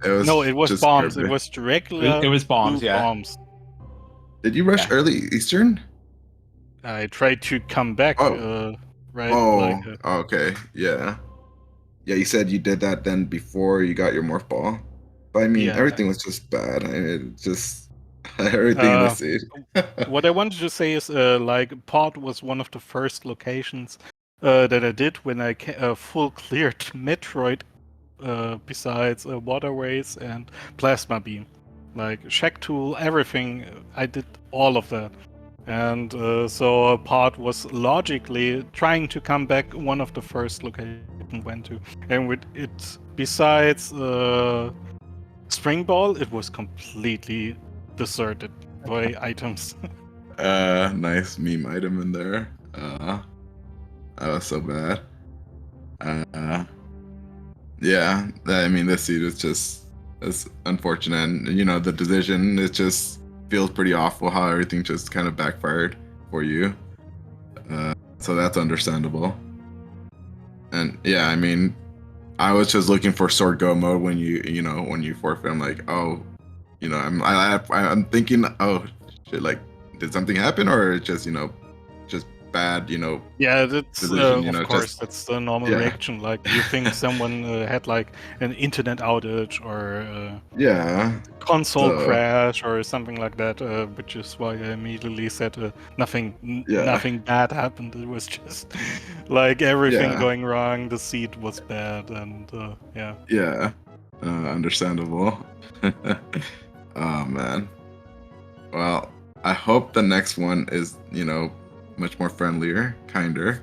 It was bombs. It was regular. It was bombs. Yeah. Bombs. Did you rush early Eastern? I tried to come back. Right. Oh. Okay. Yeah. Yeah. You said you did that then before you got your morph ball. But I mean, everything was just bad. I mean, just everything in the seed. What I wanted to say is, Pod was one of the first locations that I did when I full cleared Metroid, besides Waterways and Plasma Beam. Like, Shack Tool, everything, I did all of that. And so Pod was logically trying to come back one of the first locations went to. And with it, besides Spring Ball, it was completely deserted by items. Nice meme item in there. That was so bad. Yeah, I mean, this seed is unfortunate. And, the decision, it just feels pretty awful how everything just kind of backfired for you. So that's understandable. And yeah, I mean, I was just looking for sword go mode when you forfeit. I'm like, oh, I'm thinking, oh shit, like, did something happen, or just just bad, Yeah, that's decision, of course that's the normal reaction. Like, you think someone had like an internet outage or console crash or something like that, which is why I immediately said nothing bad happened. It was just like everything going wrong. The seed was bad, and understandable. Oh man. Well, I hope the next one is much more friendlier, kinder.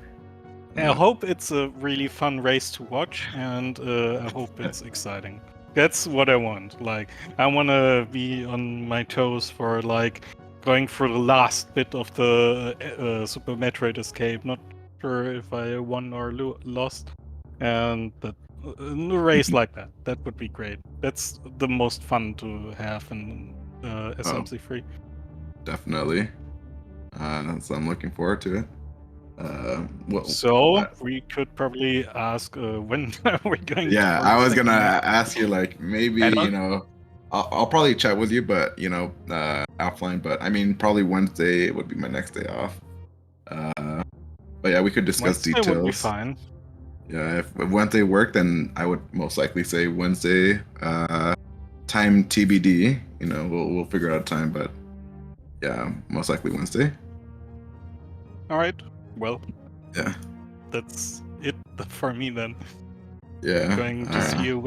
I hope it's a really fun race to watch, and I hope it's exciting. That's what I want. Like, I want to be on my toes for like going for the last bit of the Super Metroid escape. Not sure if I won or lost, and but a race like that would be great. That's the most fun to have in SMZ3. Definitely. So I'm looking forward to it. We could probably ask when are we going? Yeah, I was gonna ask you, like, maybe I'll probably chat with you, but offline. But I mean, probably Wednesday would be my next day off. But yeah, we could discuss Wednesday details. Would be fine. Yeah, if Wednesday worked, then I would most likely say Wednesday. Time TBD. We'll figure out a time, but yeah, most likely Wednesday. All right. Well. Yeah. That's it for me then. Yeah. Going to see you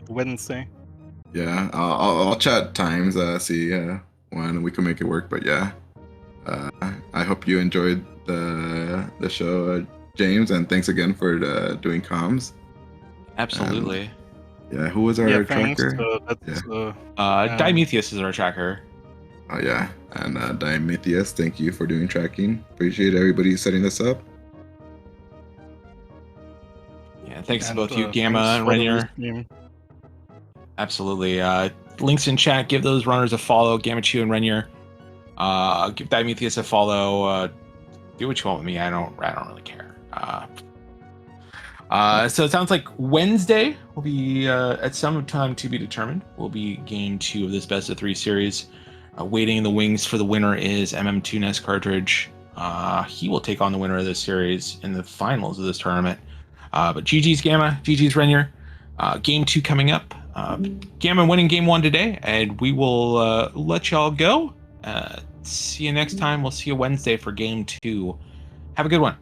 Wednesday. Yeah, I'll chat times. See when we can make it work. But yeah, I hope you enjoyed the show, James, and thanks again for doing comms. Absolutely. Yeah, who was our thanks. tracker? Dimethius is our tracker. Oh yeah, and Dimethius, thank you for doing tracking. Appreciate everybody setting this up. Yeah, thanks to both you, Gamma and Rennyur. Absolutely. Links in chat. Give those runners a follow, Gammachuu and Rennyur. Give Dimethius a follow. Do what you want with me. I don't really care. So it sounds like Wednesday will be at some time to be determined. Will be game 2 of this best of 3 series. Waiting in the wings for the winner is MM2 Nest Cartridge. He will take on the winner of this series in the finals of this tournament. But GG's Gamma, GG's Rennyur. Game 2 coming up. Gamma winning game 1 today, and we will let y'all go. See you next time. We'll see you Wednesday for game 2. Have a good one.